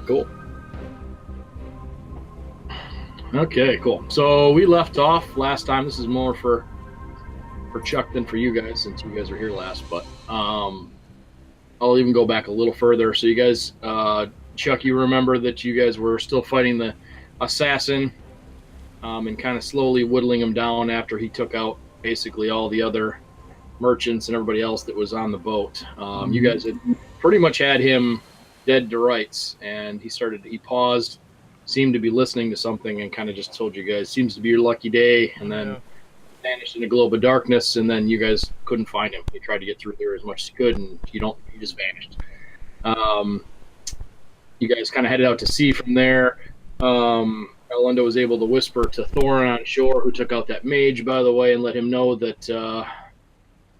Cool. Okay, cool. So we left off last time. This is more for Chuck than for you guys, since you guys were here last. But I'll even go back a little further. So you guys, Chuck, you remember that you guys were still fighting the assassin, and kind of slowly whittling him down after he took out basically all the other merchants and everybody else that was on the boat. You guys had pretty much had him dead to rights, and he paused, seemed to be listening to something, and kind of just told you guys, seems to be your lucky day, and then vanished in a globe of darkness, and then you guys couldn't find him. You tried to get through there as much as you could, and he just vanished. You guys kind of headed out to sea from there. Elenda was able to whisper to Thorin on shore, who took out that mage, by the way, and let him know that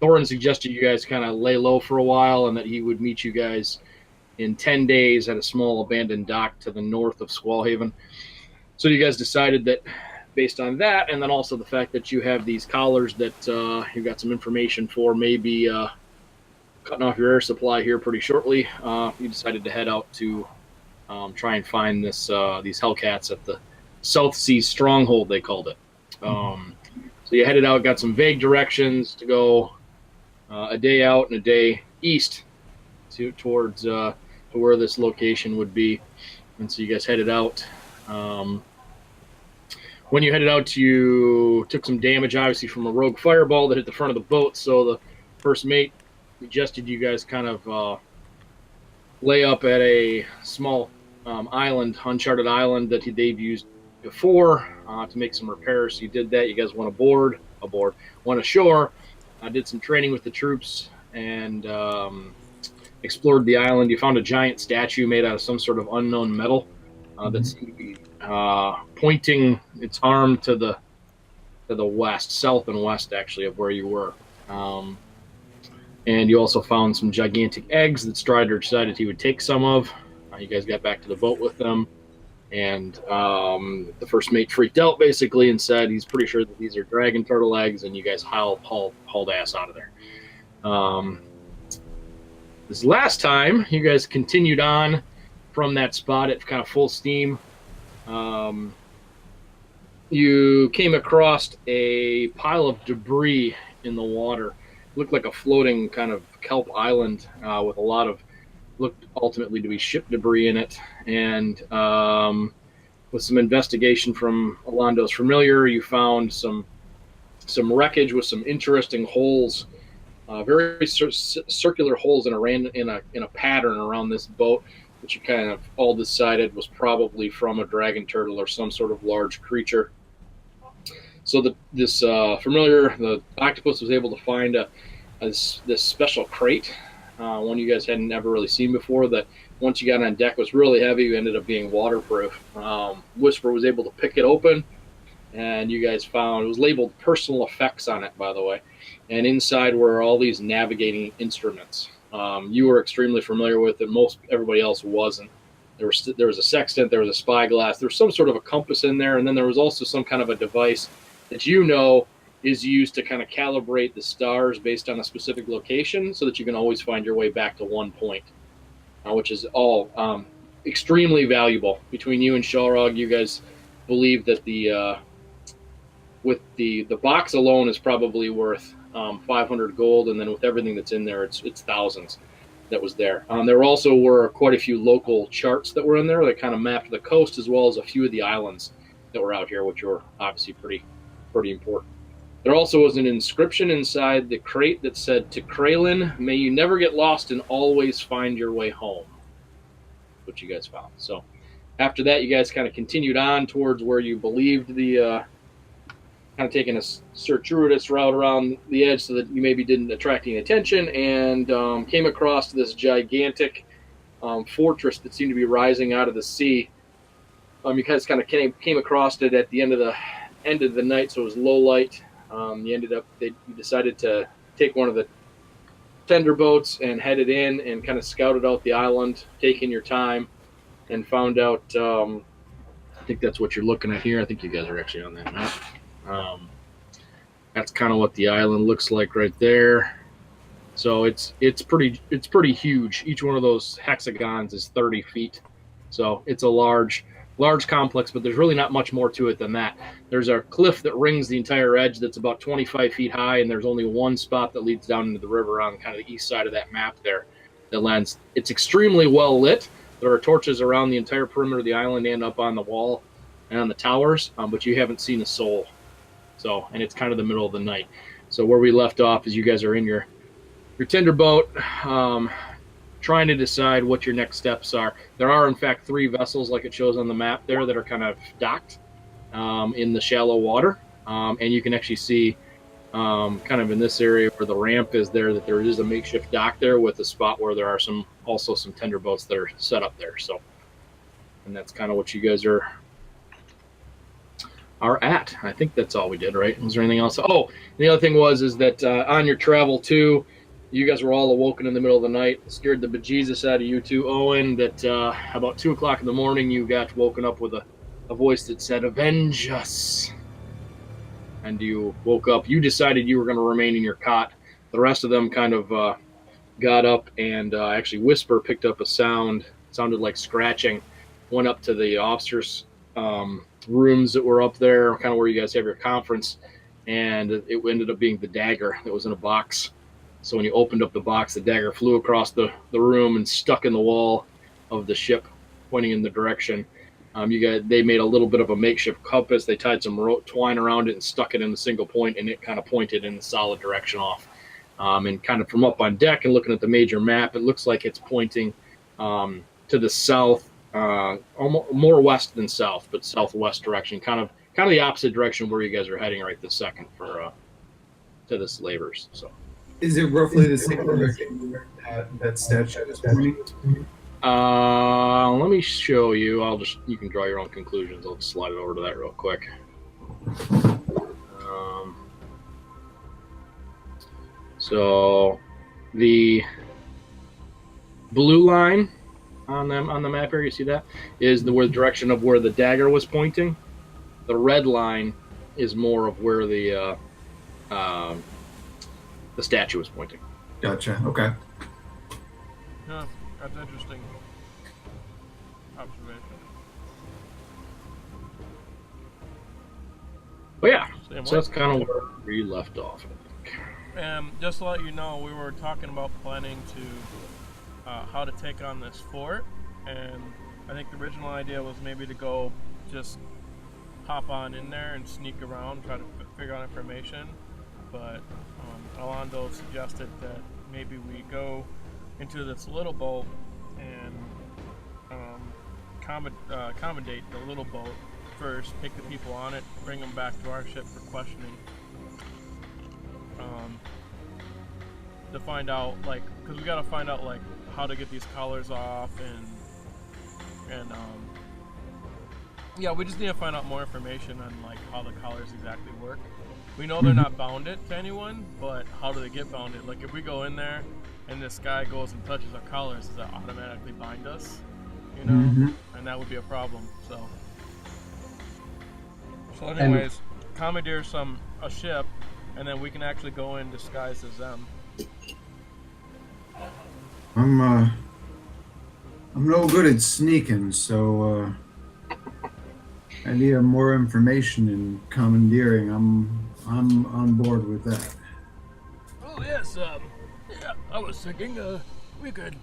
Thorin suggested you guys kind of lay low for a while, and that he would meet you guys in 10 days at a small abandoned dock to the north of Squallhaven. So you guys decided that, based on that, and then also the fact that you have these collars that you got some information for, maybe cutting off your air supply here pretty shortly, you decided to head out to try and find these Hellcats at the South Sea Stronghold, they called it. So you headed out, got some vague directions to go a day out and a day east towards where this location would be. And so you guys headed out. When you headed out, you took some damage, obviously, from a rogue fireball that hit the front of the boat. So the first mate suggested you guys kind of lay up at a small island, uncharted island that they've used before to make some repairs. So you did that. You guys went went ashore, did some training with the troops, and explored the island. You found a giant statue made out of some sort of unknown metal that seemed to be pointing its arm to the west, south and west, actually, of where you were. And you also found some gigantic eggs that Strider decided he would take some of. You guys got back to the boat with them, and the first mate freaked out, basically, and said he's pretty sure that these are dragon turtle eggs, and you guys hauled ass out of there. This last time, you guys continued on from that spot at kind of full steam. You came across a pile of debris in the water. It looked like a floating kind of kelp island with a lot of, looked ultimately to be ship debris in it. And with some investigation from Elando's familiar, you found some wreckage with some interesting holes, very circular holes in a pattern around this boat, which you kind of all decided was probably from a dragon turtle or some sort of large creature. So this familiar, the octopus, was able to find this special crate, one you guys hadn't ever really seen before, that once you got on deck was really heavy, ended up being waterproof. Whisper was able to pick it open, and you guys found, it was labeled personal effects on it, by the way, and inside were all these navigating instruments. You were extremely familiar with it. Everybody else wasn't. There was a sextant, there was a spyglass, there was some sort of a compass in there, and then there was also some kind of a device that is used to kind of calibrate the stars based on a specific location, so that you can always find your way back to one point, which is all extremely valuable. Between you and Shalrog, you guys believe that the box alone is probably worth 500 gold, and then with everything that's in there, it's thousands that was there. There also were quite a few local charts that were in there that kind of mapped the coast, as well as a few of the islands that were out here, which were obviously pretty important. There also was an inscription inside the crate that said, "To Kraylin, may you never get lost and always find your way home," which you guys found. So after that, you guys kind of continued on towards where you believed kind of taking a circuitous route around the edge so that you maybe didn't attract any attention, and came across this gigantic fortress that seemed to be rising out of the sea. You guys kind of came across it at the end of the night, so it was low light. You decided to take one of the tender boats and headed in and kind of scouted out the island, taking your time, and found out, I think that's what you're looking at here. I think you guys are actually on that map. That's kind of what the island looks like right there. So it's pretty huge. Each one of those hexagons is 30 feet. So it's a large complex, but there's really not much more to it than that. There's a cliff that rings the entire edge that's about 25 feet high, and there's only one spot that leads down into the river on kind of the east side of that map there that lands. It's extremely well lit. There are torches around the entire perimeter of the island and up on the wall and on the towers, but you haven't seen a soul. So, and it's kind of the middle of the night. So where we left off is you guys are in your tender boat, trying to decide what your next steps are. There are, in fact, 3 vessels, like it shows on the map there, that are kind of docked in the shallow water. And you can actually see kind of in this area where the ramp is there that there is a makeshift dock there with a spot where there are also some tender boats that are set up there. So, and that's kind of what you guys are at. I think that's all we did, right? Was there anything else? Oh, the other thing is that on your travel too, you guys were all awoken in the middle of the night. It scared the bejesus out of you too, Owen, that about 2 o'clock in the morning you got woken up with a voice that said, "Avenge us." And you woke up. You decided you were going to remain in your cot. The rest of them kind of got up, and actually Whisper picked up a sound. It sounded like scratching. Went up to the officers' rooms that were up there, kind of where you guys have your conference, and it ended up being the dagger that was in a box. So when you opened up the box, the dagger flew across the room and stuck in the wall of the ship, pointing in the direction. They made a little bit of a makeshift compass. They tied some twine around it and stuck it in a single point, and it kind of pointed in the solid direction off. And kind of from up on deck and looking at the major map, it looks like it's pointing to the south, more west than south, but southwest direction, kind of the opposite direction where you guys are heading right this second to the slavers. So, is it roughly the same direction that statue is pointing? Let me show you. You can draw your own conclusions. I'll just slide it over to that real quick. So the blue line on the map here, you see that, is the direction of where the dagger was pointing. The red line is more of where the statue was pointing. Gotcha. Okay. Yeah, that's interesting observation. But yeah, so that's kind of where we left off, I think. Just to let you know, we were talking about planning to how to take on this fort, and I think the original idea was maybe to go just hop on in there and sneak around, try to figure out information, but Alando suggested that maybe we go into this little boat and accommodate the little boat first, take the people on it, bring them back to our ship for questioning, to find out, like, because we got to find out, like, how to get these collars off, and yeah, we just need to find out more information on, like, how the collars exactly work. We know they're not bounded to anyone, but how do they get bounded? Like, if we go in there and this guy goes and touches our collars, does that automatically bind us? You know? And that would be a problem, so anyways, commandeer a ship, and then we can actually go in disguised as them. I'm no good at sneaking, so I need more information in commandeering. I'm on board with that. Oh yes, yeah, I was thinking we could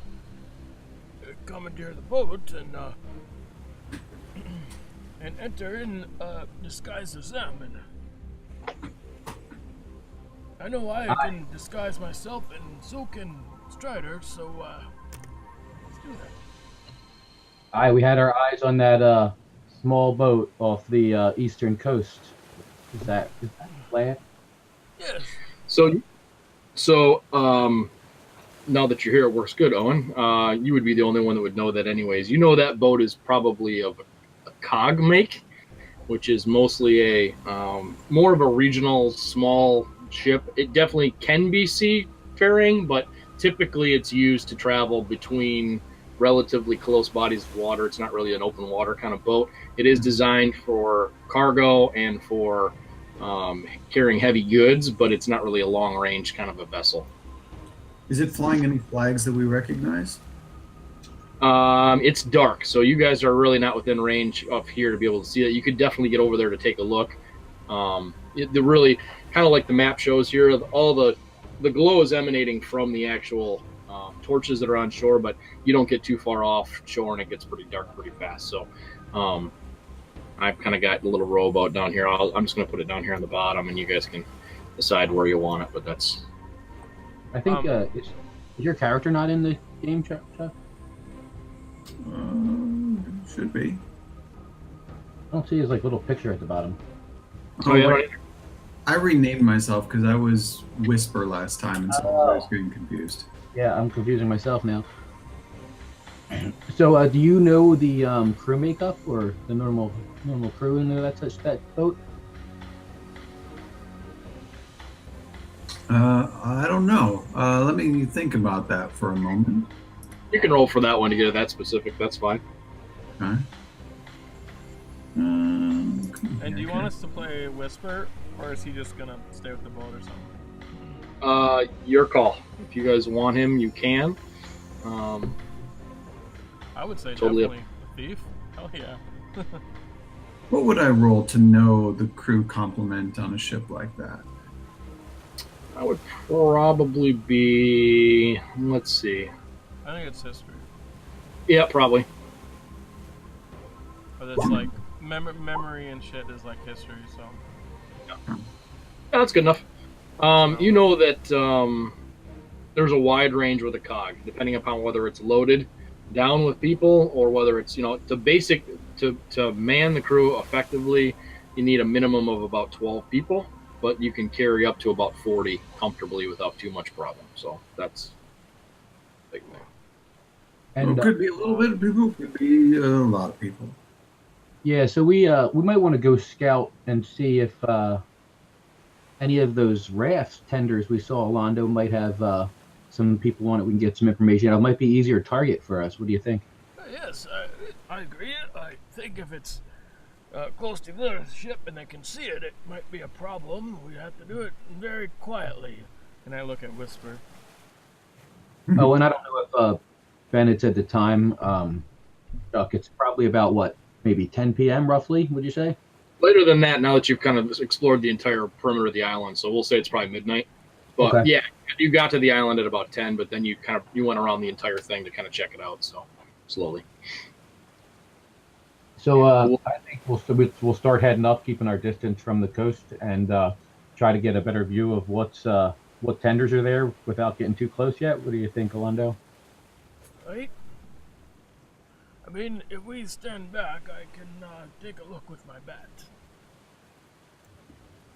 commandeer the boat and enter in disguised as them. And I know I can disguise myself, and so can Strider. So let's do that. Aye, we had our eyes on that small boat off the eastern coast. Is that the plan? Yes. So now that you're here, it works good, Owen. You would be the only one that would know that anyways. You know that boat is probably of a cog make, which is mostly a more of a regional small ship. It definitely can be seafaring, but typically it's used to travel between relatively close bodies of water. It's not really an open water kind of boat. It is designed for cargo and for carrying heavy goods, but it's not really a long range kind of a vessel. Is it flying any flags that we recognize? It's dark, so you guys are really not within range up here to be able to see it. You could definitely get over there to take a look. The really kind of like the map shows here, all the glow is emanating from the actual torches that are on shore, but you don't get too far off shore and it gets pretty dark pretty fast. So I've kind of got a little rowboat down here. I'm just going to put it down here on the bottom, and you guys can decide where you want it. But that's. I think is your character not in the game, Chuck? Should be. I don't see his like little picture at the bottom. Oh, yeah, right. I renamed myself because I was Whisper last time, and so I was getting confused. Yeah, I'm confusing myself now. So, do you know the crew makeup or the normal crew in there that boat? I don't know. Let me think about that for a moment. You can roll for that one to get that specific. That's fine. Okay. And do you want us to play Whisper, or is he just gonna stay with the boat or something? Your call. If you guys want him, you can. I would say Totally definitely Thief. Hell yeah. What would I roll to know the crew complement on a ship like that? I would probably be. Let's see. I think it's history. Yeah, probably. But it's like memory and shit is like history, so. Yeah, that's good enough. You know that there's a wide range with a cog, depending upon whether it's loaded down with people or whether it's to man the crew effectively. You need a minimum of about 12 people, but you can carry up to about 40 comfortably without too much problem. So that's a big thing. And it could be a little bit of people, could be a lot of people. yeah, so we might want to go scout and see if any of those rafts tenders we saw. Alondo might have some people on it. We can get some information. It might be easier target for us. What do you think? Yes, I agree. I think if it's close to the ship and they can see it, it might be a problem. We have to do it very quietly. And I look at Whisper. Oh, and I don't know if Bennett's at the time. Chuck, it's probably about what, maybe 10 p.m. roughly, would you say? Later than that, now that you've kind of explored the entire perimeter of the island, so we'll say it's probably midnight. But Okay. yeah, you got to the island at about 10, but then you went around the entire thing to kind of check it out, so slowly. So I think we'll start heading up, keeping our distance from the coast, and try to get a better view of what tenders are there without getting too close yet. What do you think, Alondo? Right? I mean, if we stand back, I can take a look with my bat.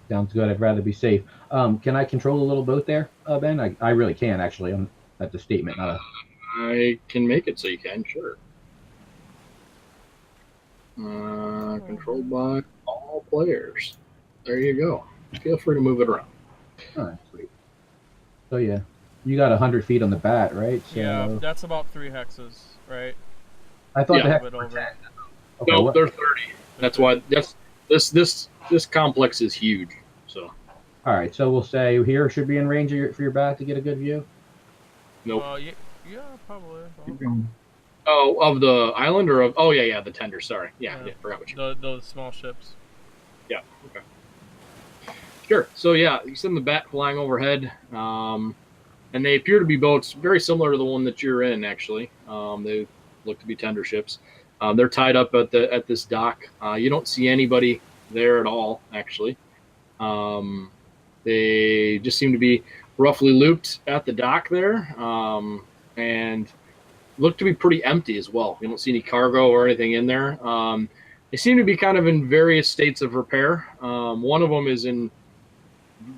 Sounds good. I'd rather be safe. Can I control the little boat there, Ben? I really can, actually. That's a statement, not a... I can make it so you can, sure. Controlled by all players. There you go. Feel free to move it around. All right, sweet. So, yeah. You got 100 feet on the bat, right? So, Yeah, that's about 3 hexes, right? I thought Yeah. the heck A bit over. Okay, No, what- they're 30. That's why this complex is huge. So All right, so we'll say here should be in range for your bat to get a good view. nope. Yeah, probably. Keep going. Oh, of the island or of? Oh yeah, the tender. Sorry. Yeah, forgot what you. Those small ships. Yeah. Okay. Sure. So yeah, you send the bat flying overhead, and they appear to be boats very similar to the one that you're in. Actually, they look to be tender ships. They're tied up at this dock. You don't see anybody there at all. Actually, they just seem to be roughly looped at the dock there, and look to be pretty empty as well. You don't see any cargo or anything in there. They seem to be kind of in various states of repair. One of them is in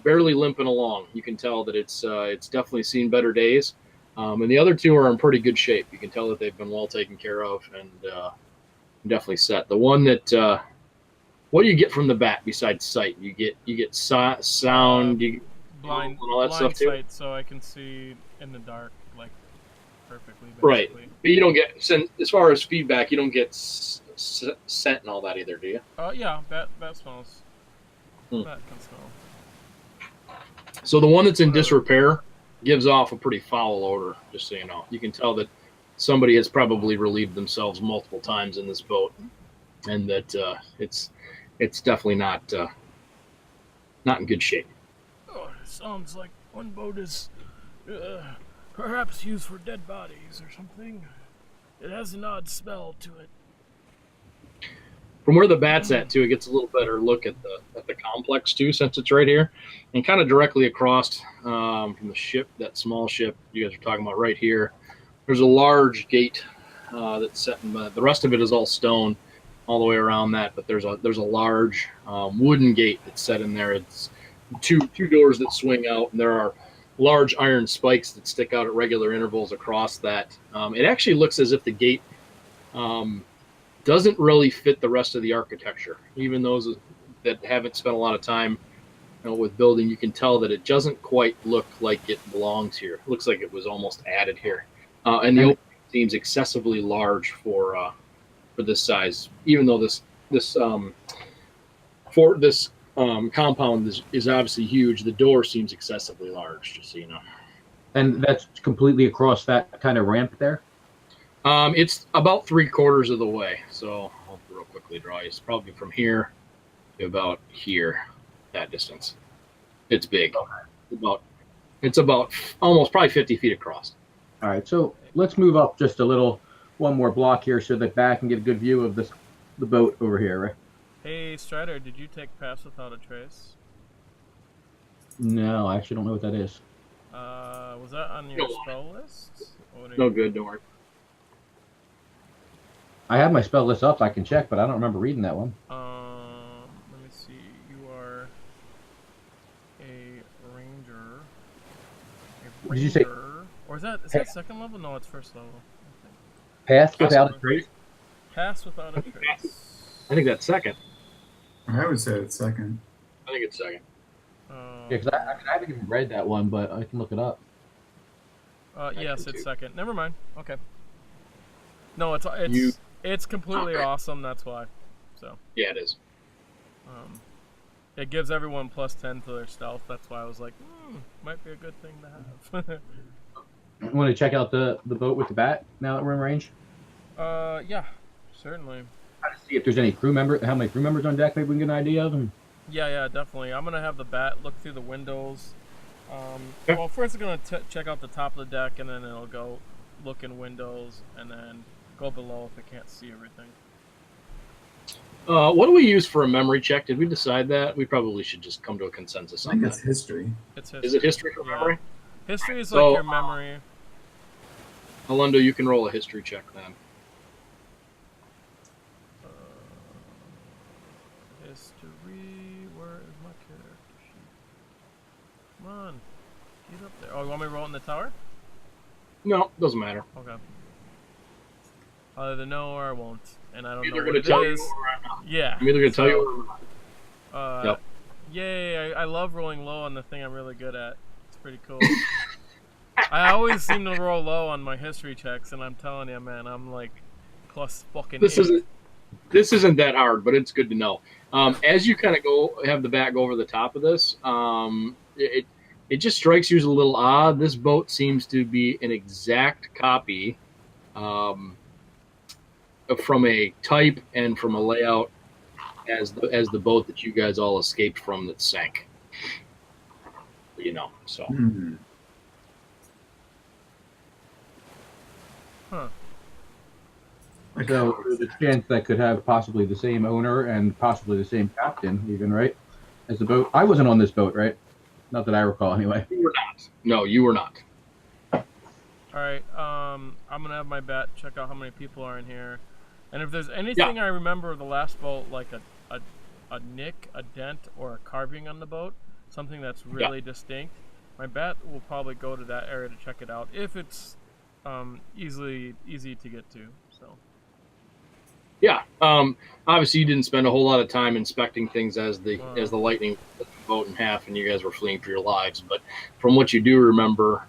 barely limping along. You can tell that it's definitely seen better days. And the other two are in pretty good shape. You can tell that they've been well taken care of and definitely set. The one that what do you get from the bat besides sight? You get sound, Blind, and all that blind stuff too. sight, so I can see in the dark, like perfectly. Right. Basically. But you don't get, as far as feedback, you don't get scent and all that either, do you? Yeah, bat smells. Hmm. Bat can smell. So the one that's in disrepair gives off a pretty foul odor, just so you know. You can tell that somebody has probably relieved themselves multiple times in this boat, and that it's definitely not in good shape. Oh, it sounds like one boat is perhaps used for dead bodies or something. It has an odd smell to it. From where the bat's at too, it gets a little better look at the complex too, since it's right here, and kind of directly across from the ship, that small ship you guys are talking about right here. There's a large gate that's set in. The rest of it is all stone, all the way around that. But there's a large wooden gate that's set in there. It's two doors that swing out, and there are large iron spikes that stick out at regular intervals across that. It actually looks as if the gate doesn't really fit the rest of the architecture. Even those that haven't spent a lot of time with building, you can tell that it doesn't quite look like it belongs here. It looks like it was almost added here, and the opening seems excessively large for this size. Even though this compound is obviously huge, the door seems excessively large. Just so you know. And that's completely across that kind of ramp there? It's about 3/4 of the way. So I'll real quickly draw you. It's probably from here to about here, that distance. It's big. It's about almost probably 50 feet across. All right, so let's move up just a little, one more block here, so that back can get a good view of the boat over here, right? Hey, Strider, did you take Pass Without a Trace? No, I actually don't know what that is. Was that on your spell list? No good, don't worry. I have my spell list up, so I can check, but I don't remember reading that one. Let me see. You are a ranger. Did you say- Or is that second level? No, it's first level. Path without a trace? Pass Without a Trace. I think that's second. I would say it's second. I think it's second. Yeah, because I haven't even read that one, but I can look it up. Yes, it's too. second. Never mind. Okay. No, it's completely awesome. That's why. So. Yeah, it is. It gives everyone +10 to their stealth. That's why I was like, might be a good thing to have. You want to check out the boat with the bat now that we're in range? Yeah, certainly. See if there's any how many crew members on deck, maybe we can get an idea of them. Yeah, definitely. I'm gonna have the bat look through the windows. Okay. Well, first I'm gonna check out the top of the deck, and then it'll go look in windows, and then go below if it can't see everything. What do we use for a memory check? Did we decide that? We probably should just come to a consensus I on think that. it's history. It's history. Is it history for Yeah. memory? History is So, like your memory. Alundo, you can roll a history check then. History. Where is my character sheet? Come on, get up there. Oh, you want me to roll it in the tower? No, doesn't matter. Okay. I'll either know or I won't, and I don't I'm know either what going it to tell you is. or I'm not. Yeah. I'm either going to tell you so, or I'm not. Yep. Yay! I love rolling low on the thing I'm really good at. It's pretty cool. I always seem to roll low on my history checks, and I'm telling you, man, I'm like plus fucking. This 8. isn't that hard, but it's good to know. As you kind of have the bat go over the top of this, it just strikes you as a little odd. This boat seems to be an exact copy from a type and from a layout as the boat that you guys all escaped from that sank. You know, so. Hmm. Huh. So there's a chance that could have possibly the same owner and possibly the same captain, even, right? As the boat. I wasn't on this boat, right? Not that I recall, anyway. You were not. No, you were not. All right. I'm gonna have my bat check out how many people are in here, and if there's anything I remember of the last boat, like a nick, a dent, or a carving on the boat, something that's really distinct, my bat will probably go to that area to check it out if it's easy to get to. So. Yeah. Obviously, you didn't spend a whole lot of time inspecting things as the lightning cut the boat in half and you guys were fleeing for your lives. But from what you do remember,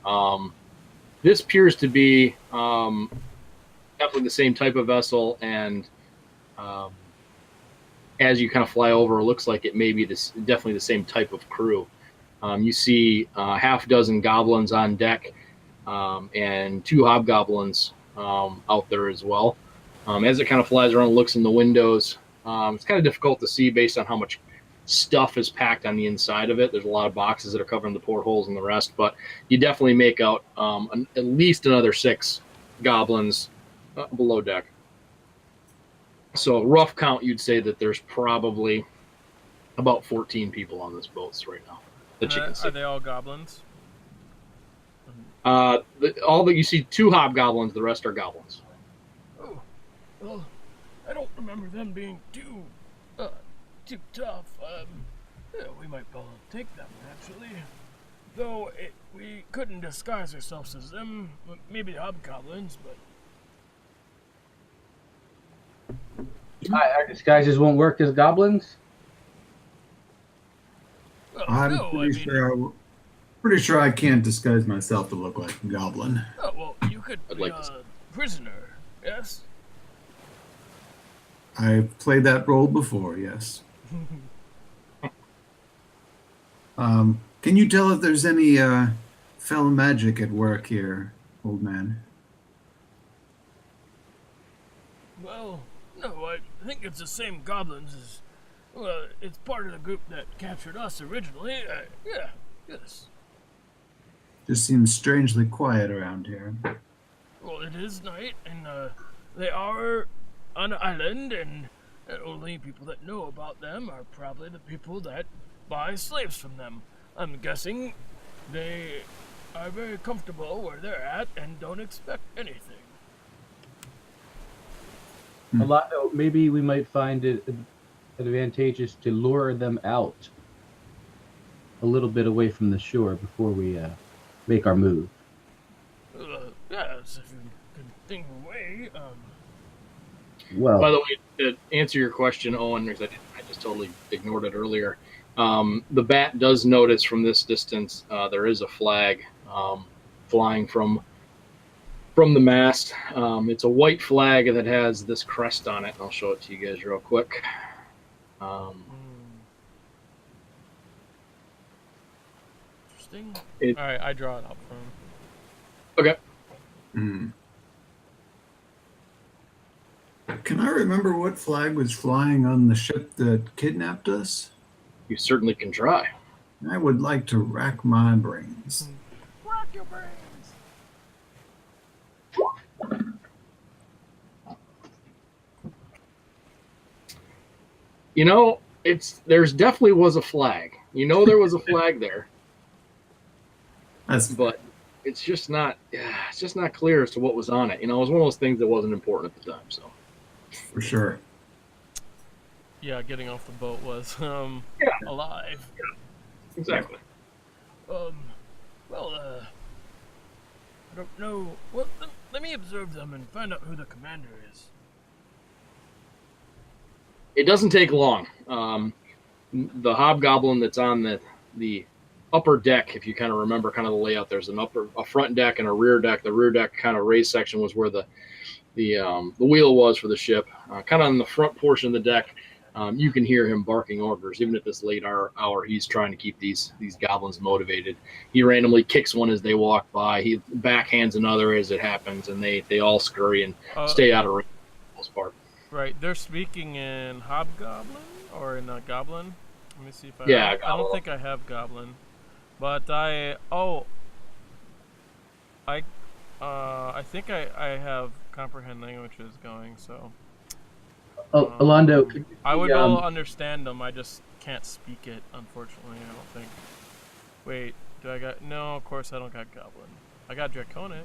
this appears to be definitely the same type of vessel. And as you kind of fly over, it looks like it may be definitely the same type of crew. You see half a dozen goblins on deck and 2 hobgoblins out there as well. As it kind of flies around, looks in the windows. It's kind of difficult to see based on how much stuff is packed on the inside of it. There's a lot of boxes that are covering the portholes and the rest, but you definitely make out at least another 6 goblins below deck. So rough count, you'd say that there's probably about 14 people on this boat right now that you can see. Are they all goblins? All that you see 2 hobgoblins, the rest are goblins. Oh, well, I don't remember them being too tough. Yeah, we might be able to take them, actually. Though we couldn't disguise ourselves as them. Maybe hobgoblins, but... Our disguises won't work as goblins? Well, I'm no, pretty sure I can't disguise myself to look like a goblin. Oh, well, you could I'd be like a to prisoner, yes? I've played that role before, yes. Can you tell if there's any fell magic at work here, old man? Well, no, I think it's the same goblins as... Well, it's part of the group that captured us originally. Yeah, yes. Just seems strangely quiet around here. Well, it is night, and they are on an island, and the only people that know about them are probably the people that buy slaves from them. I'm guessing they are very comfortable where they're at and don't expect anything. Maybe we might find it advantageous to lure them out a little bit away from the shore before we make our move. Yes, if you can think of a way. Well, By the way, to answer your question, Owen, because I just totally ignored it earlier. The bat does notice from this distance there is a flag flying from the mast. It's a white flag that has this crest on it. I'll show it to you guys real quick. Interesting. It- All right, I draw it up for him. Okay. Hmm. Can I remember what flag was flying on the ship that kidnapped us? You certainly can try. I would like to rack my brains. Rock your brains. You know, there's definitely was a flag. You know there was a flag there, That's but it's just not clear as to what was on it. You know, it was one of those things that wasn't important at the time. So for sure. Yeah, getting off the boat was alive. exactly. Well, I don't know. Well, let me observe them and find out who the commander is. It doesn't take long. The hobgoblin that's on the upper deck, if you kind of remember kind of the layout, there's a front deck and a rear deck. The rear deck kind of raised section was where the wheel was for the ship. Kind of on the front portion of the deck, you can hear him barking orders. Even at this late hour, he's trying to keep these goblins motivated. He randomly kicks one as they walk by. He backhands another as it happens, and they all scurry and stay out of range for the most part. Right, they're speaking in Hobgoblin or in Goblin. Let me see if I. Yeah, I don't think I have Goblin, but I think I have comprehend languages going. So. Alondo, could you I would see, be able to understand them. I just can't speak it, unfortunately. I don't think. Wait, do I got? No, of course I don't got Goblin. I got Draconic.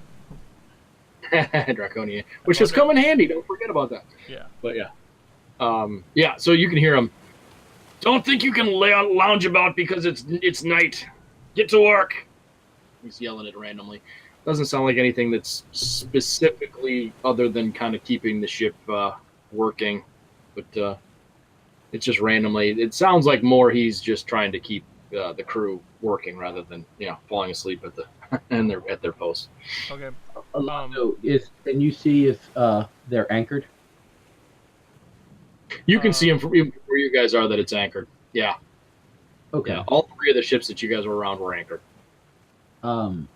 Draconia, which has come in handy. Don't forget about that. Yeah. But yeah. So you can hear him. Don't think you can lounge about because it's night. Get to work. He's yelling it randomly. Doesn't sound like anything that's specifically other than kind of keeping the ship working, but it's just randomly. It sounds like more he's just trying to keep the crew working rather than falling asleep at their posts. Okay. Alondo, can you see if they're anchored? You can see them from where you guys are that it's anchored. Yeah. Okay. Yeah. All 3 of the ships that you guys were around were anchored, Um,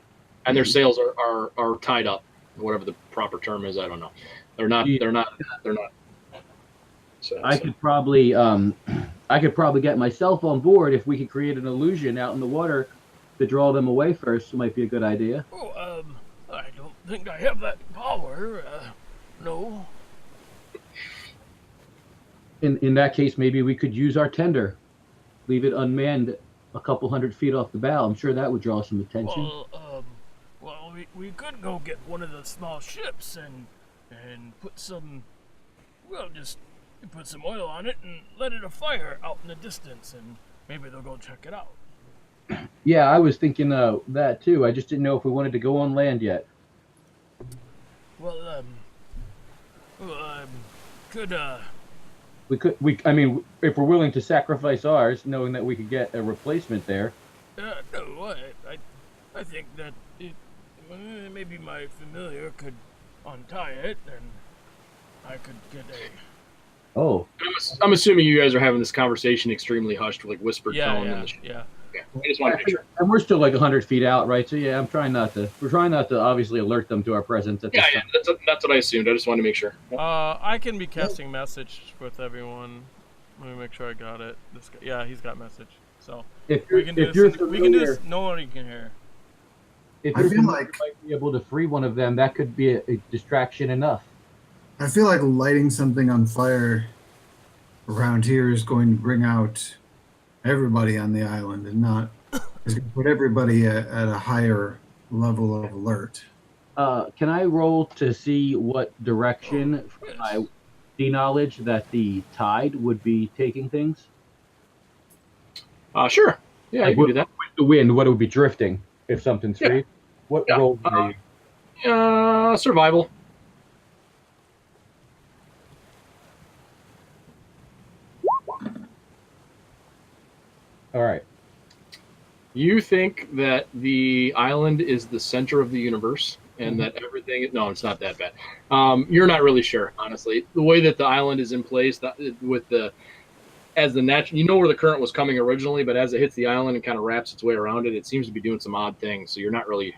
and their sails are tied up. whatever the proper term is. I don't know. They're not. Yeah. They're not. They're not. So, I could probably get myself on board if we could create an illusion out in the water to draw them away first. Might be a good idea. Oh, I don't think I have that power. No. In that case, maybe we could use our tender, leave it unmanned a couple 100 feet off the bow. I'm sure that would draw some attention. Well, we could go get one of the small ships and put some, well, just put some oil on it and let it afire out in the distance, and maybe they'll go check it out. Yeah, I was thinking that too. I just didn't know if we wanted to go on land yet. Well, I mean, if we're willing to sacrifice ours, knowing that we could get a replacement there. No, I think that maybe my familiar could untie it, and I could get a. Oh, I'm assuming you guys are having this conversation extremely hushed, with like whispered tone. Yeah. Okay. I just wanted to make sure. and we're still like 100 feet out, right? So yeah, we're trying not to obviously alert them to our presence at this Yeah, time. that's what I assumed. I just wanted to make sure. I can be casting message with everyone. Let me make sure I got it. This guy, yeah, he's got message. So If we can do if you're this. We can do this. familiar, No one can hear. if I you're feel familiar, like- you might be able to free one of them. That could be a distraction enough. I feel like lighting something on fire around here is going to bring out everybody on the island and not. It's going to put everybody at a higher level of alert. Can I roll to see what direction, from my sea knowledge, that the tide would be taking things? Sure. Yeah, Like you can do that. The wind, what it would be drifting if something's Yeah. free. What Yeah. roll are you? Survival. All right. You think that the island is the center of the universe and that everything. No, it's not that bad. You're not really sure, honestly. The way that the island is in place, with the as the natural, you know where the current was coming originally, but as it hits the island and kind of wraps its way around it, it seems to be doing some odd things. So you're not really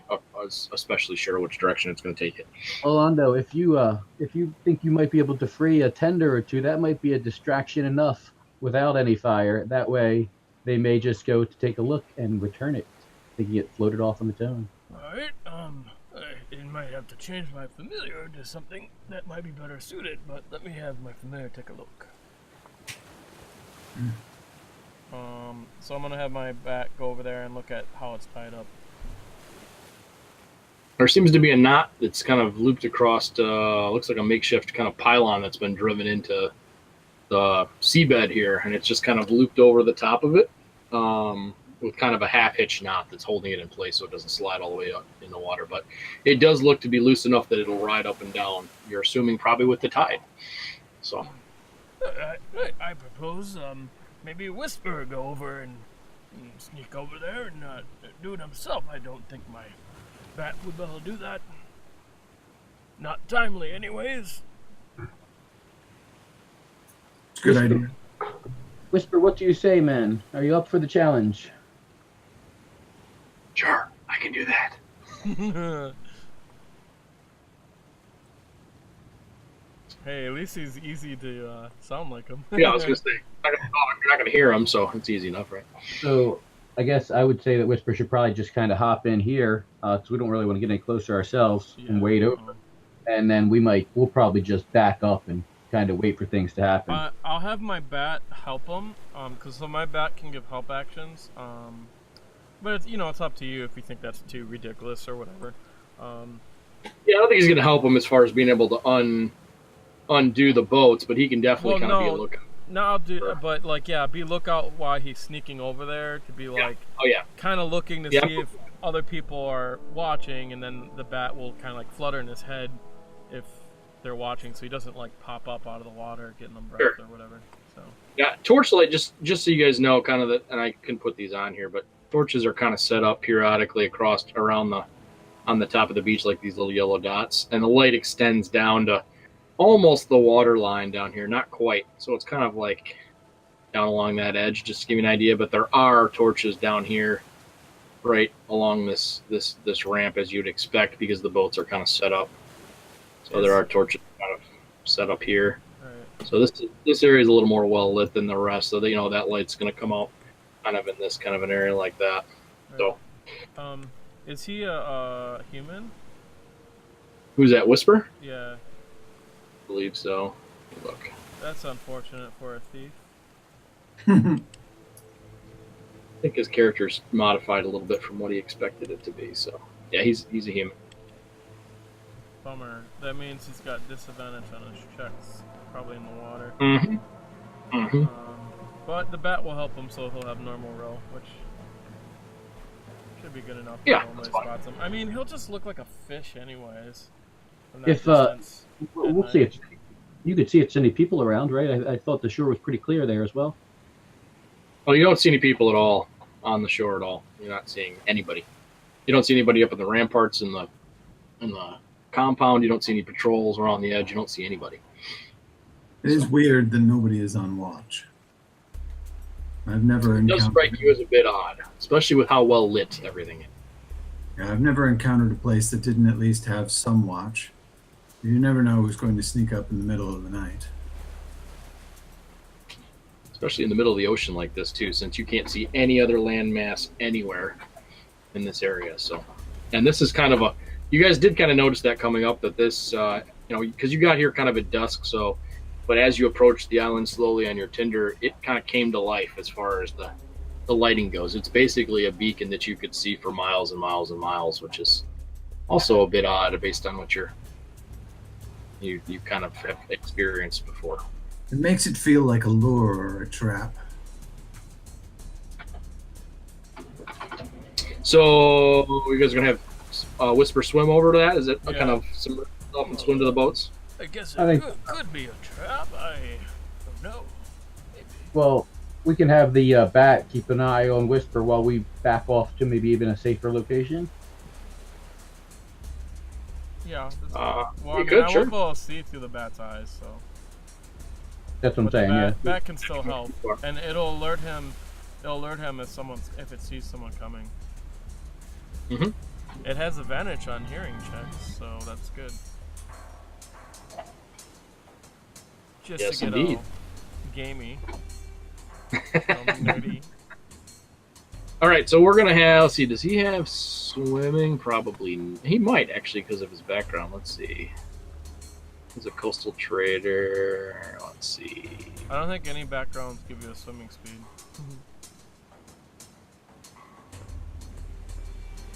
especially sure which direction it's going to take it. Orlando, if you think you might be able to free a tender or two, that might be a distraction enough without any fire. That way, they may just go to take a look and return it, thinking it floated off on its own. Alright, I might have to change my familiar to something that might be better suited, but let me have my familiar take a look. So I'm gonna have my bat go over there and look at how it's tied up. There seems to be a knot that's kind of looped across. Looks like a makeshift kind of pylon that's been driven into the seabed here, and it's just kind of looped over the top of it, with kind of a half-hitch knot that's holding it in place so it doesn't slide all the way up in the water. But it does look to be loose enough that it'll ride up and down. You're assuming probably with the tide. So I propose maybe Whisper go over and sneak over there and do it himself. I don't think my bat would be able to do that. Not timely, anyways. It's a good idea. Whisper, what do you say, man? Are you up for the challenge? sure, I can do that. Hey, at least he's easy to sound like him. Yeah, I was gonna say you're not gonna hear him, so it's easy enough, right? So I guess I would say that Whisper should probably just kind of hop in here, because we don't really want to get any closer ourselves and wait over. And then we'll probably just back up and kind of wait for things to happen. I'll have my bat help him, because my bat can give help actions. But it's, it's up to you if you think that's too ridiculous or whatever. Yeah, I don't think he's gonna help him as far as being able to undo the boats, but he can definitely kind of be a lookout. No, I'll do, but be lookout while he's sneaking over there to be kind of looking to see if other people are watching, and then the bat will kind of like flutter in his head if they're watching, so he doesn't like pop up out of the water getting them breath or whatever. So yeah, torchlight, just so you guys know, kind of that, and I can put these on here, but torches are kind of set up periodically around on the top of the beach like these little yellow dots, and the light extends down to almost the water line down here, not quite. So it's kind of like down along that edge, just to give you an idea. But there are torches down here, right along this ramp, as you'd expect, because the boats are kind of set up So there are torches kind of set up here. Right. So this area is a little more well lit than the rest. So that, that light's going to come out kind of in this kind of an area like that. Right. So Is he a human? who's that? Whisper? Yeah. I believe so. Look. That's unfortunate for a thief. I think his character's modified a little bit from what he expected it to be. So yeah, he's a human. Bummer. That means he's got disadvantage on his checks. Probably in the water. Mm-hmm. Mm-hmm. But the bat will help him, so he'll have normal row, which should be good enough. Yeah, When that's he fine. spots him. I mean, he'll just look like a fish, anyways. From that If distance at we'll night. see if you could see if there's any people around, right? I thought the shore was pretty clear there as well. Well, you don't see any people at all on the shore at all. You're not seeing anybody. You don't see anybody up in the ramparts in the compound. You don't see any patrols around the edge. You don't see anybody. It is weird that nobody is on watch. I've never It does encountered. strike you as a bit odd, especially with how well lit everything is. Yeah, I've never encountered a place that didn't at least have some watch. You never know who's going to sneak up in the middle of the night. Especially in the middle of the ocean like this too, since you can't see any other landmass anywhere in this area. So, and this is kind of you guys did kind of notice that coming up, that this, because you got here kind of at dusk. So, but as you approach the island slowly on your tinder, it kind of came to life as far as the lighting goes. It's basically a beacon that you could see for miles and miles and miles, which is also a bit odd based on what you kind of have experienced before. It makes it feel like a lure or a trap. So you guys are gonna have Whisper swim over to that? Is it Yeah. kind of submerge yourself and swim to the boats? I guess I it think- could be a trap. I don't know. Maybe. Well, we can have the bat keep an eye on Whisper while we back off to maybe even a safer location. Yeah. That's, You well, I mean, could, I sure. won't be able to see through the bat's eyes, so. That's what I'm But the saying. Yeah. bat can still help, and it'll alert him. It'll alert him if it sees someone coming. Mhm. It has advantage on hearing checks, so that's good. Just Yes, to get indeed. all gamey, nerdy. All right, so we're gonna have. Let's see, does he have swimming? Probably. He might actually because of his background. Let's see. He's a coastal trader. Let's see. I don't think any backgrounds give you a swimming speed.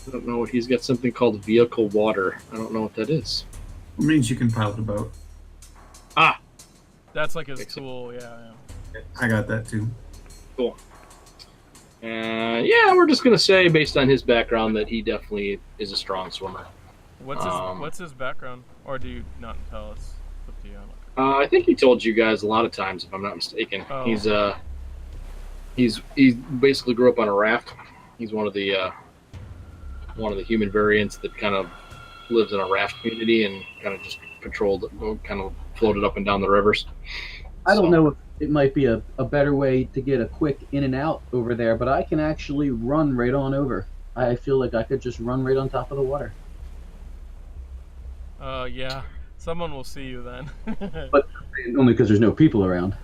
I don't know. He's got something called vehicle water. I don't know what that is. It means you can pilot a boat. Ah, That's like his Makes sense. tool, yeah. I got that too. cool. Yeah, we're just gonna say based on his background that he definitely is a strong swimmer. What's his background? Or do you not tell us? It's up to you. I think he told you guys a lot of times, if I'm not mistaken. Oh. He basically grew up on a raft. He's one of the human variants that kind of lives in a raft community and kind of just kind of floated up and down the rivers. I don't So- know if it might be a better way to get a quick in and out over there, but I can actually run right on over. I feel like I could just run right on top of the water. Yeah. Someone will see you then. But only because there's no people around.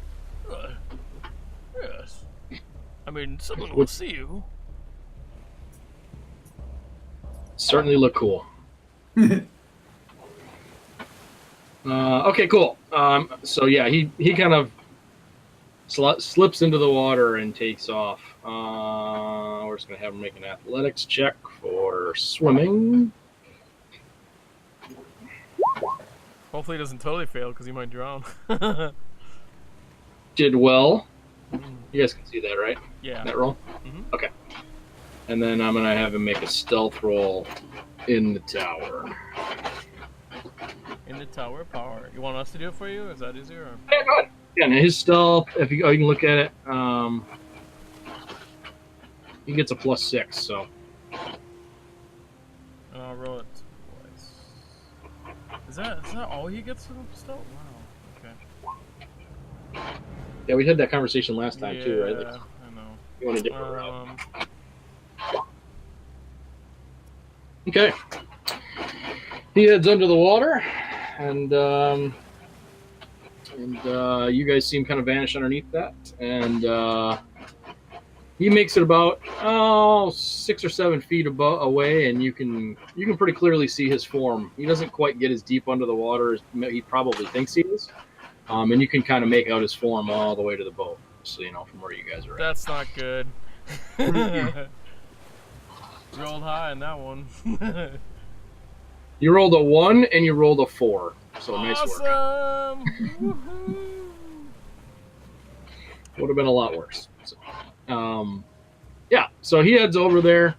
Yes. I mean, someone will see you. Certainly look cool. Okay, cool. So yeah, he kind of slips into the water and takes off. We're just gonna have him make an athletics check for swimming. Hopefully, he doesn't totally fail because he might drown. Did well. You guys can see that, right? Yeah. That roll. Mhm. Okay. And then I'm gonna have him make a stealth roll in the tower. In the tower power. You want us to do it for you? Is that easier? Or? Yeah, go ahead. Yeah, and his stealth. If you can look at it, he gets a +6. So And I'll roll it twice. Is that all he gets from still? Wow. Okay. yeah, we had that conversation last time too, right? Like, I know. you want a different route. Um, Okay. He heads under the water and you guys see him kind of vanish underneath that, and he makes it about 6 or 7 feet away, and you can pretty clearly see his form. He doesn't quite get as deep under the water as he probably thinks he is, and you can kind of make out his form all the way to the boat. So you know from where you guys are at. That's not good. Rolled high in that one. You rolled a 1 and you rolled a 4. So nice work. Awesome! Woohoo! Would have been a lot worse. So, yeah, so he heads over there.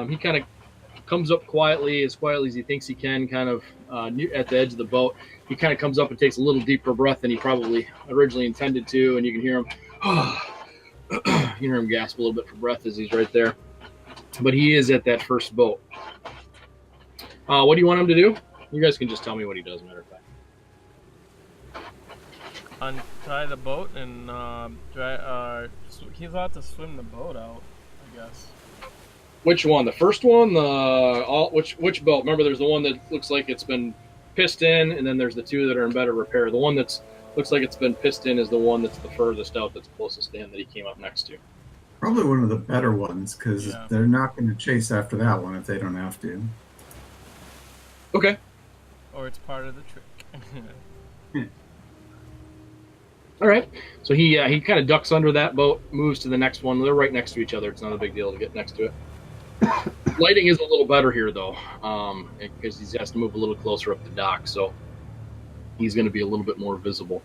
He kind of comes up quietly as he thinks he can, kind of at the edge of the boat. He kind of comes up and takes a little deeper breath than he probably originally intended to, and you can hear him. You can hear him gasp a little bit for breath as he's right there. But he is at that first boat. What do you want him to do? You guys can just tell me what he does, matter of fact. Untie the boat and he's allowed to swim the boat out, I guess. Which one? The first one? Which boat? Remember, there's the one that looks like it's been pissed in, and then there's the 2 that are in better repair. The one that's looks like it's been pissed in is the one that's the furthest out, that's closest to him, that he came up next to. Probably one of the better ones, because they're not going to chase after that one if they don't have to. Okay. Or it's part of the trick. All right. So he kind of ducks under that boat, moves to the next one. They're right next to each other. It's not a big deal to get next to it. Lighting is a little better here, though, because he has to move a little closer up the dock, so he's going to be a little bit more visible.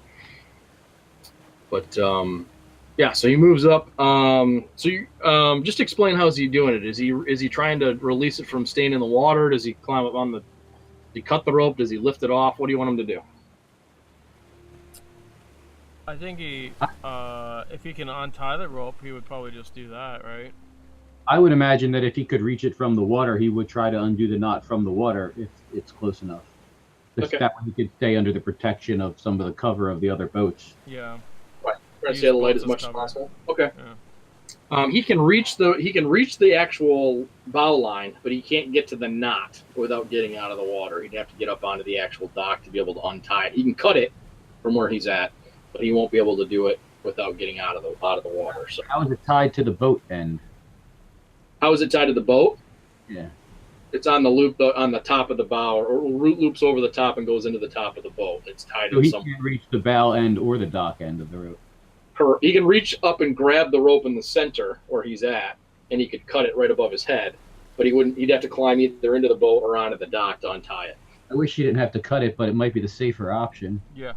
But yeah, so he moves up. So you just explain, how's he doing it? Is he trying to release it from staying in the water? Does he climb up on the? Does he cut the rope? Does he lift it off? What do you want him to do? I think if he can untie the rope, he would probably just do that, right? I would imagine that if he could reach it from the water, he would try to undo the knot from the water if it's close enough. Okay. That way he could stay under the protection of some of the cover of the other boats. Yeah. Right. Try to stay the light as much as cover. possible. Okay. Yeah. He can reach the actual bow line, but he can't get to the knot without getting out of the water. He'd have to get up onto the actual dock to be able to untie it. He can cut it from where he's at, but he won't be able to do it without getting out of the water. So how is it tied to the boat end? how is it tied to the boat? Yeah. It's on the loop on the top of the bow, or root loops over the top and goes into the top of the boat. It's tied So in he some. can't reach the bow end or the dock end of the rope. He can reach up and grab the rope in the center where he's at, and he could cut it right above his head. But he wouldn't. He'd have to climb either into the boat or onto the dock to untie it. I wish he didn't have to cut it, but it might be the safer option. Yeah.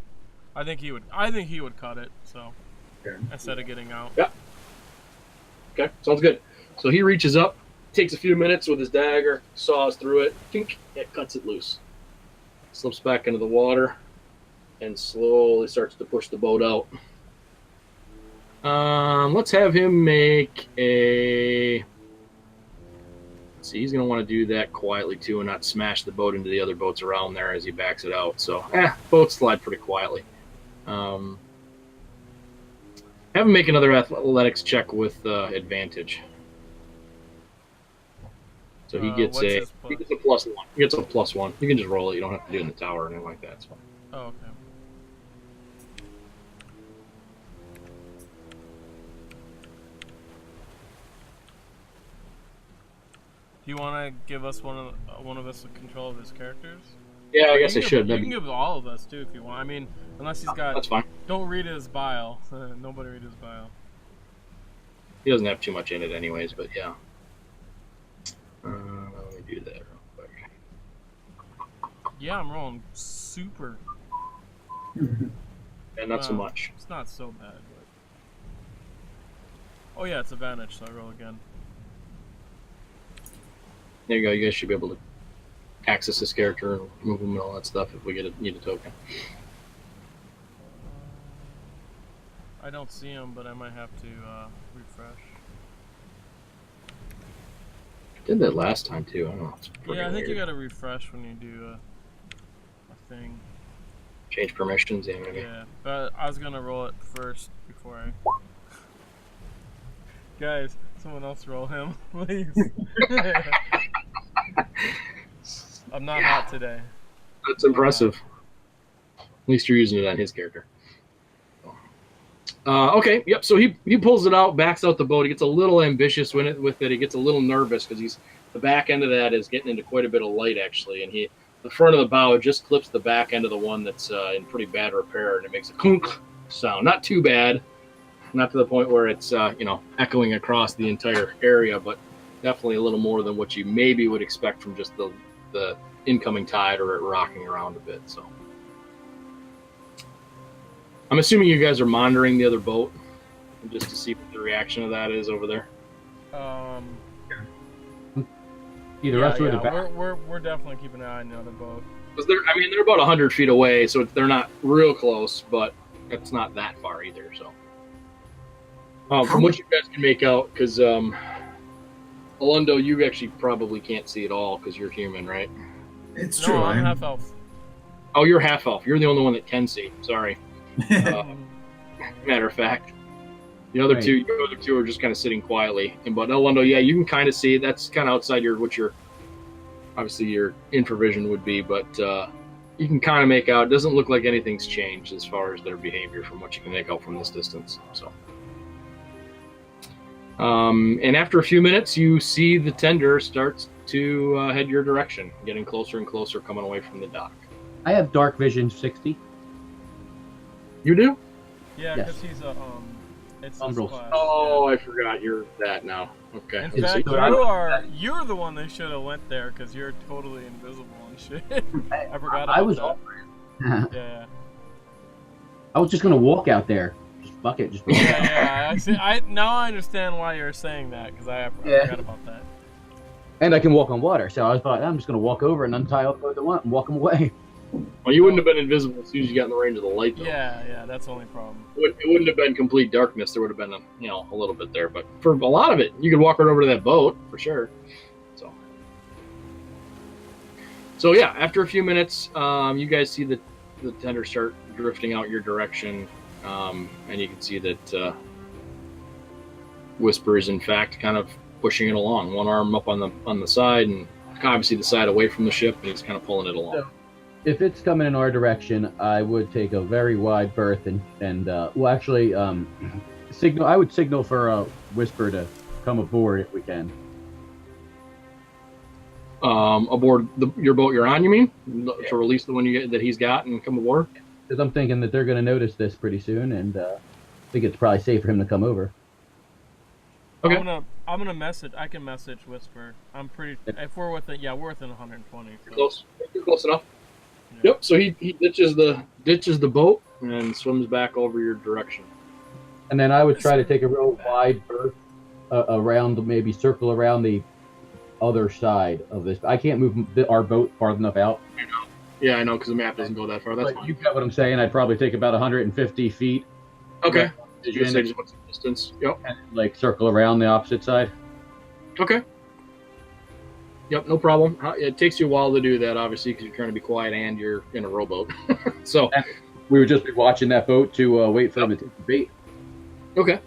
I think he would cut it, so instead of getting out. Yeah. Okay, sounds good. So he reaches up, takes a few minutes with his dagger, saws through it, tink, it cuts it loose. Slips back into the water, and slowly starts to push the boat out. Let's have him make a... Let's see, he's going to want to do that quietly too and not smash the boat into the other boats around there as he backs it out. So, boats slide pretty quietly. Have him make another athletics check with advantage. So he gets a +1. He gets a +1. You can just roll it. You don't have to do it in the tower or anything like that. It's fine. Oh, okay. Do you want to give us one of us control of his characters? Yeah, I guess I should. You can give all of us too if you want. I mean, unless he's got. That's fine. Don't read his bio. Nobody read his bio. He doesn't have too much in it, anyways. But yeah. Let me do that real quick. Yeah, I'm rolling super. And not so Wow. much. It's not so bad. But... Oh yeah, it's advantage, so I roll again. There you go. You guys should be able to access this character and move him and all that stuff if we need a token. I don't see him, but I might have to refresh. Did that last time too. I don't know. It's Yeah, I think weird. you gotta refresh when you do a thing. Change permissions. Yeah, maybe. Yeah, but I was gonna roll it first before I. Guys, someone else roll him, please. I'm not hot today. That's impressive. At least you're using it on his character. Okay, yep. So he pulls it out, backs out the boat. He gets a little ambitious with it. He gets a little nervous because the back end of that is getting into quite a bit of light actually, and the front of the bow just clips the back end of the one that's in pretty bad repair, and it makes a clunk sound. Not too bad, not to the point where it's echoing across the entire area, but definitely a little more than what you maybe would expect from just the incoming tide or it rocking around a bit. So I'm assuming you guys are monitoring the other boat just to see what the reaction of that is over there. Either us or the back. We're definitely keeping an eye on the other boat. Because they're about 100 feet away, so they're not real close, but it's not that far either. So, from what you guys can make out, because Alondo, you actually probably can't see it all because you're human, right? It's true. No, I'm half elf. Oh, you're half elf. You're the only one that can see. Sorry. Matter of fact, the other two are just kind of sitting quietly. But Alondo, yeah, you can kind of see. That's kind of outside obviously your infravision would be, but you can kind of make out. It doesn't look like anything's changed as far as their behavior from what you can make out from this distance. So, and after a few minutes, you see the tender starts to head your direction, getting closer and closer, coming away from the dock. I have dark vision 60. You do? Yeah, Yes. because he's a it's Umbral. his class. Oh, I forgot you're that now. Okay. In It's- fact, so you're the one that should have went there because you're totally invisible and shit. I forgot about I was. that. Yeah. I was just gonna walk out there. Just fuck it. Just. Yeah. Now I understand why you're saying that because I forgot about that. And I can walk on water, so I thought I'm just gonna walk over and untie all the one and walk them away. Well, you wouldn't have been invisible as soon as you got in the range of the light, though. Yeah, that's the only problem. It wouldn't have been complete darkness. There would have been a little bit there, but for a lot of it, you could walk right over to that boat for sure. So yeah, after a few minutes, you guys see the tender start drifting out your direction, and you can see that Whisper is in fact kind of pushing it along. One arm up on the side, and obviously the side away from the ship, and he's kind of pulling it along. If it's coming in our direction, I would take a very wide berth and signal. I would signal for a Whisper to come aboard if we can. Aboard your boat you're on, you mean? To release the one that he's got and come aboard? Because I'm thinking that they're going to notice this pretty soon, and I think it's probably safe for him to come over. Okay. I'm gonna message. I can message Whisper. I'm pretty. If we're within, we're within 120. So. Close. You're close enough. Yeah. Yep. So he ditches the boat and swims back over your direction. And then I would try to take a real wide berth maybe circle around the other side of this. I can't move our boat far enough out. Yeah, I know, because the map doesn't go that far. That's But fine. you get what I'm saying. I'd probably take about 150 feet. Okay. Did You say just what's the distance? Yep. and like circle around the opposite side? Okay. Yep, no problem. It takes you a while to do that, obviously, because you're trying to be quiet and you're in a rowboat. So, We would just be watching that boat to wait for them to take the bait. okay.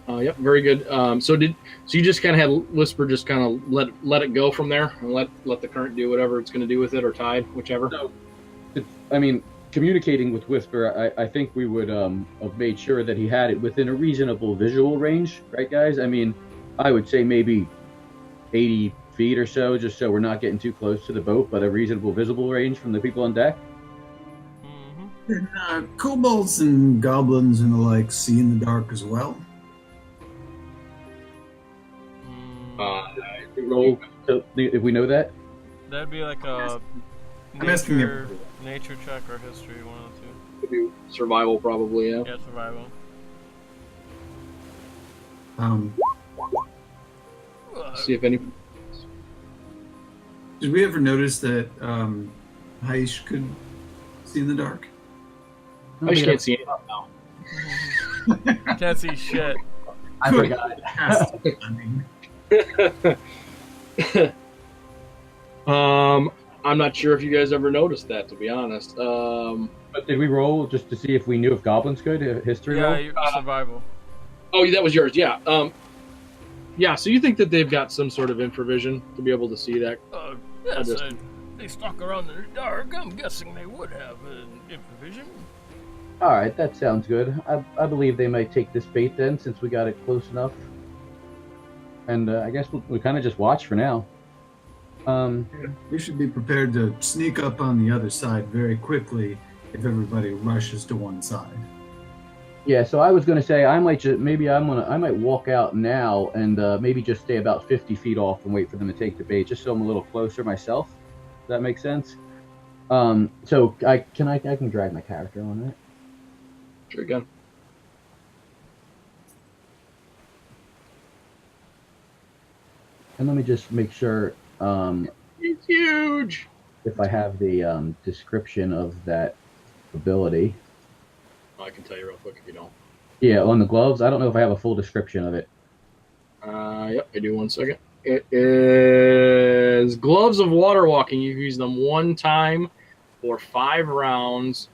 Yep, very good. So you just kind of had Whisper just kind of let it go from there and let the current do whatever it's going to do with it, or tide, whichever. So, communicating with Whisper, I think we would have made sure that he had it within a reasonable visual range, right, guys? I mean, I would say maybe 80 feet or so, just so we're not getting too close to the boat, but a reasonable visible range from the people on deck. Mm-hmm. Kobolds and goblins and the like see in the dark as well. Roll if we know that. That'd be like a I'm asking you. nature check or history, one of the two. Could be survival, probably. Yeah. Yeah, survival. See if any. Did we ever notice that Haish could see in the dark? I just can't see anything now. Can't see shit. I forgot. I'm not sure if you guys ever noticed that, to be honest. But did we roll just to see if we knew if goblins could? History roll? Survival. Oh, that was yours. Yeah. Yeah. So you think that they've got some sort of infravision to be able to see that? Yes, they stalk around in the dark, I'm guessing they would have infravision. All right, that sounds good. I believe they might take this bait then, since we got it close enough. And I guess we kind of just watch for now. We should be prepared to sneak up on the other side very quickly if everybody rushes to one side. Yeah, so I was gonna say I might I might walk out now and maybe just stay about 50 feet off and wait for them to take the bait, just so I'm a little closer myself. Does that make sense? So I can drag my character on it. Sure again. And let me just make sure It's huge. if I have the description of that ability. I can tell you real quick if you don't. Yeah, on the gloves. I don't know if I have a full description of it. Yep, I do. 1 second. It is gloves of water walking. You use them one time for 5 rounds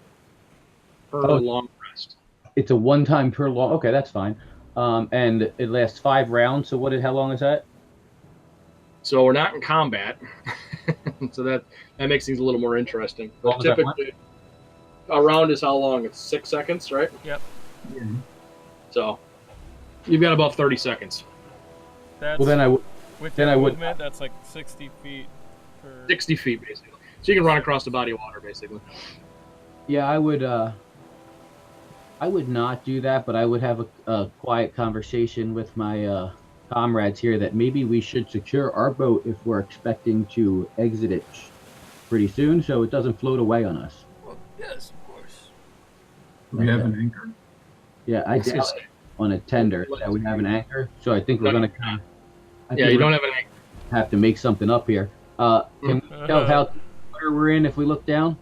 per long rest. It's a one-time per long. Okay, that's fine. And it lasts 5 rounds. So how long is that? So we're not in combat, so that makes things a little more interesting. But What was that typically, a round is how long? It's 6 seconds, right? Yep. Yeah. So you've got about 30 seconds. That's, Well, then I would. with then your I would- movement, that's like 60 feet per... 60 feet, basically. So you can run across the body of water, basically. Yeah, I would. I would not do that, but I would have a quiet conversation with my comrades here that maybe we should secure our boat if we're expecting to exit it pretty soon, so it doesn't float away on us. Well, yes, of course. Do we have an anchor? Yeah, I doubt it on a tender that we have an anchor, so I think we're gonna kind of. Yeah, you don't have any. have to make something up here. Can we tell how deep water we're in if we look down?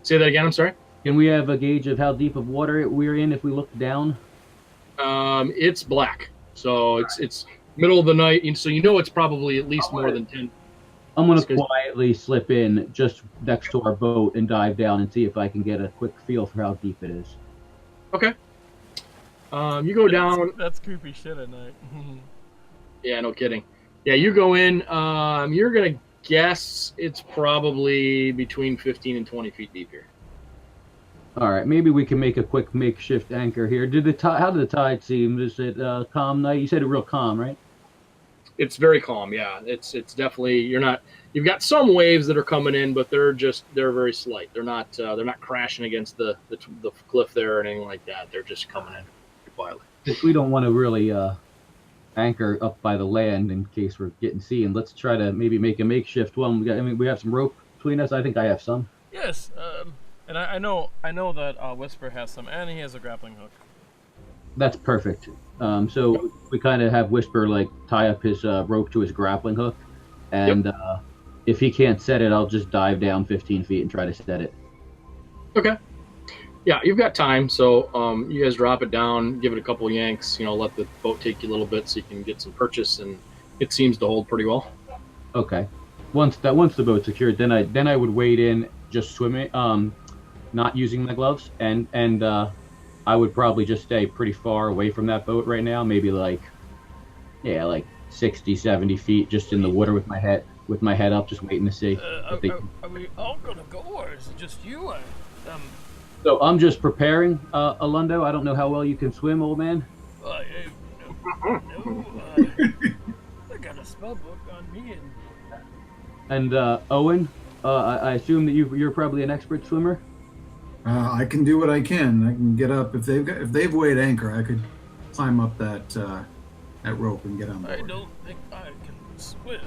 Say that again. I'm sorry. Can we have a gauge of how deep of water we're in if we look down? It's black, so it's middle of the night, and so you know it's probably at least more than 10. I'm gonna Because- quietly slip in just next to our boat and dive down and see if I can get a quick feel for how deep it is. Okay. You go down. That's creepy shit at night. Yeah, no kidding. Yeah, you go in. You're gonna guess it's probably between 15 and 20 feet deep here. All right, maybe we can make a quick makeshift anchor here. How did the tide seem? Is it calm night? You said it real calm, right? It's very calm. Yeah, it's definitely You've got some waves that are coming in, but they're very slight. They're not crashing against the cliff there or anything like that. They're just coming in quietly. If we don't want to really anchor up by the land in case we're getting seen, let's try to maybe make a makeshift one. We have some rope between us. I think I have some. Yes, and I know that Whisper has some, and he has a grappling hook. That's perfect. So we kind of have Whisper tie up his rope to his grappling hook, and if he can't set it, I'll just dive down 15 feet and try to set it. Okay. Yeah, you've got time, so you guys drop it down, give it a couple of yanks, let the boat take you a little bit so you can get some purchase, and it seems to hold pretty well. Okay. Once the boat's secured, then I would wade in, just swimming, not using my gloves, and I would probably just stay pretty far away from that boat right now, maybe like 60, 70 feet, just in the water with my head up, just waiting to see. Are we all gonna go, or is it just you? So I'm just preparing, Alundo. I don't know how well you can swim, old man. I got a spell book on me, and And Owen, I assume that you're probably an expert swimmer. I can do what I can. I can get up if they've weighed anchor. I could climb up that rope and get on I board. don't think I can swim.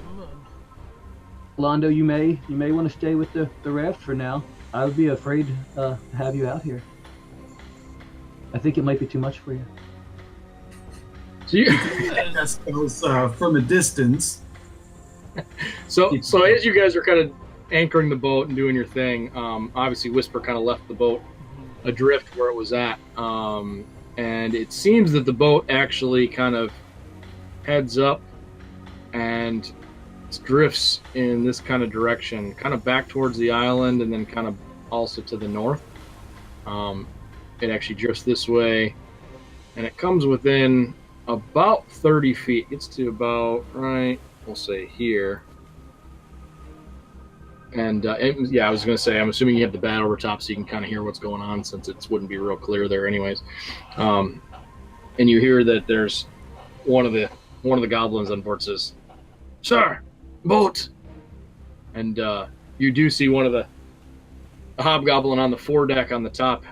Londo, you may want to stay with the raft for now. I would be afraid to have you out here. I think it might be too much for you. So you, That's those, from a distance. so as you guys are kind of anchoring the boat and doing your thing, obviously Whisper kind of left the boat adrift where it was at, and it seems that the boat actually kind of heads up and drifts in this kind of direction, kind of back towards the island, and then kind of also to the north. It actually drifts this way, and it comes within about 30 feet. Gets to about, right, we'll say here. Yeah, I was going to say, I'm assuming you have the bat over top so you can kind of hear what's going on, since it wouldn't be real clear there, anyways. And you hear that there's one of the goblins on board says, "Sir, boat," and you do see one of the hobgoblin on the foredeck on the top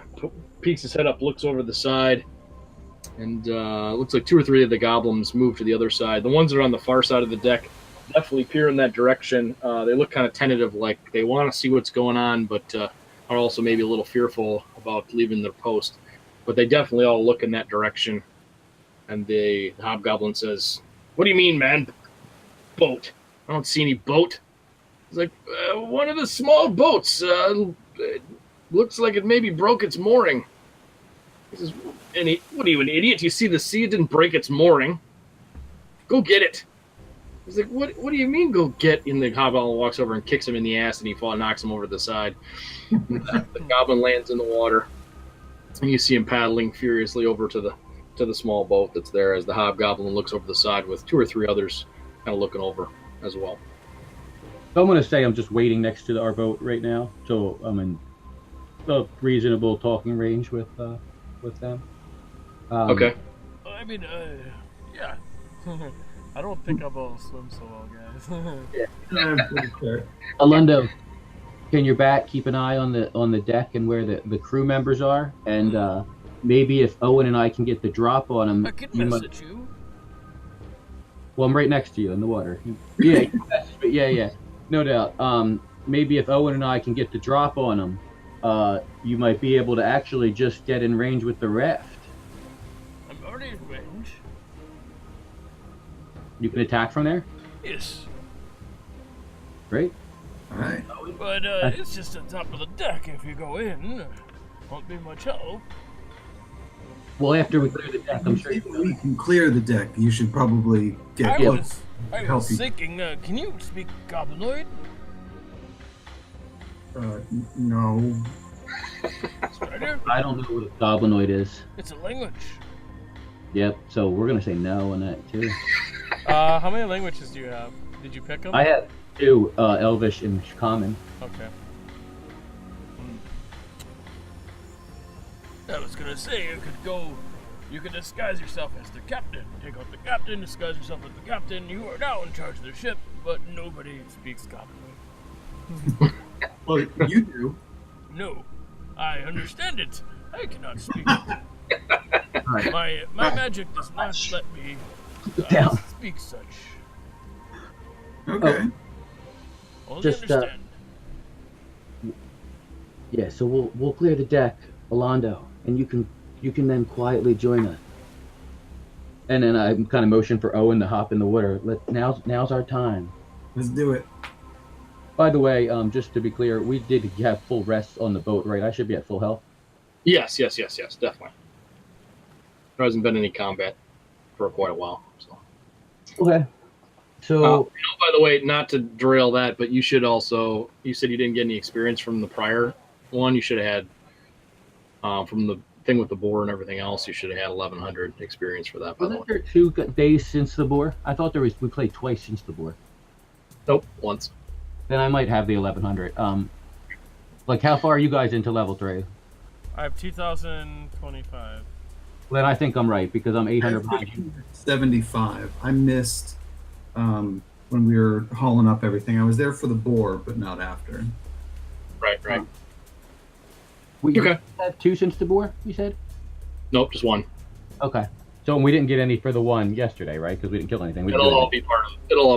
peeks his head up, looks over the side, and looks like 2 or 3 of the goblins move to the other side. The ones that are on the far side of the deck definitely peer in that direction. They look kind of tentative, like they want to see what's going on, but are also maybe a little fearful about leaving their post. But they definitely all look in that direction. And the hobgoblin says, "What do you mean, man? Boat? I don't see any boat." It's like, "One of the small boats. It looks like it maybe broke its mooring." He says, "What are you, an idiot? You see the sea didn't break its mooring. Go get it." He's like, What do you mean, go get?" And the hobgoblin walks over and kicks him in the ass, and he knocks him over to the side. The goblin lands in the water, and you see him paddling furiously over to the small boat that's there, as the hobgoblin looks over the side with 2 or 3 others kind of looking over as well. So I'm going to say I'm just waiting next to our boat right now, so I'm in a reasonable talking range with them. Okay. I mean, yeah. I don't think I'm able to swim so well, guys. I'm pretty sure. Alondo, can your bat keep an eye on the deck and where the crew members are, and maybe if Owen and I can get the drop on them. I can message you. Well, I'm right next to you in the water. Yeah, you can message me. Yeah, no doubt. Maybe if Owen and I can get the drop on them, you might be able to actually just get in range with the raft. I'm already in range. You can attack from there? Yes. Great. All right. But it's just the top of the deck. If you go in, won't be much help. Well, after we clear the deck, I'm sure you If we can clear the deck, you should probably get I close. was help you. thinking, can you speak Goblinoid? No. Strider? I don't know what a goblinoid is. It's a language. Yep, so we're going to say no on that, too. How many languages do you have? Did you pick them? I have 2, Elvish and Common. Okay. I was gonna say you could disguise yourself as the captain. Take out the captain, disguise yourself as the captain. You are now in charge of the ship, but nobody speaks Goblinoid. Well, you do. No, I understand it. I cannot speak. Right. My magic does not let me Down. speak such. Okay. Only Just, understand. Yeah, so we'll clear the deck, Alondo, and you can then quietly join us. And then I kind of motion for Owen to hop in the water. Now's our time. Let's do it. By the way, just to be clear, we did have full rest on the boat, right? I should be at full health. Yes, definitely. There hasn't been any combat for quite a while. So. Okay. So, By the way, not to derail that, but you should also, you said you didn't get any experience from the prior one. You should have had, from the thing with the boar and everything else, you should have had 1,100 experience for that, by the way. wasn't there 2 days since the boar? I thought we played twice since the boar. Nope, once. Then I might have the 1,100. Like, how far are you guys into level 3? I have 2,025. Then I think I'm right, because I'm 800 behind you. 75. I missed when we were hauling up everything. I was there for the boar, but not after. Right. We Okay. have 2 since the boar, you said? Nope, just one. Okay. So we didn't get any for the one yesterday, right? Because we didn't kill anything. It'll all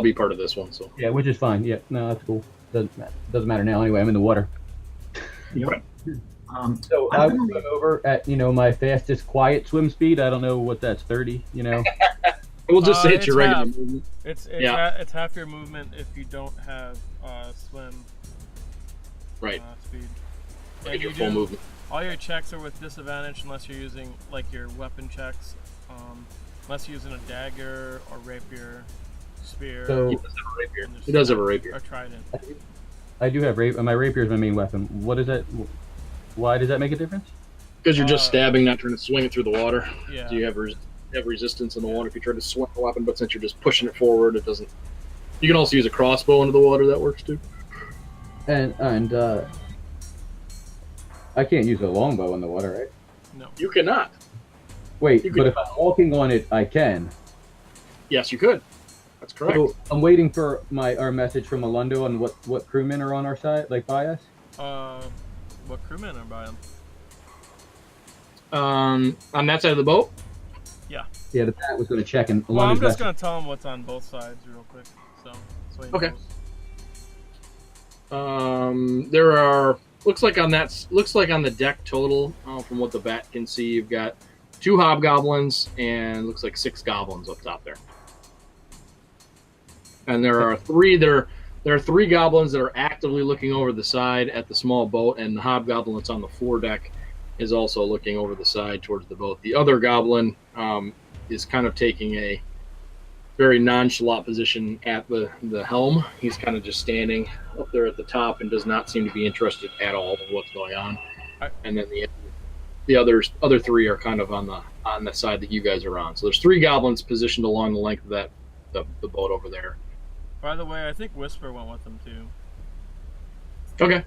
be part of this one. So Yeah, which is fine. Yeah, no, that's cool. Doesn't matter now anyway. I'm in the water. Yep. So I I'm was gonna- going over at my fastest quiet swim speed. I don't know what that's 30. we'll just say it's your it's regular half. movement. It's Yeah. it's half your movement if you don't have swim Right. speed. Like And your you full do- movement. All your checks are with disadvantage unless you're using like your weapon checks, unless you're using a dagger or rapier, spear, So He does have a rapier. He does have a rapier. or trident. I do have my rapier is my main weapon. What is that? Why does that make a difference? Because you're just stabbing, not trying to swing it through the water. Yeah. So you have resistance in the water if you try to swing the weapon, but since you're just pushing it forward, it doesn't. You can also use a crossbow into the water. That works too. And I can't use a longbow in the water, right? No. You cannot. Wait, You but could- if I'm walking on it, I can. Yes, you could. That's correct. So I'm waiting for our message from Alondo on what crewmen are on our side, like by us. What crewmen are by him? On that side of the boat. Yeah, the Pat was going to check, and Well, I'm Alondo's just message. gonna tell him what's on both sides real quick. So he Okay. knows. There are looks like on the deck total, from what the bat can see, you've got 2 hobgoblins and looks like 6 goblins up top there. And there are 3 goblins that are actively looking over the side at the small boat, and the hobgoblin that's on the foredeck is also looking over the side towards the boat. The other goblin is kind of taking a very nonchalant position at the helm. He's kind of just standing up there at the top and does not seem to be interested at all in what's going on. And then the other 3 are kind of on the side that you guys are on. So there's 3 goblins positioned along the length of that the boat over there. By the way, I think Whisper went with them too. Okay.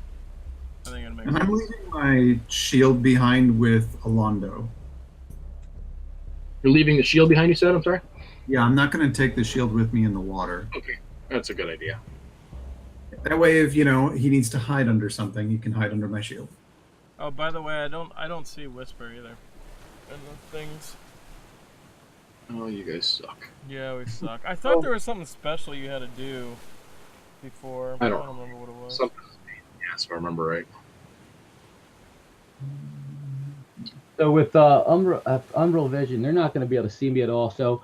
I think it makes And I'm sense. leaving my shield behind with Alondo. You're leaving the shield behind you, said? I'm sorry? Yeah, I'm not going to take the shield with me in the water. Okay. That's a good idea. That way, if he needs to hide under something, he can hide under my shield. Oh, by the way, I don't see Whisper either. And the things. Oh, you guys suck. Yeah, we suck. I thought there was something special you had to do before. I don't remember what it was. Something. Yes, if I remember right. So with Umbral Vision, they're not going to be able to see me at all. So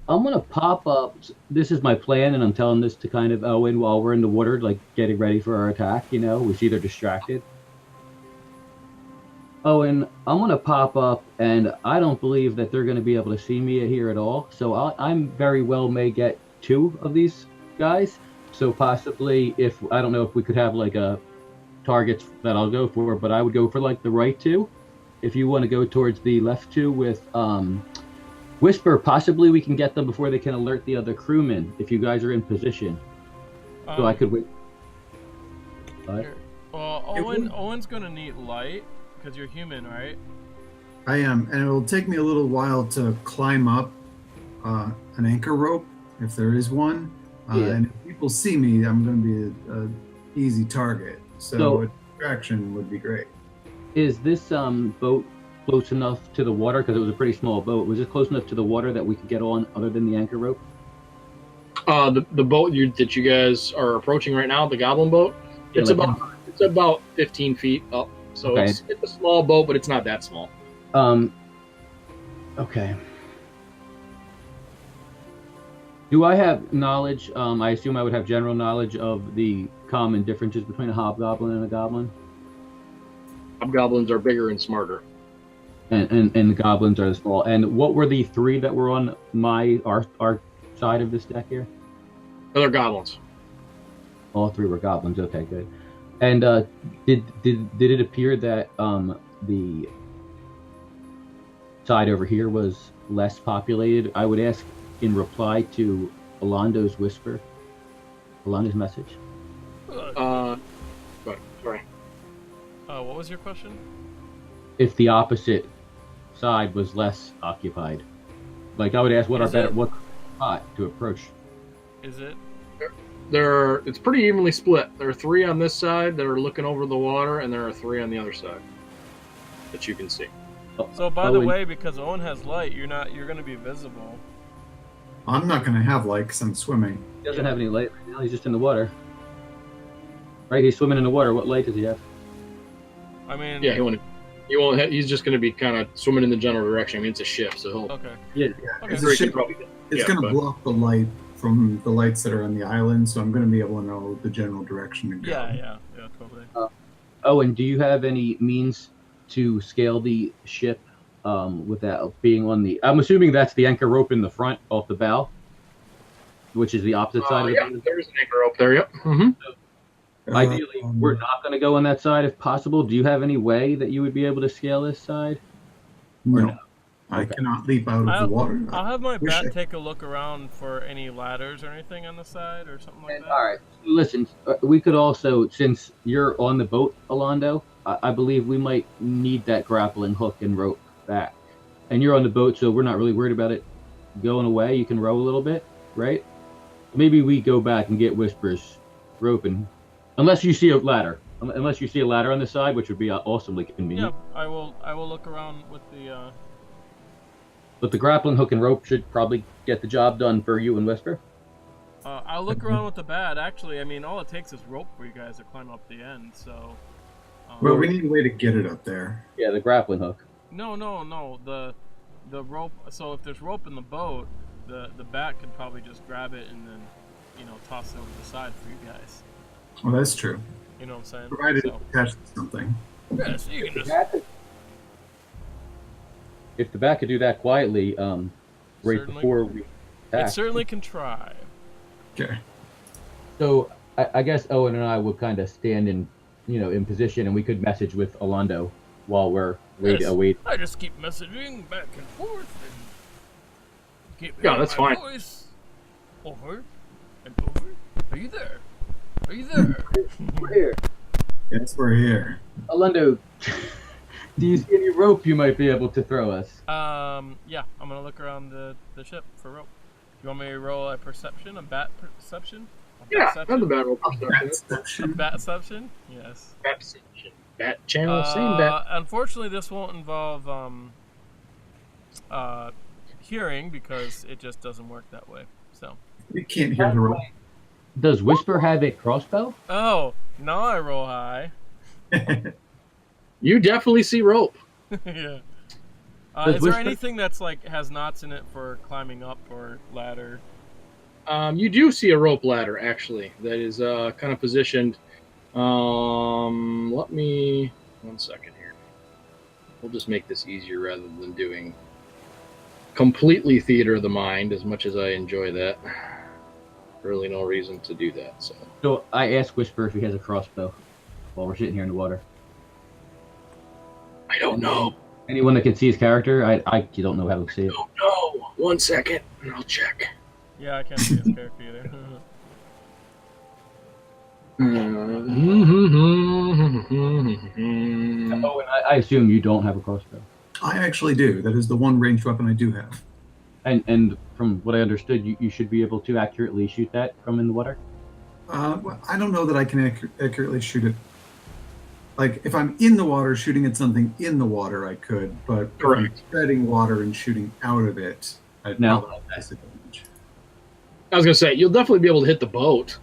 I'm going to pop up. This is my plan, and I'm telling this to kind of Owen while we're in the water, like getting ready for our attack. We see they're distracted. Owen, I'm going to pop up, and I don't believe that they're going to be able to see me here at all. So I'm very well may get 2 of these guys. So possibly, if I don't know if we could have like a targets that I'll go for, but I would go for like the right 2. If you want to go towards the left 2 with Whisper, possibly we can get them before they can alert the other crewmen. If you guys are in position, so I could wait. Here. Well, Owen's gonna need light because you're human, right? I am, and it will take me a little while to climb up an anchor rope, if there is one. Yeah. And if people see me, I'm going to be an easy target. So a distraction would be great. Is this boat close enough to the water? Because it was a pretty small boat. Was it close enough to the water that we could get on other than the anchor rope? The boat that you guys are approaching right now, the Goblin boat, Yeah, it's about 15 feet up. So Okay. it's a small boat, but it's not that small. Okay. Do I have knowledge? I assume I would have general knowledge of the common differences between a hobgoblin and a goblin, Hobgoblins are bigger and smarter. and the goblins are small. And what were the 3 that were on our side of this deck here? They're goblins. All 3 were goblins. Okay, good. And did it appear that the side over here was less populated? I would ask in reply to Alondo's message. But sorry. What was your question? If the opposite side was less occupied, like I would ask what spot to approach. Is it? It's pretty evenly split. There are 3 on this side that are looking over the water, and there are 3 on the other side that you can see. So by the way, because Owen has light, you're gonna be visible. I'm not going to have light because I'm swimming. He doesn't have any light right now. He's just in the water. Right, he's swimming in the water. What light does he have? I mean, Yeah, he's just going to be kind of swimming in the general direction. I mean, it's a ship, so he'll. Okay. Yeah. Okay. It's a ship. Probably, It's yeah, going to but- block the light from the lights that are on the island, so I'm going to be able to know the general direction to go. Yeah, totally. Oh, and do you have any means to scale the ship without being on the? I'm assuming that's the anchor rope in the front off the bow, which is the opposite side Yeah, of the boat. there's an anchor rope there. Yep. Mm-hmm. Ideally, we're not going to go on that side if possible. Do you have any way that you would be able to scale this side? No. I Okay. cannot leap out of I'll- the water. I'll have my wish bat I- take a look around for any ladders or anything on the side or something like And, that. all right. Listen, we could also, since you're on the boat, Alondo, I believe we might need that grappling hook and rope back. And you're on the boat, so we're not really worried about it going away. You can row a little bit, right? Maybe we go back and get Whisper's rope, and unless you see a ladder, unless you see a ladder on the side, which would be awesomely Yeah, convenient. I will look around with the. But the grappling hook and rope should probably get the job done for you and Whisper. I'll look around with the bat. Actually, I mean, all it takes is rope for you guys to climb up the end. So. Well, we need a way to get it up there. Yeah, the grappling hook. No. The rope. So if there's rope in the boat, the bat could probably just grab it and then, toss it over the side for you guys. Well, that's true. You know what I'm saying? Provided So, it's attached to something. yeah, so you can just. If the bat could do that quietly, right Certainly. before we It attack. certainly can try. Okay. So I guess Owen and I would kind of stand in position, and we could message with Alondo while we're Yes. wait. I just keep messaging back and forth and keep Yeah, hearing that's my fine. voice over and over. Are you there? Are you there? We're here. Yes, we're here. Alondo, do you see any rope you might be able to throw us? Yeah, I'm gonna look around the ship for rope. You want me to roll a perception, a bat perception? A Yeah, batception? not the bad rope That's A exception. batception? Yes. Bat perception. Bat channel, same bat. Unfortunately, this won't involve hearing because it just doesn't work that way. So. We can't hear the rope. Does Whisper have a crossbow? Oh, now I roll high. You definitely see rope. Yeah. Does Is there Whisper- anything that's like has knots in it for climbing up or ladder? You do see a rope ladder actually that is kind of positioned. Let me 1 second here. We'll just make this easier rather than doing completely theater of the mind. As much as I enjoy that, really no reason to do that. So I asked Whisper if he has a crossbow while we're sitting here in the water. I don't know. Anyone that can see his character, I don't know how to see it. Don't know. 1 second, and I'll check. Yeah, I can't see his character either. Oh, and I assume you don't have a crossbow. I actually do. That is the one ranged weapon I do have. And from what I understood, you should be able to accurately shoot that from in the water. Well, I don't know that I can accurately shoot it. Like, if I'm in the water shooting at something in the water, I could. But if I'm Correct. treading water and shooting out of it, I'd No. probably have disadvantage. I was gonna say you'll definitely be able to hit the boat.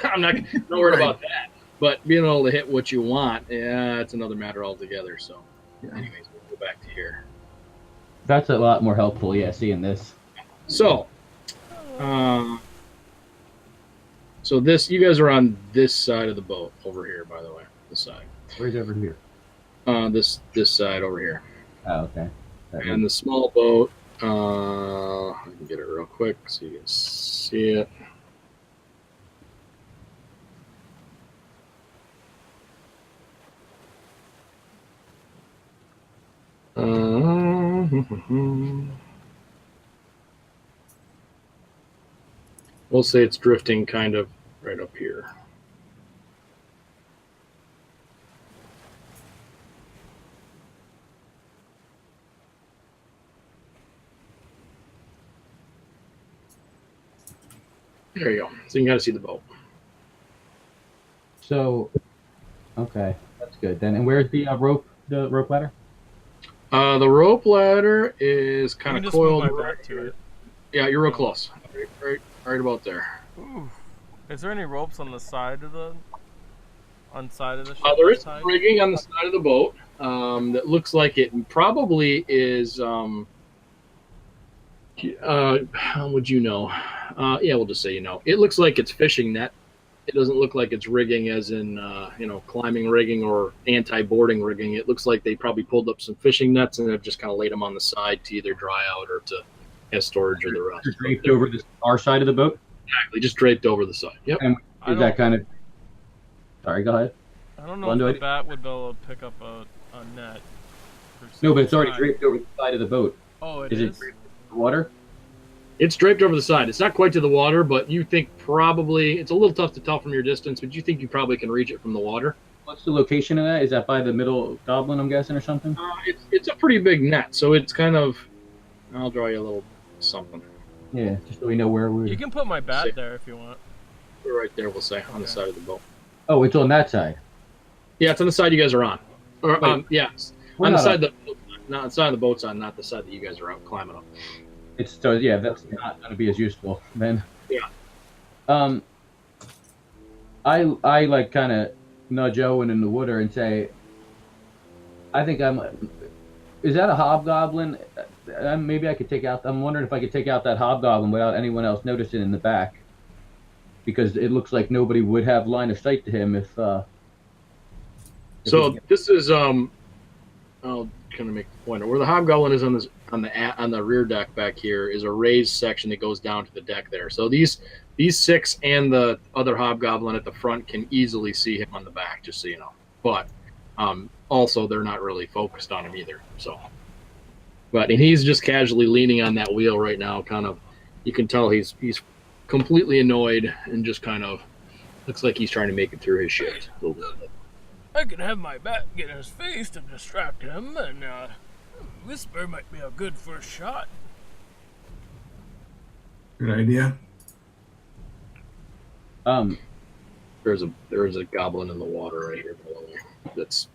I'm not worried Right. about that. But being able to hit what you want, yeah, it's another matter altogether. So, Yeah. anyways, we'll go back to here. That's a lot more helpful, yeah, seeing this. So, so this you guys are on this side of the boat over here, by the way, this side. Where's over here? This side over here, Oh, okay. That and the small boat. I can get it real quick so you can see it. We'll say it's drifting kind of right up here. There you go. So you can kind of see the boat. So, okay, that's good then. And where's the rope ladder? The rope ladder is kind I of can just move coiled. my back to it. Yeah, you're real close. Right about there. Ooh. Is there any ropes on the side of the side of the ship? There is side? rigging on the side of the boat that looks like it probably is. How would you know? Yeah, we'll just say you know. It looks like it's fishing net. It doesn't look like it's rigging, as in climbing rigging or anti-boarding rigging. It looks like they probably pulled up some fishing nets and have just kind of laid them on the side to either dry out or to have storage or the rest. Just draped over our side of the boat? Exactly, just draped over the side. Yep. And I is that don't- kind of... Sorry, go ahead. I don't know Lando, if the bat would be able to pick up a net. No, but it's already Fine. draped over the side of the boat. Oh, it Is it is? water? It's draped over the side. It's not quite to the water, but you think probably it's a little tough to tell from your distance, but you think you probably can reach it from the water. What's the location of that? Is that by the middle goblin, I'm guessing, or something? It's a pretty big net, so it's kind of. I'll draw you a little something. Yeah, just so we know where we're. You can put my bat See. there if you want. We're right there, we'll say, on the Okay. side of the boat. Oh, it's on that side. Yeah, it's on the side you guys are on. Or Wait. yeah, We're on the not side that not the side of the boat's on, not the side that you guys are out climbing up. It's so yeah, that's not going to be as useful then. Yeah. I like kind of nudge Owen in the water and say, I think I'm. Is that a hobgoblin? Maybe I could take out. I'm wondering if I could take out that hobgoblin without anyone else noticing in the back, because it looks like nobody would have line of sight to him if. So this is I'll kind of make the point where the hobgoblin is on the rear deck back here is a raised section that goes down to the deck there. So these six and the other hobgoblin at the front can easily see him on the back, just so you know. But also they're not really focused on him either. So, and he's just casually leaning on that wheel right now. Kind of, you can tell he's completely annoyed and just kind of looks like he's trying to make it through his shift a little bit. I can have my bat get in his face to distract him, and Whisper might be a good first shot. Good idea. There's a goblin in the water right here below me that's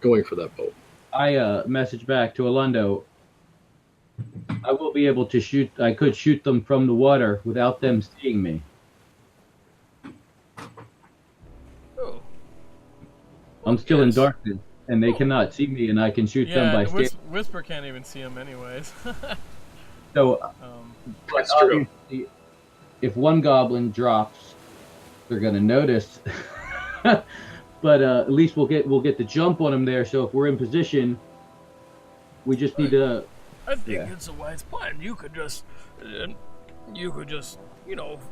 going for that boat. I message back to Alondo. I will be able to shoot. I could shoot them from the water without them seeing me. Oh. I'm still in Yes. darkness, and they cannot see me, and I can shoot them by Yeah, standing. Whisper can't even see him anyways. So, That's true. obviously, if one goblin drops, they're gonna notice. But at least we'll get the jump on them there. So if we're in position, we just need to. I think Yeah. it's a wise plan. You could just,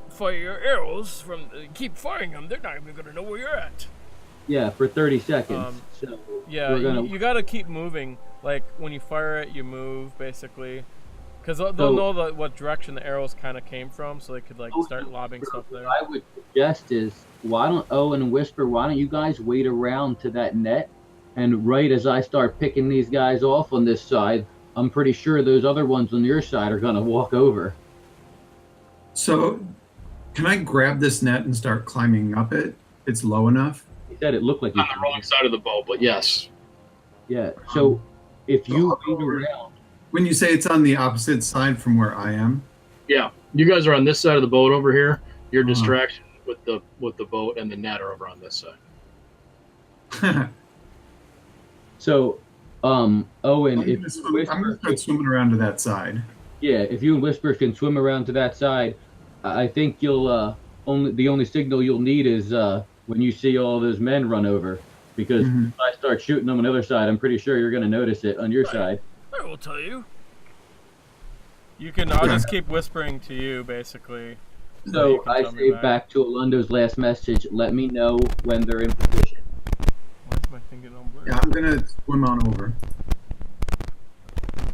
fire your arrows from. Keep firing them. They're not even gonna know where you're at. Yeah, for 30 seconds. So Yeah, we're gonna. you gotta keep moving. Like when you fire it, you move basically, because they'll So- know what direction the arrows kind of came from, so they could like Oh, start lobbing stuff What there. I would suggest is, why don't Owen and Whisper, why don't you guys wait around to that net, and right as I start picking these guys off on this side, I'm pretty sure those other ones on your side are gonna walk over. So, can I grab this net and start climbing up it? It's low enough. He said it looked like On the wrong side of the boat, but yes. Yeah. So if you I'll go wait over. around, When you say it's on the opposite side from where I am, Yeah, you guys are on this side of the boat over here. Your Uh-huh. distraction with the boat and the net are over on this side. so Owen, I'm if gonna you and I'm gonna Whisper, start swimming around to that side. yeah, if you and Whisper can swim around to that side, I think you'll the only signal you'll need is when you see all those men run over, because Mhm. if I start shooting them on the other side, I'm pretty sure you're going to notice it on your Right. side. I will tell you. I'll just keep whispering to you, basically. you So can I tell me say back to Alondo's last message. Let me know when they're in position. Why is my thing getting all blurry? Yeah, I'm gonna swim on over.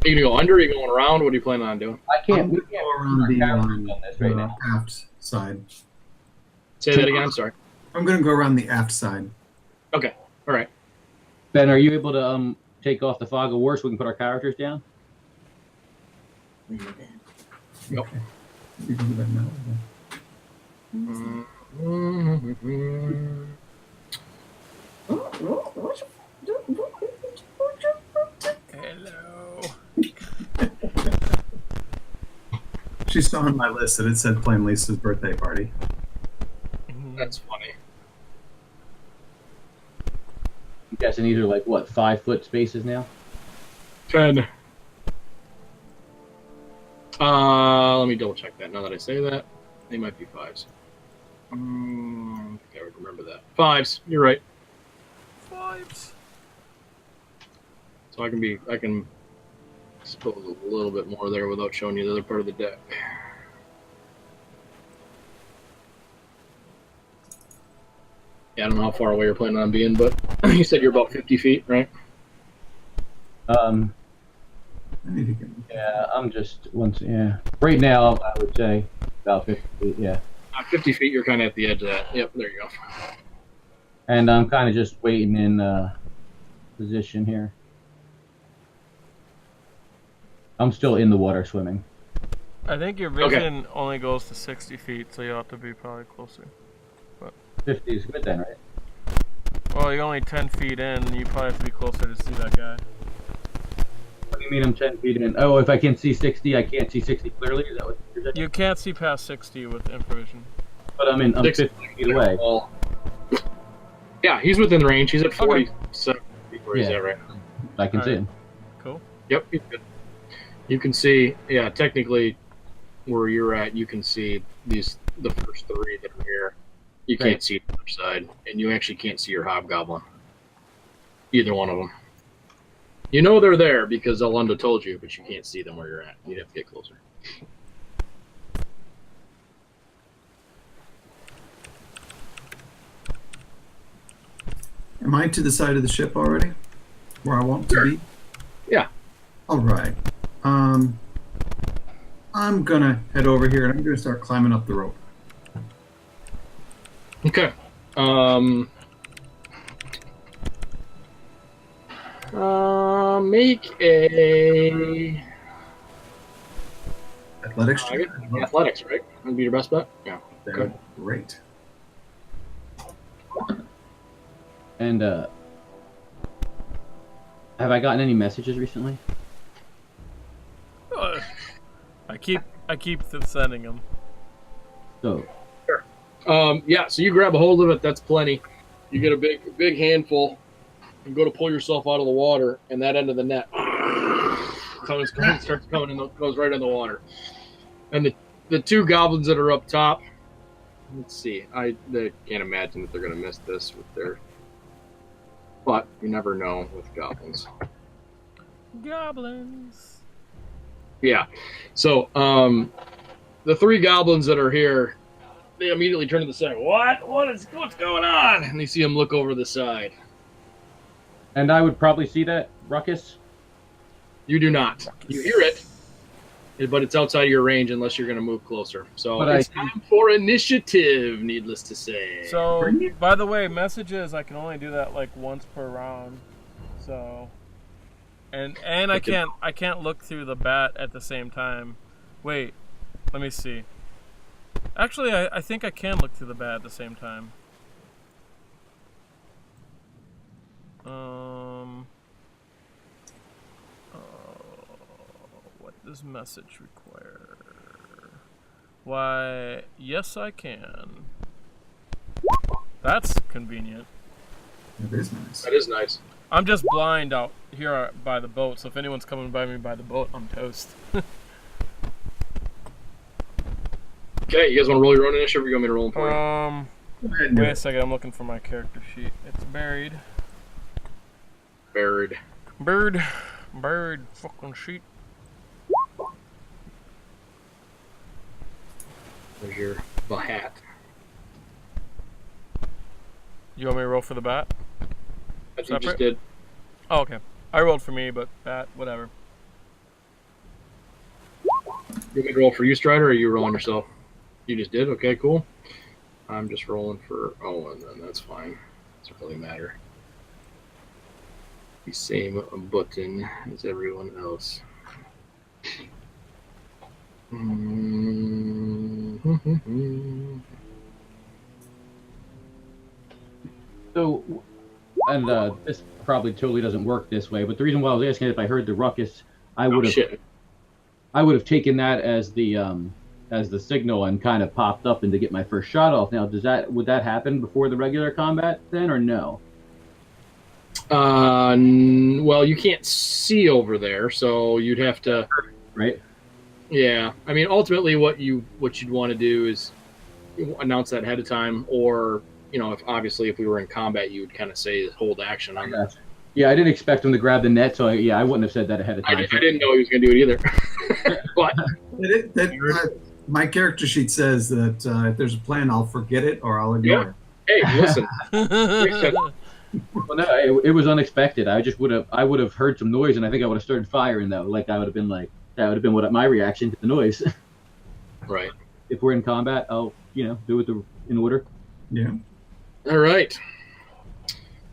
Are you gonna go under? Or are you going around? What are you planning on doing? I can't. I'm We gonna can't go put around our the characters on this right now. aft side. Say that again. Sorry. I'm gonna go around the aft side. Okay. All right. Ben, are you able to take off the fog of war so we can put our characters down? Yep. You can do that now. Hello. She saw on my list that it said playing Lisa's birthday party. That's funny. I'm guessing these are like what, 5-foot spaces now? 10. Let me double check that. Now that I say that, they might be 5s. I think I would remember that. 5s. You're right. 5s. So I can expose a little bit more there without showing you the other part of the deck. Yeah, I don't know how far away you're planning on being, but you said you're about 50 feet, right? I need to get. Yeah, I'm just once. Yeah, right now I would say about 50 feet. Yeah, 50 feet, you're kind of at the edge of that. Yep, there you go. and I'm kind of just waiting in position here. I'm still in the water swimming. I think your vision only goes to 60 feet, so you have to be probably closer. 50 is good then, right? Well, you're only 10 feet in, and you probably have to be closer to see that guy. What do you mean I'm 10 feet in? Oh, if I can see 60, I can't see 60 clearly? Is that what you're saying? You can't see past 60 with infravision. But I'm 50 feet away. Well, yeah, he's within range. He's at 47 feet where he's Yeah. at right now. I can see him. Cool. Yep, he's good. You can see, yeah, technically where you're at, you can see the first three that are here. You can't Right. see the other side, and you actually can't see your hobgoblin. Either one of them. You know they're there because Alunda told you, but you can't see them where you're at. You'd have to get closer. Am I to the side of the ship already? Where I want to be? Yeah. All right. I'm gonna head over here and I'm gonna start climbing up the rope. Okay. Make a Athletics. check? athletics, right? That'd be your best bet. Yeah. Okay. Great. And have I gotten any messages recently? I keep sending them. So Yeah. So you grab a hold of it. That's plenty. You get a big handful. You go to pull yourself out of the water, and that end of the net starts coming and goes right in the water. And the two goblins that are up top. Let's see. They can't imagine that they're going to miss this with their. But you never know with goblins. Goblins. Yeah. So the three goblins that are here, they immediately turn to the side. What's going on? And they see him look over the side. and I would probably see that ruckus. You do not. You hear it, but it's outside of your range unless you're going to move closer. So But it's time for initiative, needless to say. So, by the way, messages, I can only do that like once per round. So, and I can't look through the bat at the same time. Wait, let me see. Actually, I think I can look through the bat at the same time. What does message require? Why, yes, I can. That's convenient. That is nice. That is nice. I'm just blind out here by the boat, so if anyone's coming by me by the boat, I'm toast. Okay, you guys want to roll your own initiative or you want me to roll them for you? Go ahead and do Wait a it. second, I'm looking for my character sheet. It's buried. Buried. Buried fucking sheet. There's your hat. You want me to roll for the bat? I think you Separate? just did. Oh, okay. I rolled for me, but bat, whatever. You want me to roll for you, Strider, or are you rolling yourself? You just did? Okay, cool. I'm just rolling for Owen, then that's fine. Doesn't really matter. The same button as everyone else. So, and this probably totally doesn't work this way, but the reason why I was asking if I heard the ruckus, I would have Shit. I would have taken that as the signal and kind of popped up and to get my first shot off. Now, would that happen before the regular combat then, or no? Well, you can't see over there, so you'd have to. Right? Yeah, I mean, ultimately, what you'd want to do is announce that ahead of time, or if we were in combat, you would kind of say hold action on that. Yeah, I didn't expect him to grab the net, so I wouldn't have said that ahead of I time. didn't know he was going to do it either. But My character sheet says that if there's a plan, I'll forget it or I'll ignore it. hey, listen, Well, no, it was unexpected. I would have heard some noise, and I think I would have started firing though. Like I would have been like, that would have been what my reaction to the noise. Right. If we're in combat, I'll do it in order. Yeah. All right.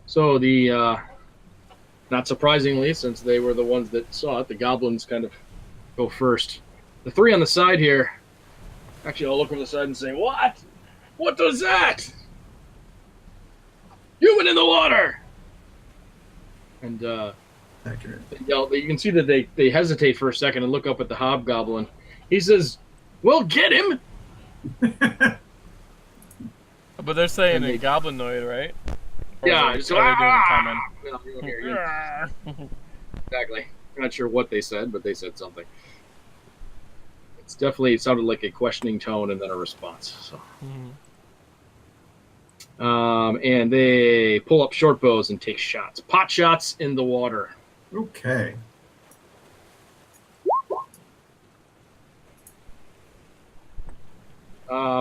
So the not surprisingly, since they were the ones that saw it, the goblins kind of go first. The three on the side here, actually, I'll look on the side and say, "What? What does that? Human in the water!" And Accurate. they yell. You can see that they hesitate for a second and look up at the hobgoblin. He says, "Well, get him!" But they're saying And in they- goblinoid, right? Or Yeah, are just they doing "Ah!" common? You know, you don't hear it. Exactly. I'm not sure what they said, but they said something. It sounded like a questioning tone and then a response. So, Mhm. and they pull up short bows and take shots, pot shots in the water. Okay.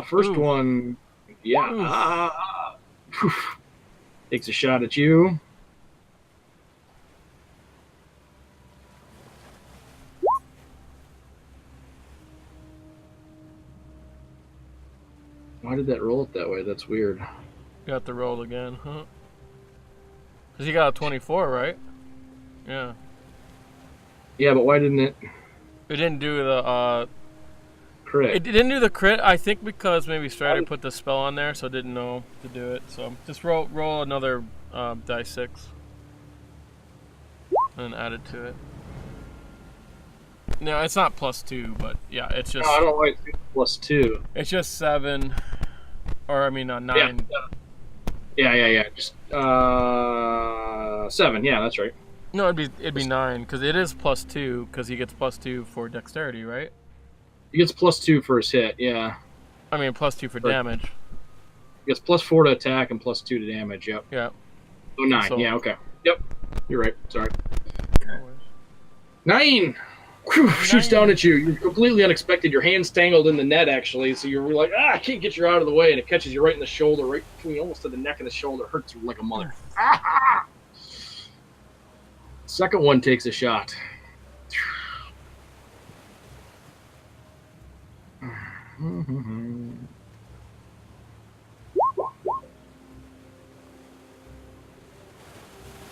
First Ooh. one, yeah, Ooh. takes a shot at you. Why did that roll it that way? That's weird. Got the roll again, huh? Cause you got a 24, right? Yeah. Yeah, but why didn't it It didn't do the crit? It didn't do the crit. I think because maybe Strider put the spell on there, so it didn't know to do it. So just roll another die 6 and add it to it. No, it's not +2, but yeah, it's just No, I don't know why it's +2. it's just 7, or I mean 9. Yeah. Just 7. Yeah, that's right. No, it'd be 9 because it is +2 because he gets +2 for dexterity, right? He gets +2 for his hit. Yeah, I mean +2 for damage. he gets +4 to attack and +2 to damage. Yep. Yeah. So 9. So- Yeah. Okay. Yep. You're right. Sorry. 9. Whew, shoots down at you. You're completely unexpected. Your hand's tangled in the net, actually. So you're like, I can't get you out of the way, and it catches you right in the shoulder, right between almost to the neck and the shoulder. Hurts you like a mother. Second one takes a shot.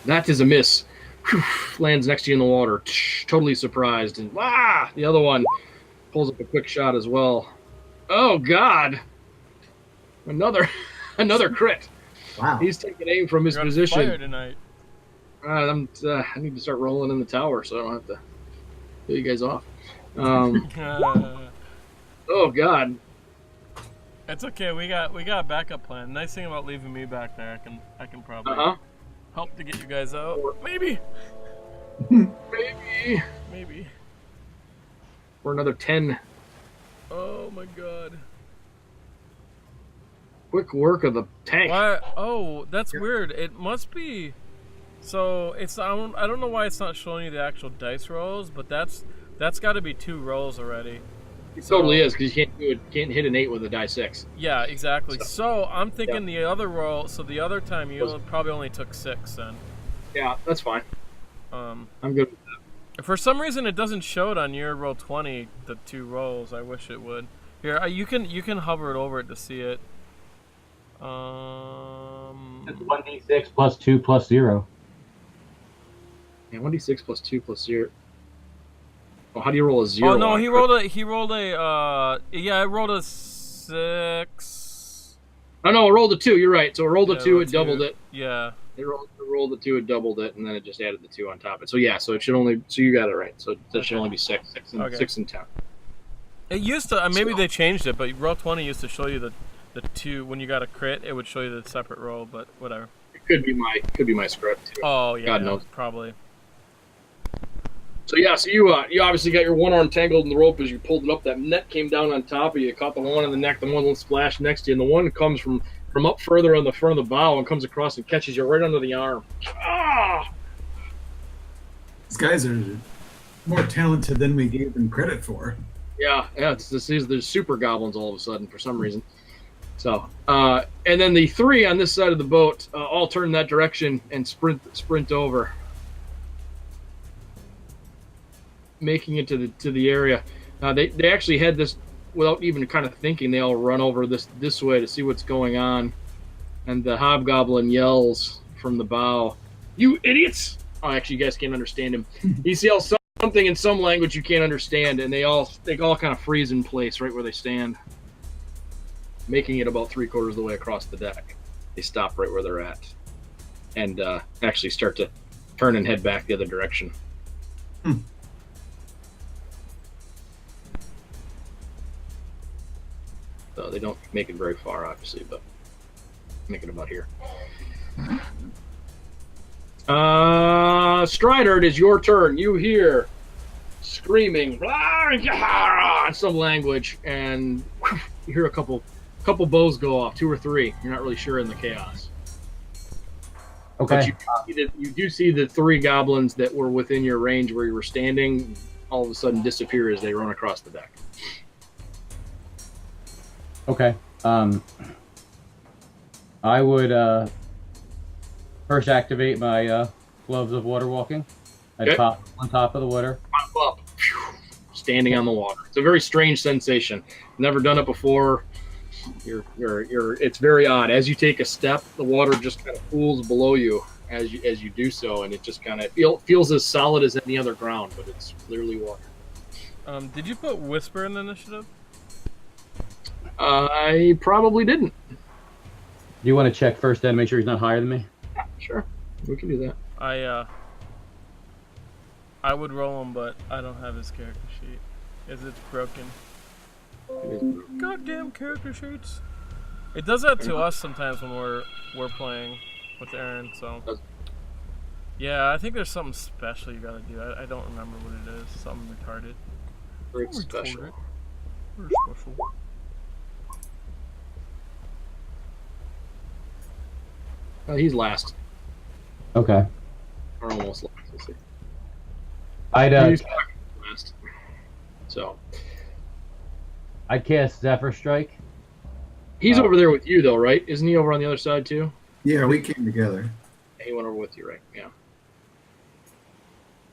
That is a miss. Whew, lands next to you in the water. Totally surprised. And the other one pulls up a quick shot as well. Oh God! Another crit. Wow. He's taking aim from his You're on position. fire tonight. I need to start rolling in the tower so I don't have to kill you guys off. Oh God! It's okay. We got a backup plan. Nice thing about leaving me back there, I can probably help to get you guys out. Maybe. Maybe. For another 10. Oh my God. Quick work of the tank. Why? Oh, that's weird. It must be. So it's I don't know why it's not showing you the actual dice rolls, but that's got to be 2 rolls already. It totally is, because you can't hit an 8 with a die 6. Yeah, exactly. So I'm thinking the other roll. So the other time you probably only took 6 then. Yeah, that's fine. Um, I'm good with that. For some reason, it doesn't show it on your roll 20. The 2 rolls. I wish it would. Here, you can hover it over it to see it. It's 1d6 plus 2 plus 0. Yeah, 1d6 plus 2 plus 0. Oh, how do you roll a 0? Oh no, he rolled a. Yeah, I rolled a 6. Oh no, it rolled a 2. You're right. So it rolled a Yeah, 2. rolled It doubled 2. it. Yeah. It rolled the 2. It doubled it, and then it just added the 2 on top of it. So yeah, so it should only. So you got it right. So that should Okay. only be 6. 6 and 10. It used to. Maybe they changed it, but roll 20 used to show you the 2 when you got a crit. It would show you the separate roll, but whatever. It could be my script too. Oh yeah, God knows. probably. So yeah, so you obviously got your one arm tangled in the rope as you pulled it up. That net came down on top of you, caught the one in the neck, the one splashed next to you, and the one comes from up further on the front of the bow and comes across and catches you right under the arm. Ah! These guys are more talented than we gave them credit for. Yeah. There's super goblins all of a sudden for some reason. So, and then the three on this side of the boat all turn that direction and sprint over, making it to the area. They actually had this without even kind of thinking. They all run over this way to see what's going on, and the hobgoblin yells from the bow, "You idiots!" Oh, actually, you guys can't understand him. He yells something in some language you can't understand, and they all kind of freeze in place right where they stand, making it about 3/4 of the way across the deck. They stop right where they're at, and actually start to turn and head back the other direction. So they don't make it very far, obviously, but make it about here. Strider, it is your turn. You hear screaming in some language, and you hear a couple bows go off, 2 or 3. You're not really sure in the chaos. Okay. But you do see the 3 goblins that were within your range where you were standing all of a sudden disappear as they run across the deck. Okay. I would first activate my gloves of water walking. I'd Okay. pop on top of the water. Pop up, standing on the water. It's a very strange sensation. Never done it before. It's very odd. As you take a step, the water just kind of pools below you as you do so, and it just kind of feels as solid as any other ground, but it's clearly water. Did you put Whisper in the initiative? I probably didn't. Do you want to check first then, make sure he's not higher than me? Sure, we can do that. I would roll him, but I don't have his character sheet. It's broken. Goddamn character sheets. It does that to us sometimes when we're playing with Aaron. So yeah, I think there's something special you gotta do. I don't remember what it is. Something retarded. Very special. Very special. He's last, Okay. or almost last. We'll see. I'd He's last. So I'd cast Zephyr Strike. he's over there with you, though, right? Isn't he over on the other side too? Yeah, we came together. He went over with you, right? Yeah.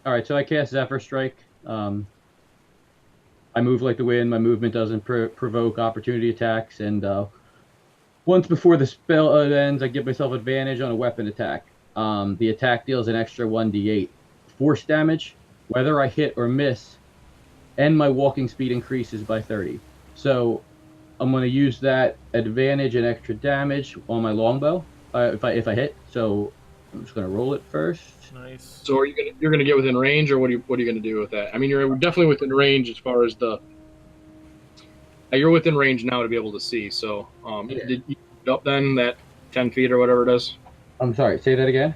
All right, so I cast Zephyr Strike. I move like the wind. My movement doesn't provoke opportunity attacks, and once before the spell ends, I give myself advantage on a weapon attack. The attack deals an extra 1d8 force damage, whether I hit or miss, and my walking speed increases by 30. So I'm going to use that advantage and extra damage on my longbow if I hit. So I'm just going to roll it first. Nice. So you're gonna get within range, or what are you gonna do with that? I mean, you're definitely within range as far as you're within range now to be able to see. So Yeah. did you move up then that 10 feet or whatever it is? I'm sorry, say that again?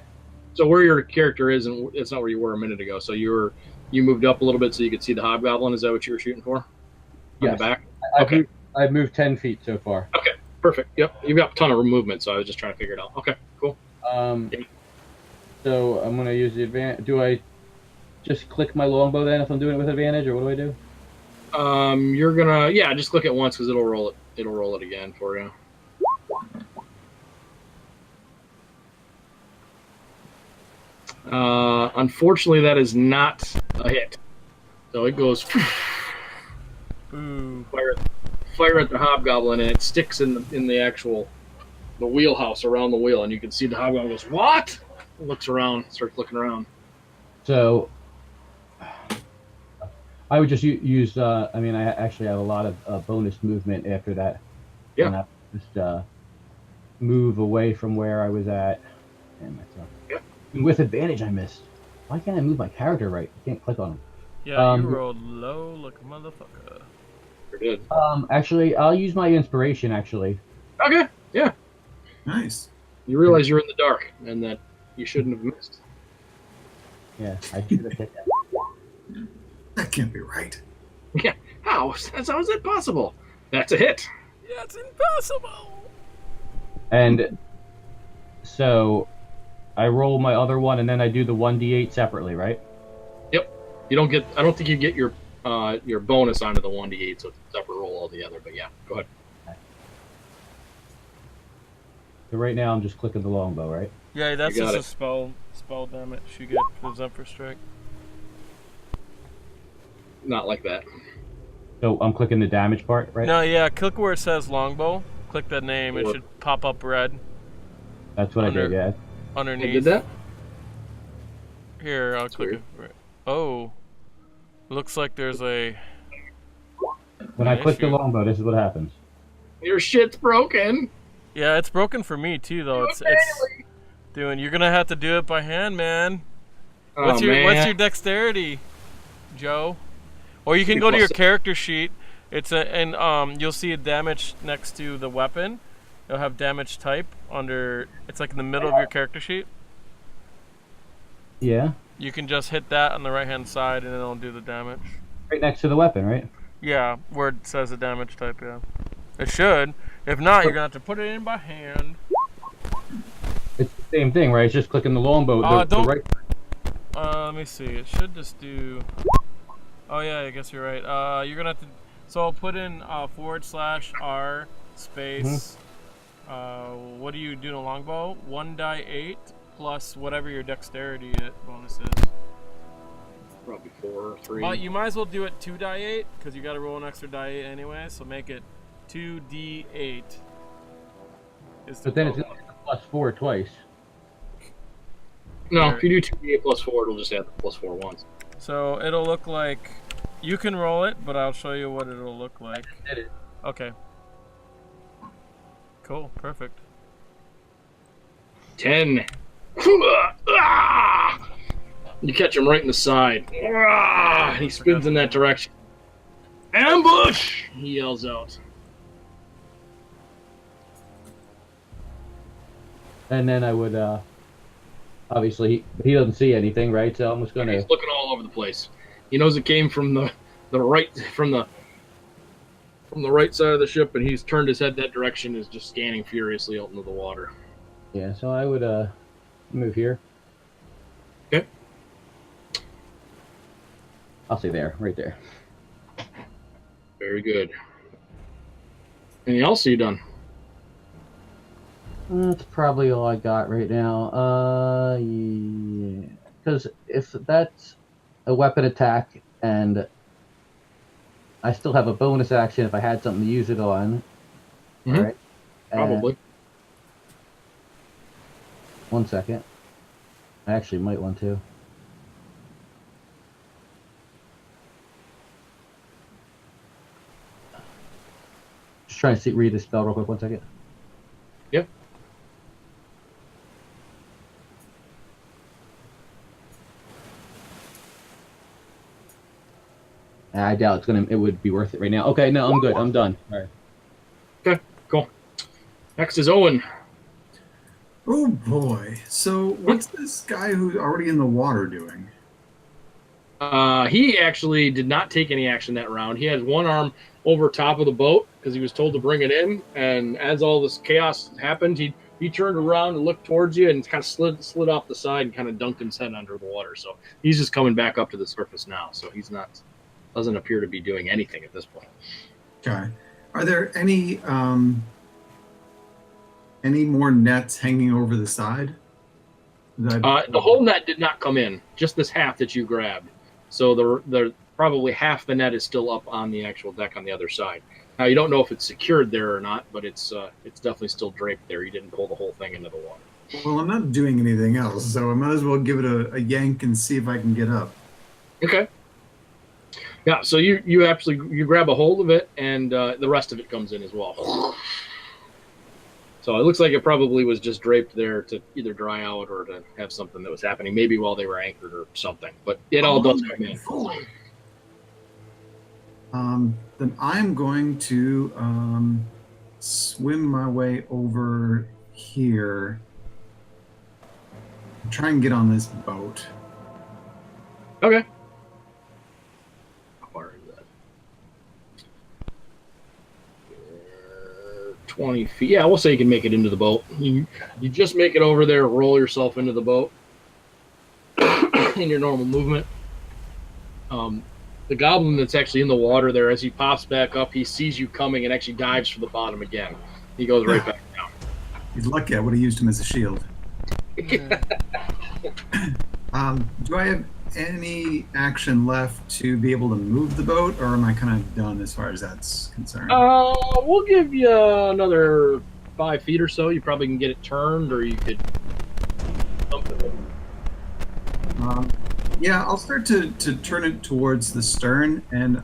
So where your character is, and it's not where you were a minute ago. So you moved up a little bit so you could see the hobgoblin. Is that what you were shooting for? On Yes. the back. Okay. I've moved 10 feet so far. Okay. Perfect. Yep. You've got a ton of movement, so I was just trying to figure it out. Okay. Cool. So I'm going to use the advantage. Do I just click my longbow then if I'm doing it with advantage, or what do I do? You're gonna just click it once because it'll roll it. It'll roll it again for you. Unfortunately, that is not a hit. So it goes Ooh. fire at the hobgoblin, and it sticks in the wheelhouse around the wheel, and you can see the hobgoblin goes, "What?" Looks around, starts looking around. So I would just use. I mean, I actually have a lot of bonus movement after that. Yeah. And I just move away from where I was at. And myself. Yeah. And with advantage, I missed. Why can't I move my character right? I can't click on him. Yeah, you rolled low like a motherfucker. You're good. Actually, I'll use my inspiration. Actually. Okay. Yeah. Nice. You realize you're in the dark, and that you shouldn't have missed. Yeah, I should have hit that. That can't be right. Yeah. How is that possible? That's a hit. Yeah, it's impossible. And so I roll my other one, and then I do the 1d8 separately, right? Yep. You don't get. I don't think you get your bonus onto the 1d8, so it's a separate roll altogether. But yeah, go ahead. So right now I'm just clicking the longbow, right? Yeah, that's You got just a spell damage you get for Zephyr Strike. Not like that. So I'm clicking the damage part, right? No, yeah, click where it says longbow. Click that name. It Or- should pop up red That's what I did, yeah. I underneath. did that? Here, I'll That's click weird. it. Oh, looks like there's a. When I an click the issue. longbow, this is what happens. Your shit's broken. Yeah, it's broken for me too, though. It's doing. You're gonna have to do it by hand, man. What's Oh, what's man. your dexterity, Joe? Or you can Be go to your plus- character sheet. It's you'll see a damage next to the weapon. You'll have damage type under. It's like in the middle of your character sheet. Yeah. You can just hit that on the right hand side, and it'll do the damage. Right next to the weapon, right? Yeah, where it says the damage type. Yeah, it should. If not, you're gonna have to put it in by hand. It's the same thing, right? It's just clicking the longbow. The Don't- right. Let me see. It should just do. Oh yeah, I guess you're right. You're gonna have to. So I'll put in /R space. What do you do in a longbow? 1d8 plus whatever your dexterity bonus is. Probably 4 or 3. Well, you might as well do it 2d8 because you got to roll an extra die anyway. So make it 2d8. Is the But then it's total. going to +4 twice. No, Here. if you do 2d8 plus 4, it'll just add the plus 4 once. So it'll look like you can roll it, but I'll show you what it'll look like. Did it. Okay. Cool. Perfect. 10. You catch him right in the side. He spins in that direction. Ambush! He yells out. And then I would, obviously, he doesn't see anything, right? So I'm just going He's to. looking all over the place. He knows it came from the right from the right side of the ship, and he's turned his head that direction. Is just scanning furiously out into the water. Yeah, so I would, move here. Okay. I'll say there, right there. Very good. Anything else you done? That's probably all I got right now. Yeah. Because if that's a weapon attack and I still have a bonus action if I had something to use it on. Mhm. All right. Probably. 1 second. I actually might want to. Just trying to read this spell real quick. 1 second. Yep. I doubt it would be worth it right now. Okay, no, I'm good. I'm done. All right. Okay, cool. Next is Owen. Oh boy. So what's this guy who's already in the water doing? He actually did not take any action that round. He had one arm over top of the boat because he was told to bring it in. And as all this chaos happened, he turned around and looked towards you and kind of slid off the side and kind of dunked his head under the water. So he's just coming back up to the surface now. So he's doesn't appear to be doing anything at this point. Okay. Are there any more nets hanging over the side? The whole net did not come in, just this half that you grabbed. So the probably half the net is still up on the actual deck on the other side. Now you don't know if it's secured there or not, but it's definitely still draped there. You didn't pull the whole thing into the water. Well, I'm not doing anything else, so I might as well give it a yank and see if I can get up. Okay. Yeah, so you grab a hold of it, and the rest of it comes in as well. So it looks like it probably was just draped there to either dry out or to have something that was happening, maybe while they were anchored or something. But it all does come in. Then I'm going to swim my way over here and try and get on this boat. Okay. How far is that? 20 feet. Yeah, we'll say you can make it into the boat. You just make it over there, roll yourself into the boat in your normal movement. The goblin that's actually in the water there, as he pops back up, he sees you coming and actually dives for the bottom again. He goes right back down. He's lucky I would have used him as a shield. Yeah. Do I have any action left to be able to move the boat, or am I kind of done as far as that's concerned? We'll give you another 5 feet or so. You probably can get it turned, or you could dump it. Yeah, I'll start to turn it towards the stern, and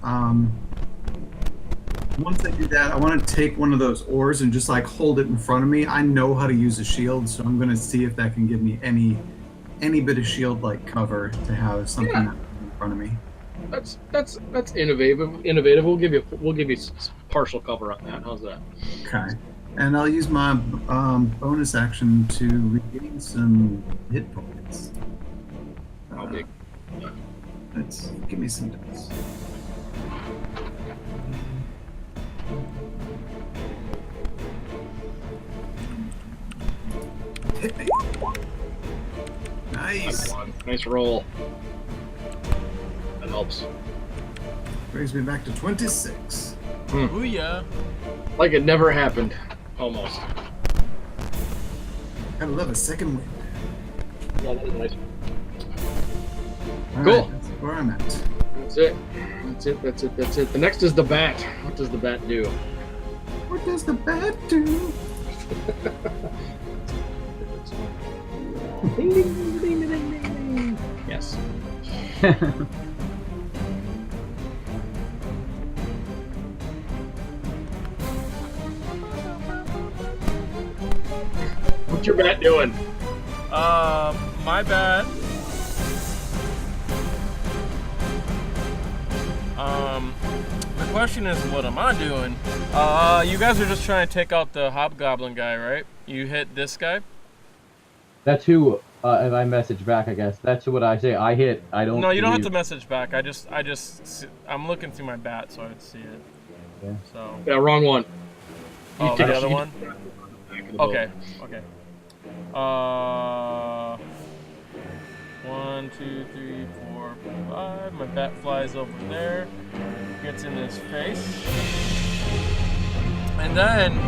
once I do that, I want to take one of those oars and just like hold it in front of me. I know how to use a shield, so I'm going to see if that can give me any bit of shield like cover to have something in front of me. That's innovative. We'll give you partial cover on that. How's that? Okay. And I'll use my bonus action to regain some hit points. How big? Let's give me some dice. Hit me. Nice. Nice roll. That helps. Brings me back to 26. Ooh, yeah. Like it never happened. Almost. I love a second wind. Yeah, that is nice. All Cool. right, that's where I'm at. That's it. That's it. The next is the bat. What does the bat do? What does the bat do? Ding, ding, ding, ding, ding, ding, ding. Yes. What's your bat doing? My bad. The question is, what am I doing? You guys are just trying to take out the hobgoblin guy, right? You hit this guy? That's who. If I message back, I guess that's what I say. I hit. I don't. No, you don't have to believe- message back. I'm looking through my bat so I would see it. Yeah. So. Yeah, wrong one. Oh, You take- the other you- one? Okay, okay. 1, 2, 3, 4, 5. My bat flies over there, gets in his face. And then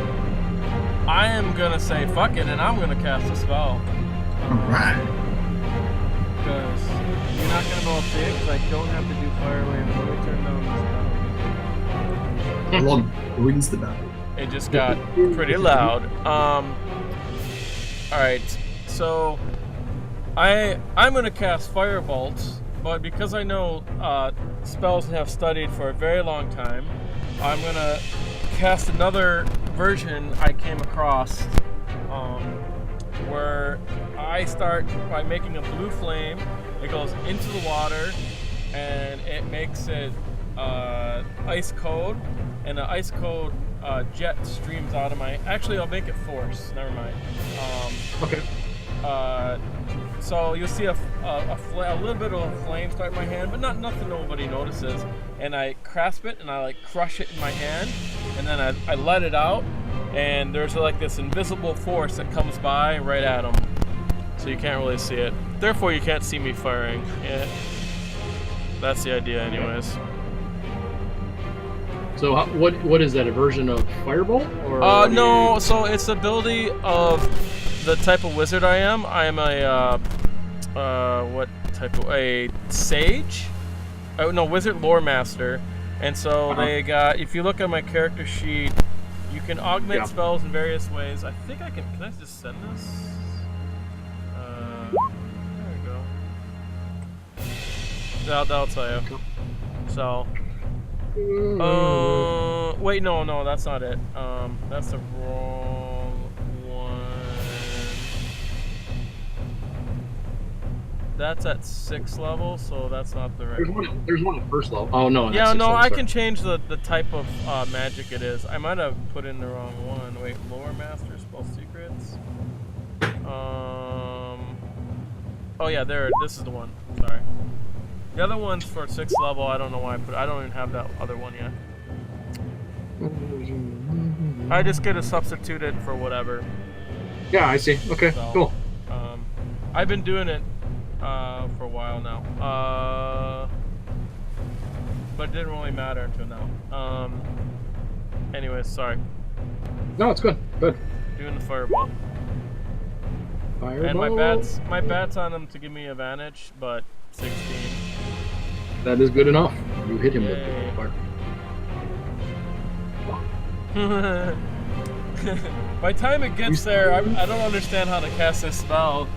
I am gonna say fuck it and I'm gonna cast a spell. Alright. Because you're not gonna go up there because I don't have to do fire wave. Let me turn down this. Log wins the battle. It just got pretty loud. Alright, so I'm gonna cast Firebolt, but because I know spells and have studied for a very long time, I'm gonna cast another version I came across where I start by making a blue flame. It goes into the water and it makes it ice cold, and the ice cold jet streams out of my. Actually, I'll make it force. Never mind. Okay. So you'll see a little bit of a flame start in my hand, but nothing nobody notices. And I grasp it and I like crush it in my hand, and then I let it out, and there's like this invisible force that comes by right at them, so you can't really see it. Therefore, you can't see me firing. Yeah, that's the idea, anyways. So what is that? A version of Firebolt? Or No. So it's the ability of the type of wizard I am. I am a what type of a sage? Oh no, wizard lore master. And so they got. If you look at my character sheet, you can augment spells in various ways. I think I can. Can I just send this? There we go. That'll tell you. So. Wait, no, that's not it. That's the wrong one. That's at 6th level, so that's not the right one. There's one at first level. Oh no. Yeah, that's no, sixth level, I sorry. can change the type of magic it is. I might have put in the wrong one. Wait, lore master spell secrets. Oh yeah, there. This is the one. Sorry. The other one's for 6th level. I don't know why I don't even have that other one yet. I just get to substitute it for whatever. Yeah, I see. Okay, So, cool. I've been doing it for a while now, but it didn't really matter until now. Anyways, sorry. No, it's good. Good. Doing the fireball. Fireball. And my bat's on him to give me advantage, but 16. That is good enough. You hit him with Yay. the fire. By the time it gets there, I don't understand how to cast this spell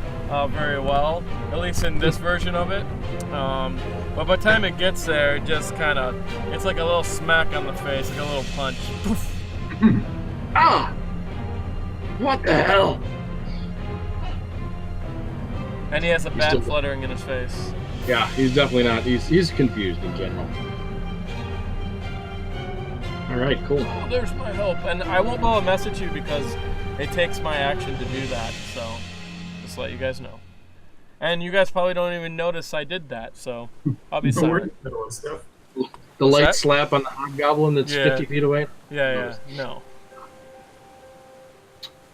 very well, at least in this version of it. But by the time it gets there, it just kind of, it's like a little smack on the face, like a little punch. Poof. Ah! What the hell? And he has a bat still- fluttering in his face. Yeah, he's definitely not. He's confused in general. All right, cool. Oh, there's my help. And I won't be able to message you because it takes my action to do that, so just let you guys know. And you guys probably don't even notice I did that, so I'll be But we're in silent. the middle of stuff. The What's light that? slap on the hobgoblin that's Yeah. 50 feet away. Yeah, no.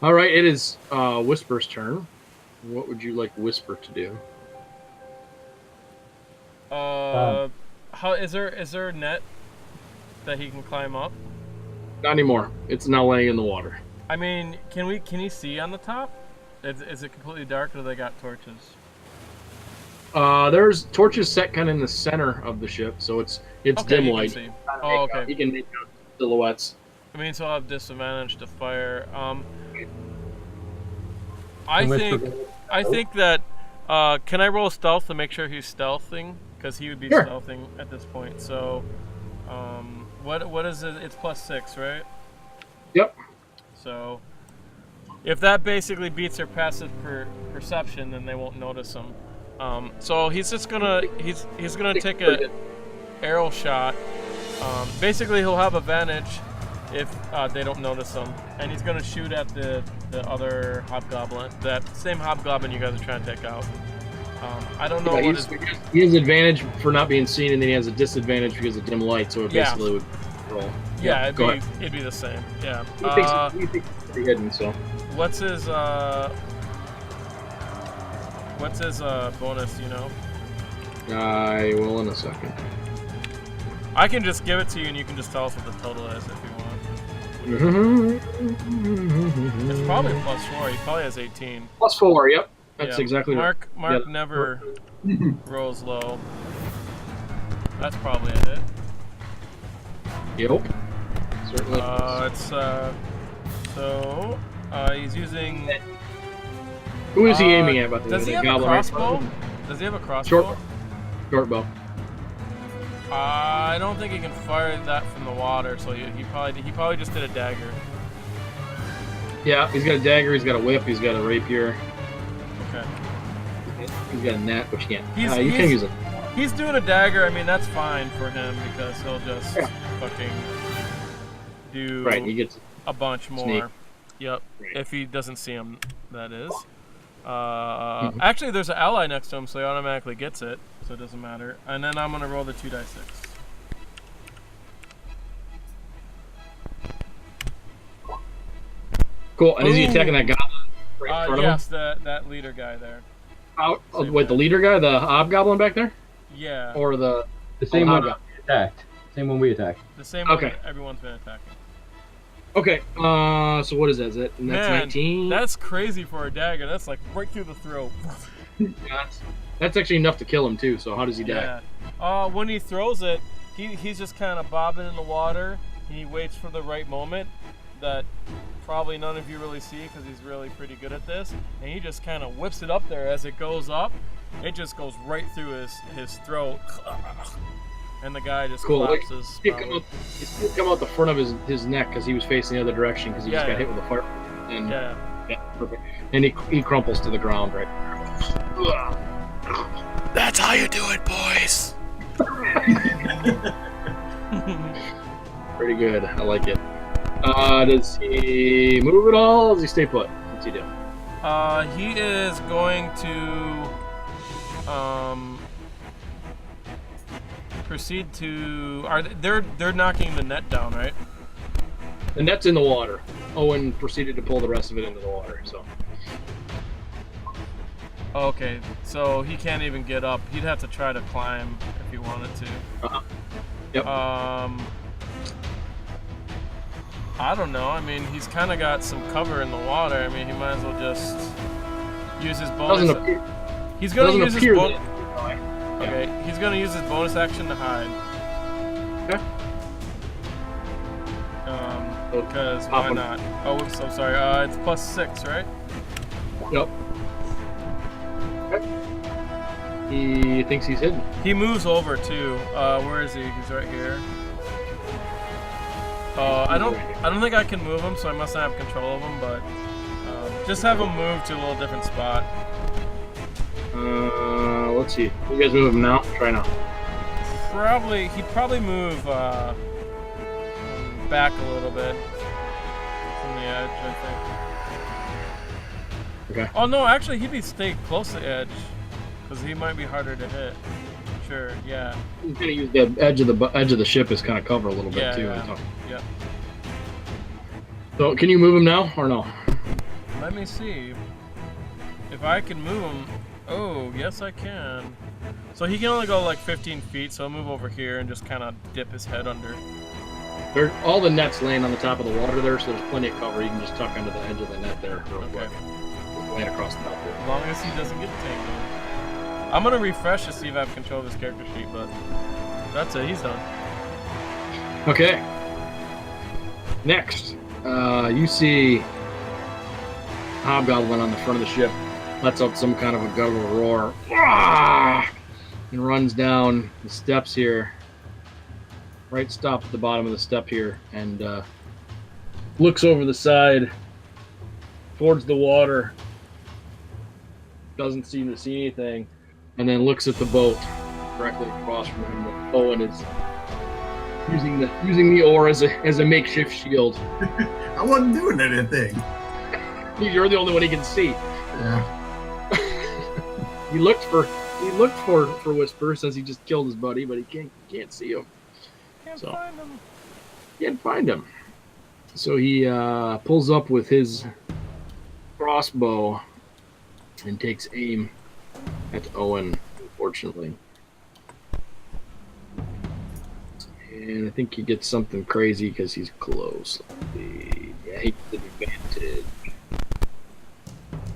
All right, it is Whisper's turn. What would you like Whisper to do? How is there a net that he can climb up? Not anymore. It's now laying in the water. I mean, can he see on the top? Is it completely dark, or they got torches? There's torches set kind of in the center of the ship, so it's Okay, dim you can light. see. Oh, okay. He can make out silhouettes. I mean, so I'll have disadvantage to fire. I And think that can I roll stealth to make sure he's stealthing? Because he would be Sure. stealthing at this point. So, what is it? It's +6, right? Yep. So, if that basically beats their passive perception, then they won't notice him. So he's just gonna he's gonna take a arrow shot. Basically, he'll have advantage if they don't notice him, and he's gonna shoot at the other hobgoblin, that same hobgoblin you guys are trying to take out. I don't know Yeah, what he has advantage for not being seen, and then he has a disadvantage because of dim light. So it Yeah. basically would roll. Yeah, go it'd be the same. Yeah. He thinks it's pretty hidden, so What's his bonus? You know, I will in a second. I can just give it to you, and you can just tell us what the total is if you want. It's probably +4. He probably has 18. +4. Yep, that's Yeah. exactly right. Mark Yeah. never rolls low. That's probably it. Yep. Certainly. He's using. Who is he aiming at? By the way? Does he The have a goblin right crossbow? front? Does he have a crossbow? Short bow. I don't think he can fire that from the water, so he probably just did a dagger. Yeah, he's got a dagger. He's got a whip. He's got a rapier. Okay. He's got a net, which you can't. He's- you he's- can use it. He's doing a dagger. I mean, that's fine for him because he'll just Yeah. fucking do Right. He gets. a bunch more. Sneak. Yep. Right. If he doesn't see him, that is. Actually, there's an ally next to him, so he automatically gets it, so it doesn't matter. And then I'm gonna roll the 2d6. Cool. And is he Ooh. attacking that goblin right in front Yes, that leader guy there. of him? Wait, the leader guy, the hobgoblin back there, Yeah. or the same one hobgoblin? we attacked. Same one we attacked. The same Okay. one everyone's been attacking. Okay. So what is that? Is that and that's Man, 19? that's crazy for a dagger. That's like right through the throat. That's actually enough to kill him too. So how does he die? Yeah. When he throws it, he's just kind of bobbing in the water. He waits for the right moment that probably none of you really see because he's really pretty good at this. And he just kind of whips it up there as it goes up. It just goes right through his throat. And the guy just Cool. collapses. He come out the front of his neck because he was facing the other direction because he just Yeah, got yeah. hit with a fire. And Yeah. perfect. And he crumples to the ground right. That's how you do it, boys. Pretty good. I like it. Does he move at all? Does he stay put? What's he do? He is going to proceed to. They're knocking the net down, right? The net's in the water. Owen proceeded to pull the rest of it into the water. So Okay, so he can't even get up. He'd have to try to climb if he wanted to. Yep. I don't know. I mean, he's kind of got some cover in the water. I mean, he might as well just use his bonus. Doesn't appear. He's gonna Doesn't use his appear bonus. that. Okay, he's gonna use his bonus action to hide. Okay. Because Pop why him. not? Oh, I'm so sorry. It's +6, right? Yep. Okay. He thinks he's hidden. He moves over too. Where is he? He's right here. I don't think I can move him, so I must not have control of him. But just have him move to a little different spot. Let's see. You guys move him now? Try now. He'd probably move back a little bit from the edge, I think. Okay. Oh no, actually he'd be stay close to the edge, because he might be harder to hit. Sure, yeah. He's gonna use the edge of the ship as kind of cover a little bit Yeah, too. yeah. Yeah. So can you move him now or no? Let me see. If I can move him. Oh, yes I can. So he can only go like 15 feet, so I'll move over here and just kind of dip his head under. All the net's laying on the top of the water there, so there's plenty of cover. You can just tuck under the edge of the net there real Okay. quick. Just land across the top As there. long as he doesn't get tangled. I'm gonna refresh to see if I have control of his character sheet, but that's it, he's done. Okay. Next, you see Hobgoblin on the front of the ship. Lets out some kind of a guttural roar. Ah! And runs down the steps here. Right stop at the bottom of the step here and looks over the side towards the water. Doesn't seem to see anything. And then looks at the boat directly across from him. Owen is using the oar as a makeshift shield. I wasn't doing anything. You're the only one he can see. Yeah. He looked for Whisper since he just killed his buddy, but he can't see him. Can't So. find him. Can't find him. So he pulls up with his crossbow and takes aim at Owen, unfortunately. And I think he gets something crazy because he's close. Yeah, he gets an advantage.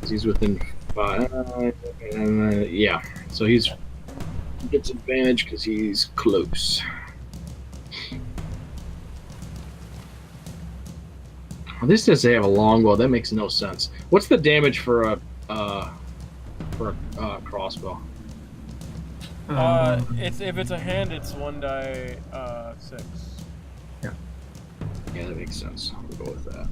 He's within 5. Yeah, so he gets advantage because he's close. Well, this says they have a longbow. That makes no sense. What's the damage for a crossbow? If it's a hand, it's 1 die 6. Yeah, that makes sense. We'll go with that.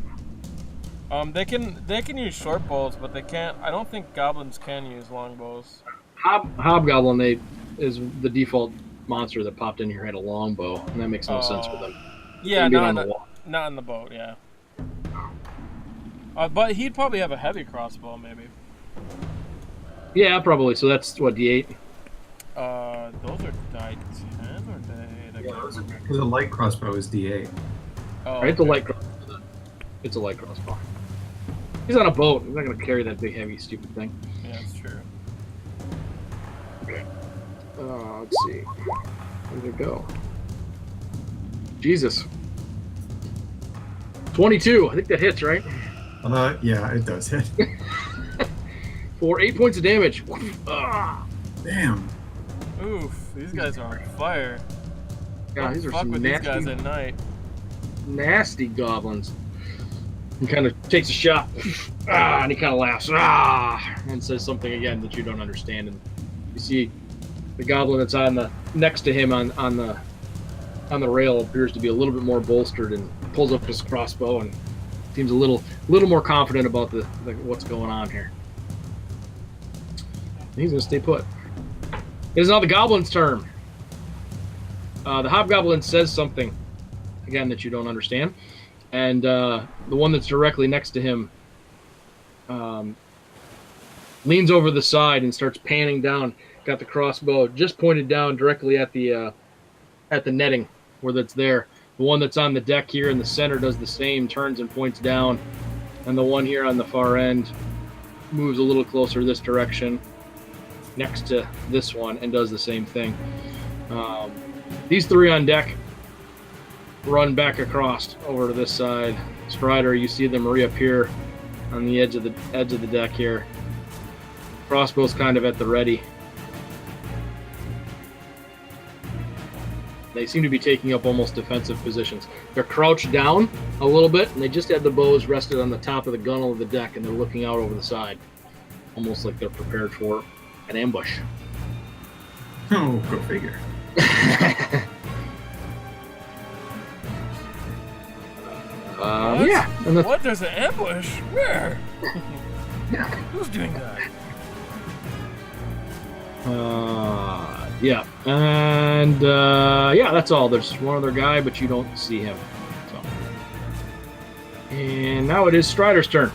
They can use short bows, but they can't. I don't think goblins can use longbows. Hobgoblin is the default monster that popped in here had a longbow, and that makes no sense for them. Yeah, Being not on the in the, wall. not in the boat. Yeah. But he'd probably have a heavy crossbow, maybe. Yeah, probably. So that's what, D8? Those are die 10 or die? Because a light crossbow is D8. Oh, Right, the okay. light crossbow. It's a light crossbow. He's on a boat. He's not going to carry that big, heavy, stupid thing. Yeah, it's true. Let's see. Where did it go? Jesus. 22. I think that hits, right? Yeah, it does hit. For 8 points of damage. Ah. Damn. Oof, these guys are on fire. God, these are Fuck some with these guys nasty, at night. nasty goblins. He kind of takes a shot, and he kind of laughs, and says something again that you don't understand. And you see the goblin that's next to him on the rail appears to be a little bit more bolstered and pulls up his crossbow and seems a little more confident about the what's going on here. And he's gonna stay put. It is now the goblin's turn. The hobgoblin says something again that you don't understand. And the one that's directly next to him leans over the side and starts panning down. Got the crossbow just pointed down directly at the netting where that's there. The one that's on the deck here in the center does the same, turns and points down. And the one here on the far end moves a little closer this direction next to this one and does the same thing. These three on deck run back across over to this side. Strider, you see them reappear on the edge of the deck here. Crossbow's kind of at the ready. They seem to be taking up almost defensive positions. They're crouched down a little bit, and they just have the bows rested on the top of the gunnel of the deck, and they're looking out over the side, almost like they're prepared for an ambush. Oh, go figure. Yeah. And the, What? There's an ambush? Where? Yeah. Who's doing that? yeah. And, yeah, that's all. There's one other guy, but you don't see him. So. And now it is Strider's turn.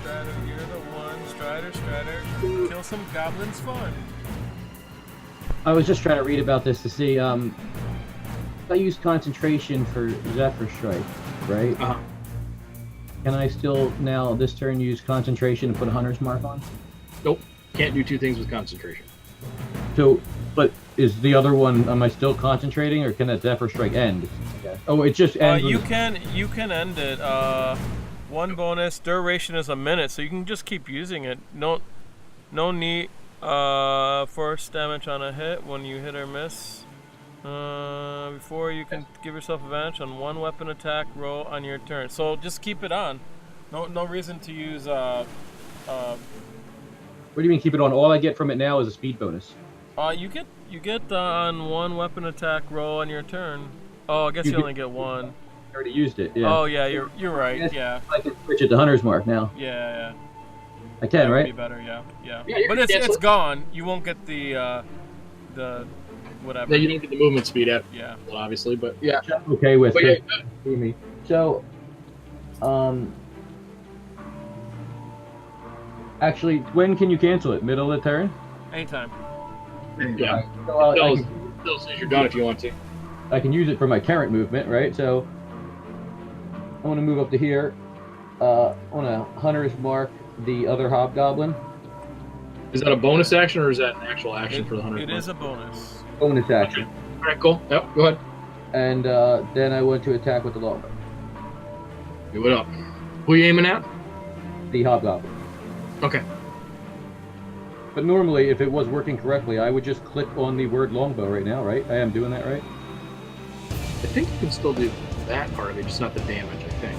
Strider, you're the one. Strider, kill some goblins fun. I was just trying to read about this to see. I use concentration for Zephyr Strike, right? Uh-huh. Can I still now this turn use concentration and put a hunter's mark on? Nope. Can't do two things with concentration. So, but is the other one? Am I still concentrating, or can that Zephyr Strike end? Oh, it just ends. You can end it. One bonus duration is a minute, so you can just keep using it. No need force damage on a hit when you hit or miss. Before you can give yourself advantage on one weapon attack roll on your turn. So just keep it on. No reason to use. What do you mean keep it on? All I get from it now is a speed bonus. You get on one weapon attack roll on your turn. Oh, I guess you only get one. I already used it. Yeah. Oh yeah, you're right. Yeah. I can switch it to hunter's mark now. Yeah. I can, That would right? be better. Yeah. Yeah, But it's gone. You won't get the whatever. No, you don't get the movement speed at Yeah. obviously, but yeah. Which I'm okay with. But yeah, Me. So, actually, when can you cancel it? Middle of the turn? Anytime. yeah. So, I Tell can- us as you're done if you want to. I can use it for my current movement, right? So I want to move up to here. I want to hunter's mark the other hobgoblin. Is that a bonus action or is that an actual action for the 100? It is a bonus. Bonus action. All right, cool. Yep, go ahead. And then I want to attack with the longbow. Do it up. Who are you aiming at? The hobgoblin. Okay. But normally, if it was working correctly, I would just click on the word longbow right now, right? I am doing that right? I think you can still do that part of it, just not the damage, I think.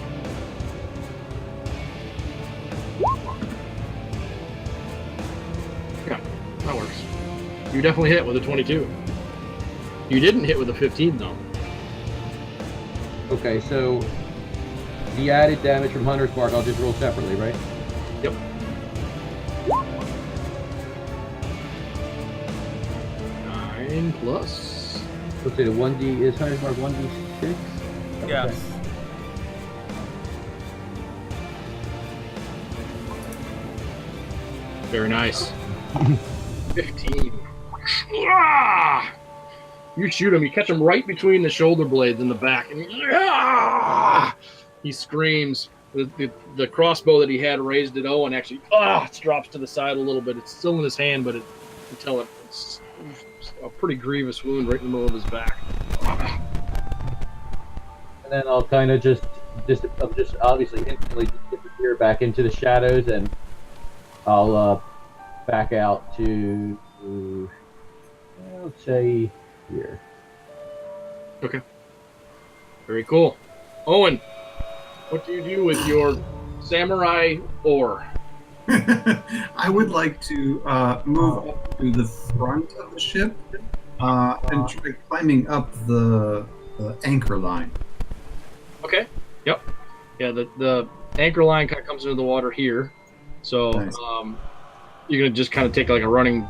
Yeah, that works. You definitely hit with a 22. You didn't hit with a 15, though. Okay, so the added damage from hunter's mark, I'll just roll separately, right? Yep. Nine plus. Let's say the 1d is hunter's mark 1d6. Yes. Very nice. 15. Ah! You shoot him, you catch him right between the shoulder blades in the back, and he screams. The crossbow that he had raised at O and actually it drops to the side a little bit. It's still in his hand, but you can tell it's a pretty grievous wound right in the middle of his back. And then I'll kind of just obviously instantly disappear back into the shadows, and I'll back out to let's say here. Okay. Very cool. Owen, what do you do with your samurai oar? I would like to move up to the front of the ship and try climbing up the anchor line. Okay. Yep. Yeah, the anchor line kind of comes into the water here. So Nice. you're going to just kind of take like a running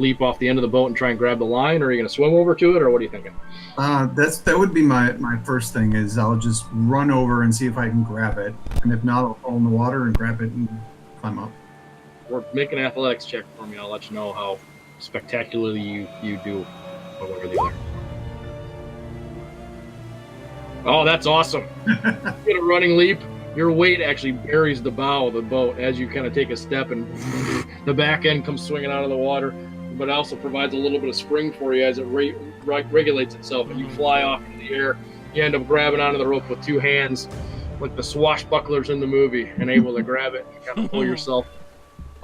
leap off the end of the boat and try and grab the line, or are you going to swim over to it, or what are you thinking? That would be my first thing. Is I'll just run over and see if I can grab it, and if not, I'll fall in the water and grab it and climb up. Or make an athletics check for me. I'll let you know how spectacularly you do one way or the other. Oh, that's awesome. You get a running leap. Your weight actually buries the bow of the boat as you kind of take a step, and the back end comes swinging out of the water, but it also provides a little bit of spring for you as it regulates itself, and you fly off into the air. You end up grabbing onto the rope with two hands, like the swashbucklers in the movie and able to grab it and kind of pull yourself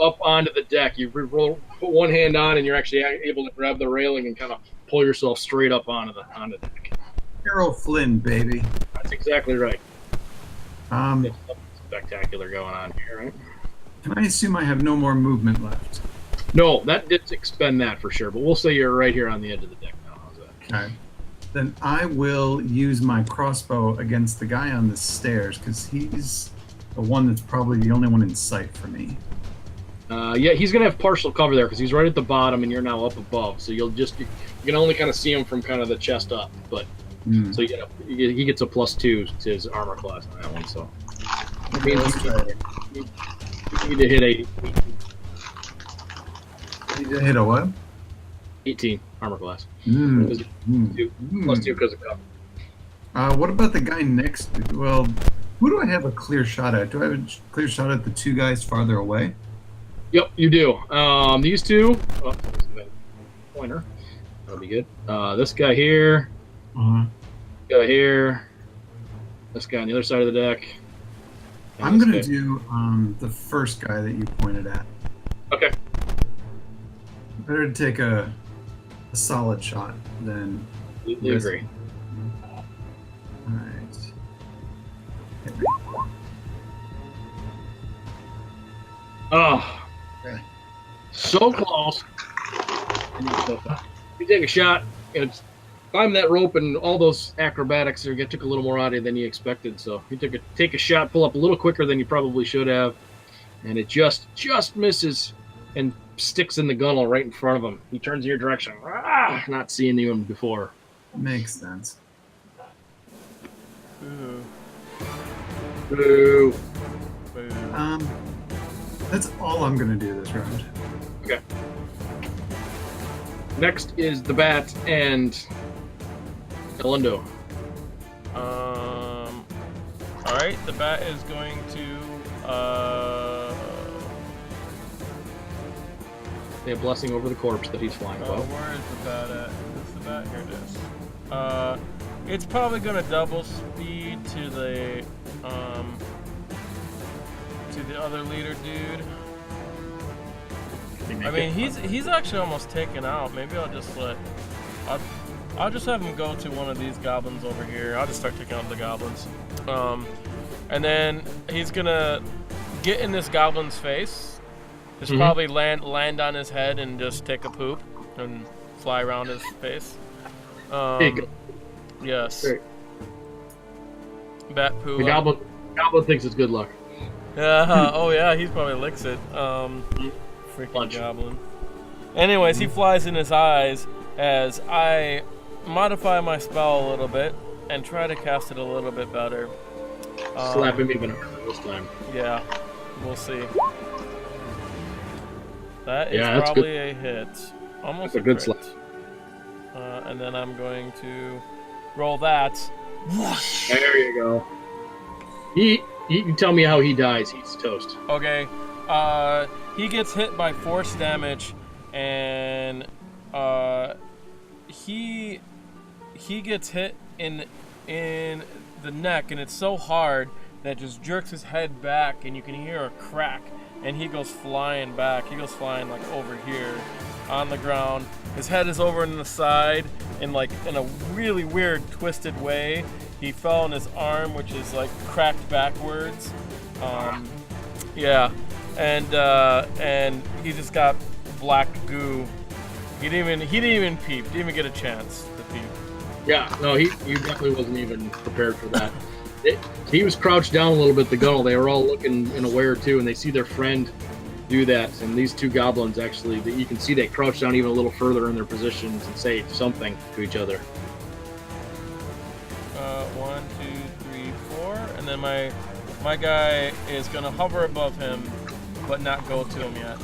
up onto the deck. You put one hand on and you're actually able to grab the railing and kind of pull yourself straight up onto the deck. Errol Flynn, baby. That's exactly right. Um, There's something spectacular going on here, right? can I assume I have no more movement left? No, that did expend that for sure, but we'll say you're right here on the edge of the deck now. How's that? Okay. Then I will use my crossbow against the guy on the stairs because he's the one that's probably the only one in sight for me. Yeah, he's gonna have partial cover there because he's right at the bottom and you're now up above. So you can only kind of see him from kind of the chest up. But so he gets a +2 to his armor class on that one. So that means you need to hit a You just hit a what? 18 armor class. Mm. Because +2 because of cover. What about the guy next? Well, who do I have a clear shot at? Do I have a clear shot at the two guys farther away? Yep, you do. These two. Oh, pointer. That'll be good. This guy here. Uh-huh. Guy here. This guy on the other side of the deck. and I'm this gonna guy. do the first guy that you pointed at. Okay. Better to take a solid shot than. Completely agree. All right. Hit me. Oh. Okay. So close. And you're so far. You take a shot, and climb that rope, and all those acrobatics there took a little more out of you than you expected. So you take a shot, pull up a little quicker than you probably should have, and it just misses and sticks in the gunnel right in front of him. He turns in your direction, not seeing you before. Makes sense. Ooh. Boo. Boo. That's all I'm gonna do this round. Okay. Next is the bat and Elindo. Alright, the bat is going to They have blessing over the corpse that he's flying above. where is the bat at? Where's the bat? Here it is. It's probably gonna double speed to the other leader dude. I mean, he's actually almost taken out. Maybe I'll just I'll just have him go to one of these goblins over here. I'll just start taking out the goblins. And then he's gonna get in this goblin's face. Just probably land on his head and just take a poop and fly around his face. Yes. Great. Bat poo. The goblin thinks it's good luck. Oh yeah, he probably licks it. Freaking Lunch. goblin. Anyways, he flies in his eyes as I modify my spell a little bit and try to cast it a little bit better. Slap him even harder this time. Yeah, we'll see. That is Yeah, that's probably a hit. Almost That's a good crit. And then I'm going to roll that. There you go. He can tell me how he dies. He's toast. Okay. He gets hit by force damage, and he gets hit in the neck, and it's so hard that it just jerks his head back, and you can hear a crack, and he goes flying back. He goes flying like over here on the ground. His head is over in the side, in a really weird twisted way. He fell on his arm, which is like cracked backwards. Yeah, and he just got black goo. He didn't even peep. Didn't even get a chance to peep. Yeah, no, he definitely wasn't even prepared for that. He was crouched down a little bit, the gunnel. They were all looking in aware too, and they see their friend do that. And these two goblins actually, you can see they crouch down even a little further in their positions and say something to each other. 1, 2, 3, 4, and then my guy is gonna hover above him, but not go to him yet.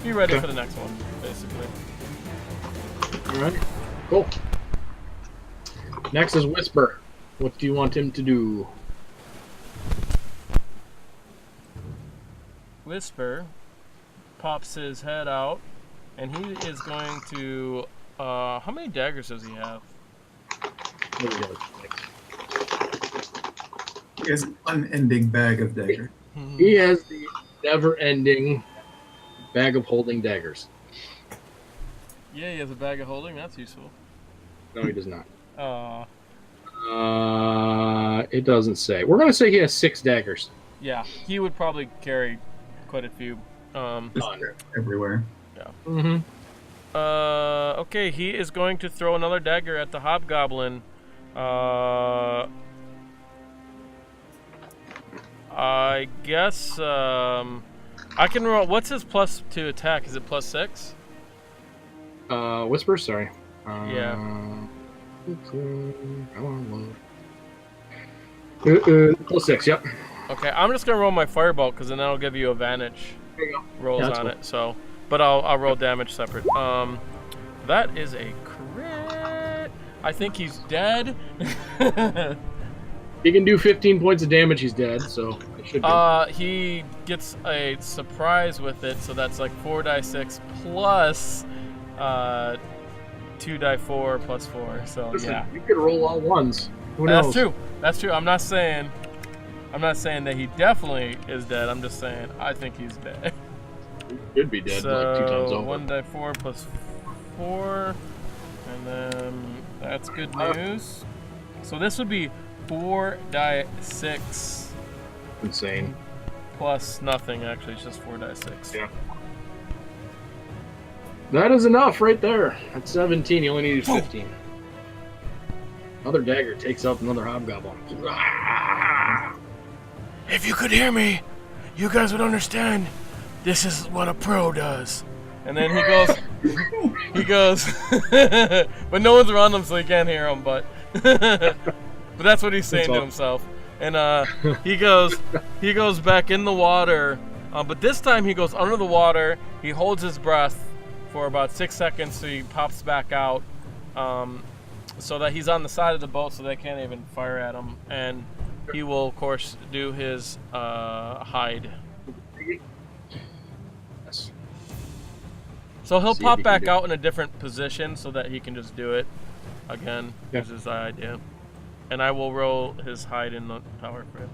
Be ready for the next one, basically. All right, cool. Next is Whisper. What do you want him to do? Whisper pops his head out, and he is going to. How many daggers does he have? What do we got? He has an unending bag of daggers. He has the never-ending bag of holding daggers. Yeah, he has a bag of holding. That's useful. No, he does not. Uh, It doesn't say. We're going to say he has 6 daggers. yeah, he would probably carry quite a few. Just everywhere. Mm-hmm. Okay, he is going to throw another dagger at the hobgoblin. I guess I can roll. What's his plus to attack? Is it plus 6? Whisper, sorry. Yeah. Come on, plus 6, yep. Okay, I'm just gonna roll my firebolt because then that'll give you advantage There you go. rolls Yeah, that's on cool. it. So, but I'll roll damage separate. That is a crit. I think he's dead. He can do 15 points of damage, he's dead, so it should be. He gets a surprise with it, so that's like 4d6 plus 2d4 plus 4. So Listen, yeah, you could roll all ones. Who knows? that's true. That's true. I'm not saying that he definitely is dead. I'm just saying I think he's dead. He could be dead So like 2 times over. 1d4 plus 4, and then that's good news. So this would be 4d6 Insane. plus nothing. Actually, it's just 4d6. Yeah. That is enough right there. At 17, you only needed 15. Another dagger takes out another hobgoblin. If you could hear me, you guys would understand. This is what a pro does. And then he goes, but no one's around him, so he can't hear him. But that's what he's saying to himself. And he goes back in the water, but this time he goes under the water. He holds his breath for about 6 seconds, so he pops back out, so that he's on the side of the boat, so they can't even fire at him. And he will, of course, do his hide. Yes. So he'll See if pop he can back do out in a different position so that he can just do it again. Yeah. Is his idea. And I will roll his hide in the tower for him.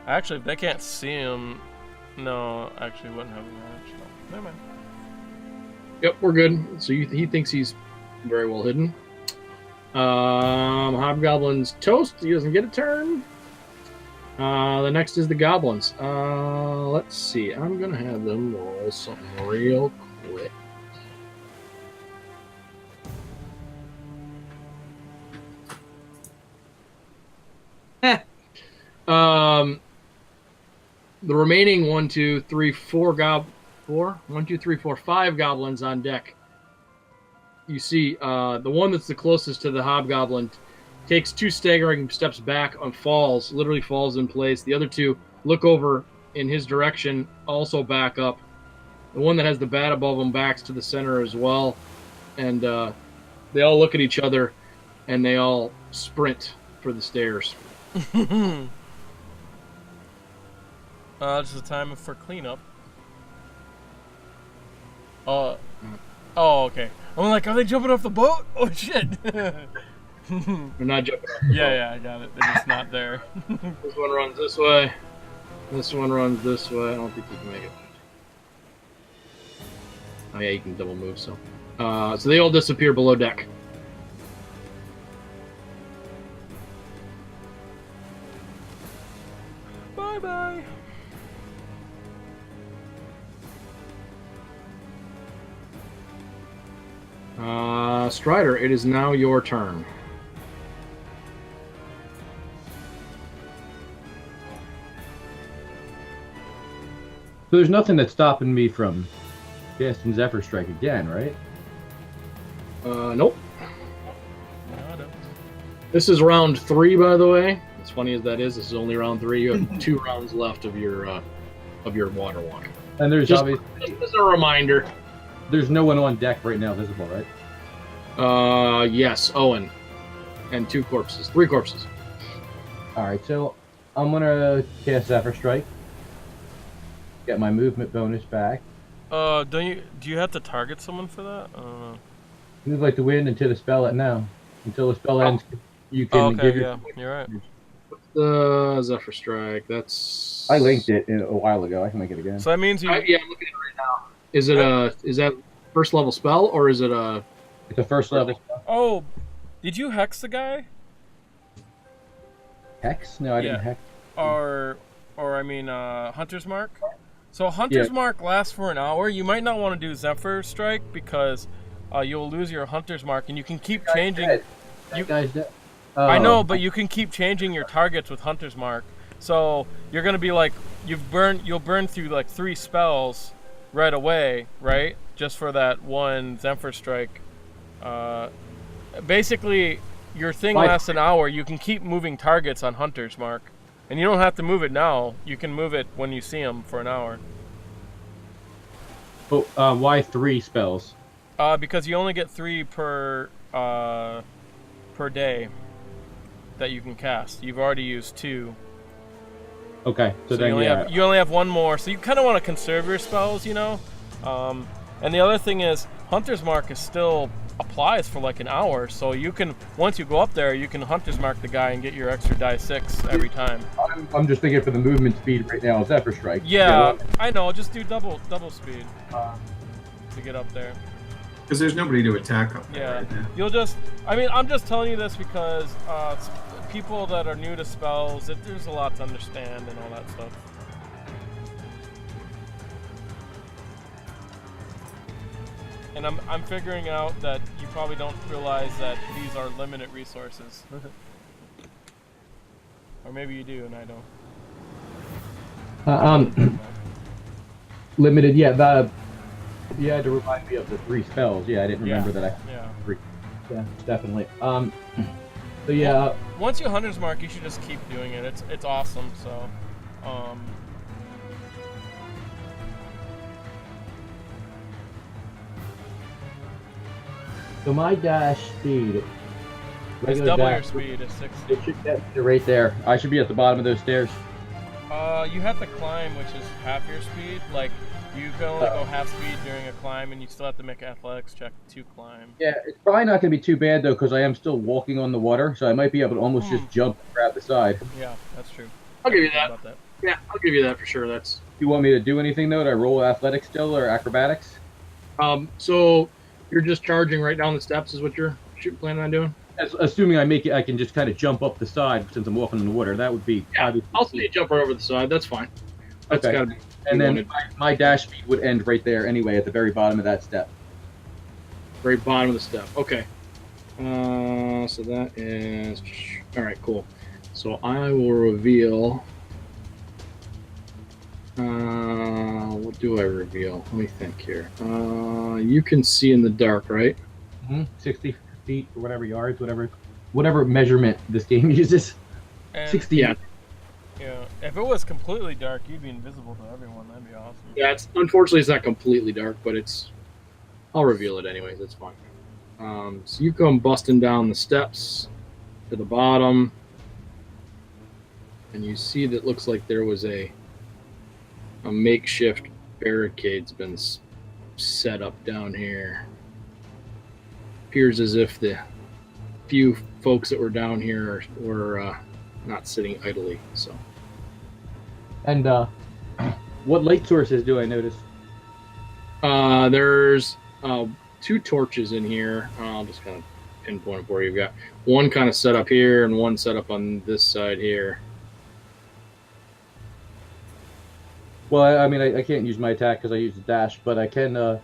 Actually, if they can't see him, no, actually wouldn't have advantage. No, never mind. Yep, we're good. So he thinks he's very well hidden. Hobgoblin's toast. He doesn't get a turn. The next is the goblins. Let's see. I'm gonna have them roll something real quick. The remaining 5 goblins on deck. You see, the one that's the closest to the hobgoblin takes 2 staggering steps back and falls, literally falls in place. The other 2 look over in his direction, also back up. The one that has the bat above him backs to the center as well. And they all look at each other, and they all sprint for the stairs. This is time for cleanup. Oh, okay. I'm like, are they jumping off the boat? Oh, shit. They're not jumping off the boat. Yeah, I got it. They're just not there. This one runs this way. This one runs this way. I don't think you can make it. Oh yeah, you can double move. So they all disappear below deck. Bye-bye. Strider, it is now your turn. So there's nothing that's stopping me from casting Zephyr Strike again, right? Nope. Nada. This is round 3, by the way. As funny as that is, this is only round 3. You have 2 rounds left of your water walk. And there's Just obviously as a reminder. there's no one on deck right now visible, right? Yes, Owen, and 3 corpses. All right, so I'm gonna cast Zephyr Strike. Get my movement bonus back. Do you have to target someone for that? Move like the wind into the spell it now. Until the spell ends, you can Oh, okay, give your. yeah, you're right. The Zephyr Strike. That's. I linked it a while ago. I can make it again. So that means you. Yeah, I'm looking at it right now. Is that first level spell or is it a? It's a first level spell. Oh, did you hex the guy? Hex? No, I didn't Yeah. hex. Or I mean, Hunter's Mark. So Hunter's Mark lasts for an hour. You might not want to do Zephyr Strike because you'll lose your Hunter's Mark, and you can keep changing. That guy's dead. I know, but you can keep changing your targets with Hunter's Mark. So you're gonna be like, you'll burn through like 3 spells right away, right? Just for that one Zephyr Strike. Basically, your thing lasts an hour. You can keep moving targets on Hunter's Mark. And you don't have to move it now. You can move it when you see him for an hour. Oh, why 3 spells? Because you only get 3 per day that you can cast. You've already used 2. Okay, so then you only have 1 more. So you kind of want to conserve your spells, you know. And the other thing is, Hunter's Mark is still applies for like an hour, so you can, once you go up there, you can Hunter's Mark the guy and get your extra die 6 every time. I'm just thinking for the movement speed right now, Zephyr Strike. Yeah, I know. Just do double speed to get up there. Because there's nobody to attack up there Yeah, right now. you'll just. I mean, I'm just telling you this because people that are new to spells, there's a lot to understand and all that stuff. And I'm figuring out that you probably don't realize that these are limited resources. Or maybe you do and I don't. Limited, yeah. You had to remind me of the 3 spells. Yeah, I didn't remember that. Yeah, definitely. So yeah. Once you Hunter's Mark, you should just keep doing it. It's awesome. So, So my dash speed. It's double your speed. It's 6. It should get to right there. I should be at the bottom of those stairs. You have to climb, which is half your speed. Like, you can only go half speed during a climb, and you still have to make an athletics check to climb. Yeah, it's probably not going to be too bad, though, because I am still walking on the water, so I might be able to almost just jump and grab the side. Yeah, that's true. I'll give you that. Yeah, I'll give you that for sure. That's. You want me to do anything, though? Do I roll athletics still or acrobatics? So you're just charging right down the steps is what you're planning on doing? Assuming I make it, I can just kind of jump up the side since I'm walking in the water. That would be. Yeah, I'll see you jump right over the side. That's fine. That's Okay. gotta be. And then my dash speed would end right there anyway, at the very bottom of that step. Very bottom of the step. Okay. So that is. All right, cool. So I will reveal. What do I reveal? Let me think here. You can see in the dark, right? 60 feet or whatever yards, whatever measurement this game uses. And 60. Yeah. Yeah, if it was completely dark, you'd be invisible to everyone. That'd be awesome. Yeah, unfortunately it's not completely dark, but I'll reveal it anyways. It's fine. So you come busting down the steps to the bottom, and you see that looks like there was a makeshift barricade's been set up down here. Appears as if the few folks that were down here were not sitting idly. So. And what light sources do I notice? There's 2 torches in here. I'll just kind of pinpoint for you. You've got one kind of set up here and one set up on this side here. Well, I mean, I can't use my attack because I use the dash, but I can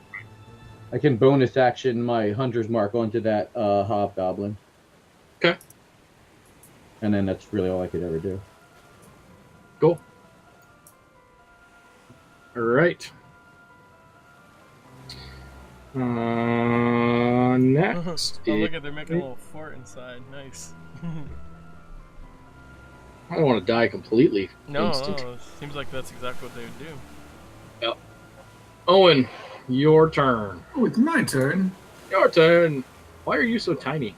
bonus action my Hunter's Mark onto that hobgoblin. Okay. And then that's really all I could ever do. Cool. All right. Next. Oh, look at they're making a little fort inside. Nice. I don't want to die completely. No, instant. it seems like that's exactly what they would do. Yep. Owen, your turn. Oh, it's my turn. Your turn. Why are you so tiny?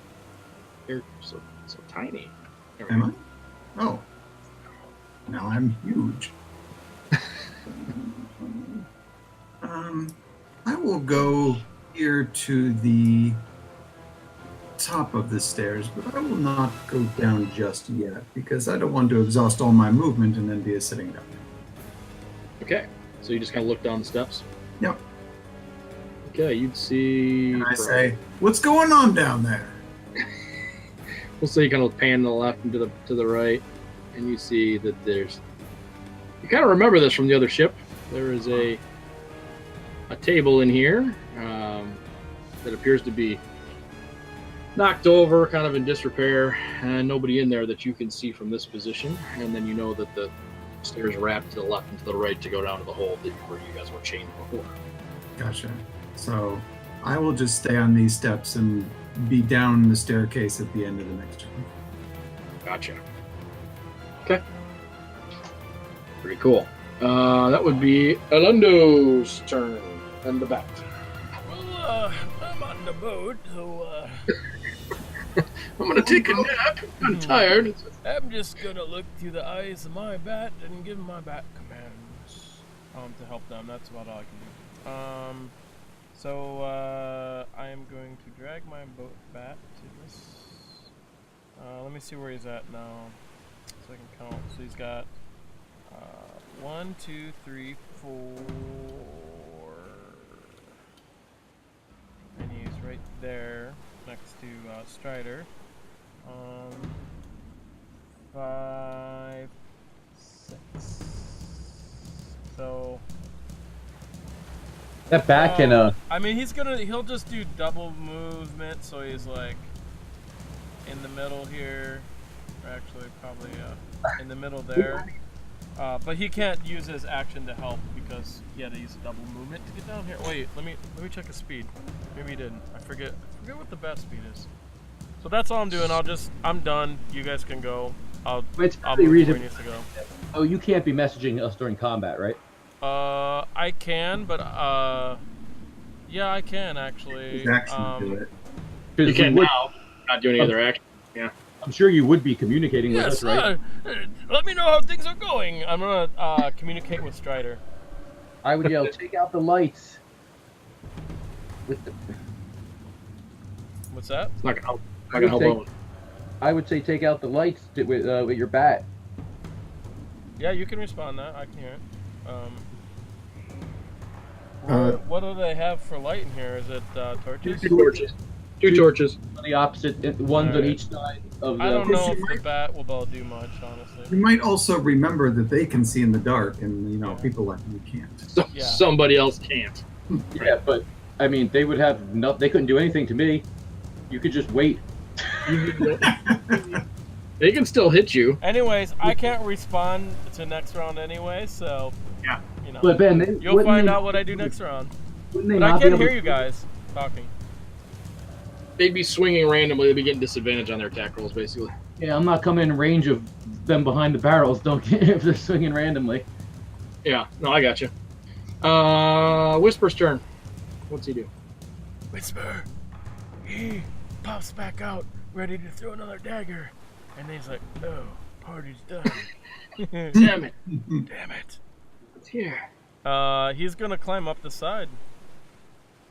You're so tiny. There we Am go. I? Oh. Now I'm huge. I will go here to the top of the stairs, but I will not go down just yet because I don't want to exhaust all my movement and then be a sitting duck. Okay, so you just kind of look down the steps. Yep. Okay, you'd see. And I say, "What's going on down there?" We'll say you kind of pan to the left and to the right, and you see that there's. You kind of remember this from the other ship. There is a table in here that appears to be knocked over, kind of in disrepair, and nobody in there that you can see from this position. And then you know that the stairs wrap to the left and to the right to go down to the hole where you guys were chained before. Gotcha. So I will just stay on these steps and be down the staircase at the end of the next one. Gotcha. Okay. Pretty cool. That would be Alundo's turn and the bat. Well, I'm on the boat, so I'm gonna take a nap. I'm tired. I'm just gonna look through the eyes of my bat and give my bat commands to help them. That's about all I can do. So I am going to drag my boat bat to this. Let me see where he's at now, so I can count. So he's got 1, 2, 3, 4, and he's right there next to Strider. 5, 6. So That back can I mean, he'll just do double movement, so he's like in the middle here, or actually probably in the middle there. But he can't use his action to help because he had to use a double movement to get down here. Wait, let me check his speed. Maybe he didn't. I forget what the bat speed is. So that's all I'm doing. I'm done. You guys can go. I'll It's move probably where he reason. needs to go. Oh, you can't be messaging us during combat, right? I can, but yeah, I can actually. His actions do it. You Because can now. Not do any other action. I'm sure you would be communicating with Yes, us, right? let me know how things are going. I'm gonna communicate with Strider. I would yell, "Take out the lights." With the, What's that? It's not gonna help. Not gonna help. Take- Owen. I would say, "Take out the lights with your bat." Yeah, you can respond that. I can hear it. What do they have for light in here? Is it torches? Two torches. Two torches. On the opposite, ones on Alright. each side of the. I don't know if Right. the bat will be able to do much, honestly. You might also remember that they can see in the dark, and Yeah. people like you can't. So Yeah. somebody else can't. Yeah, but I mean, they would have no. They couldn't do anything to me. You could just wait. They can still hit you. Anyways, I can't respond to next round anyway, so Yeah. you know. But Ben, You'll find out what I do next round. Wouldn't they But I not be can't able hear to- you guys talking. They'd be swinging randomly. They'd be getting disadvantage on their attack rolls, basically. Yeah, I'm not coming in range of them behind the barrels. Don't get if they're swinging randomly. Yeah. No, I got you. Whisper's turn. What's he do? Whisper. He pops back out, ready to throw another dagger. And then he's like, oh, party's done. Damn it. Damn it. It's here. He's gonna climb up the side.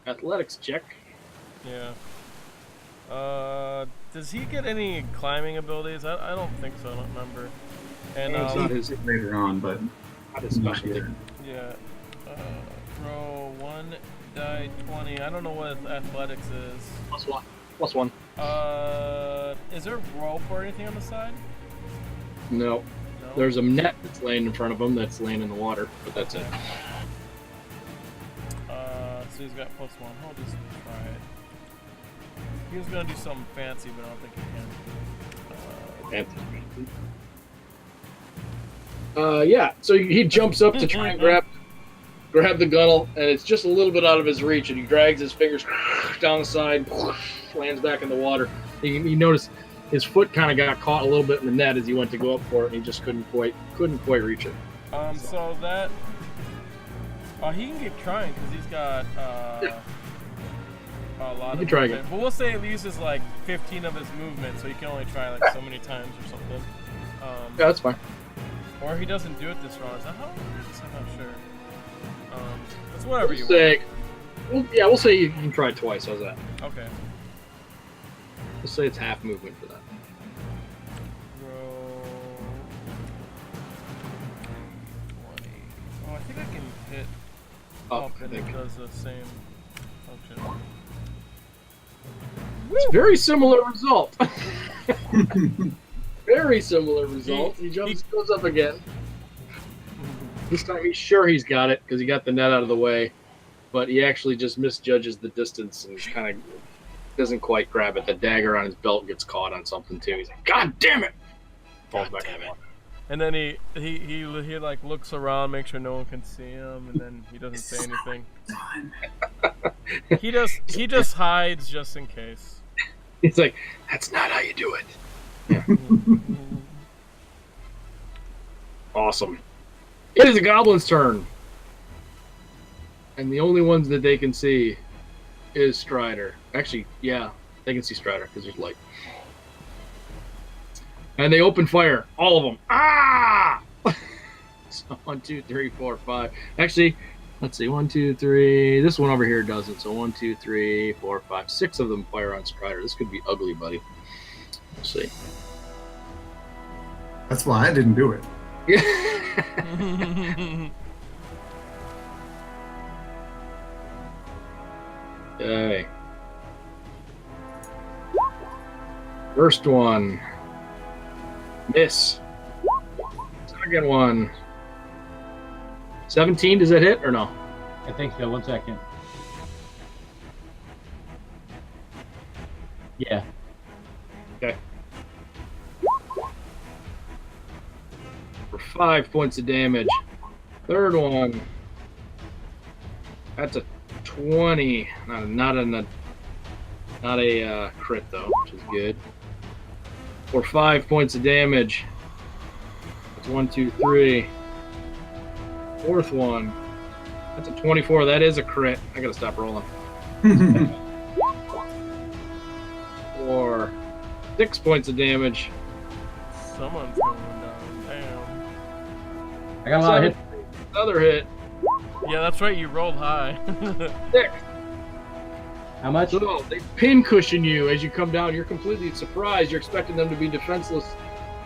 Athletics check. Yeah. Does he get any climbing abilities? I don't think so. I don't remember. And It's not his, Later on, but not his not specialty. yet. yeah. Roll 1 die 20. I don't know what athletics is. Plus one. Plus one. Is there rope or anything on the side? No. No. There's a net that's laying in front of him that's laying in the water, but that's it. So he's got +1. I'll just try it. He was gonna do something fancy, but I don't think he can. Yeah, so he jumps up to try and grab the gunnel, and it's just a little bit out of his reach, and he drags his fingers down the side, lands back in the water. You notice his foot kind of got caught a little bit in the net as he went to go up for it, and he just couldn't quite reach it. So that he can keep trying because he's got a lot You of can try movement. But we'll say it uses like 15 of his movement, so he can only try like so many times or something. Yeah, that's fine. Or he doesn't do it this round. Is that how it works? I'm not sure. It's whatever you We'll say you can try it twice. How's that? want. Okay. Let's say it's half movement for that. Roll 20. Oh, I think I can hit up and it does the same function. It's a very similar result. Very similar result. He jumps, goes up again. This time he's sure he's got it because he got the net out of the way, but he actually just misjudges the distance and kind of doesn't quite grab it. The dagger on his belt gets caught on something too. He's like, "God damn it!" Falls back in the water. And then he like looks around, makes sure no one can see him, and then he doesn't say anything. He just hides just in case. He's like, "That's not how you do it." Yeah. Awesome. It is a goblin's turn. And the only ones that they can see is Strider. Actually, yeah, they can see Strider because there's light. And they open fire. All of them. Ah! So 1, 2, 3, 4, 5. Actually, let's see. 1, 2, 3. This one over here doesn't. So 1, 2, 3, 4, 5. 6 of them fire on Strider. This could be ugly, buddy. We'll see. That's why I didn't do it. Okay. First one. Miss. Second one. 17, does that hit or no? I think so. 1 second. Yeah. Okay. For 5 points of damage. Third one. That's a 20. Not a crit though, which is good. For 5 points of damage. That's 1, 2, 3. Fourth one. That's a 24. That is a crit. I gotta stop rolling. For 6 points of damage. Someone's going down. Damn. I got a lot of hits. Another hit. Yeah, that's right. You rolled high. 6. How much? So they pin cushion you as you come down. You're completely surprised. You're expecting them to be defenseless,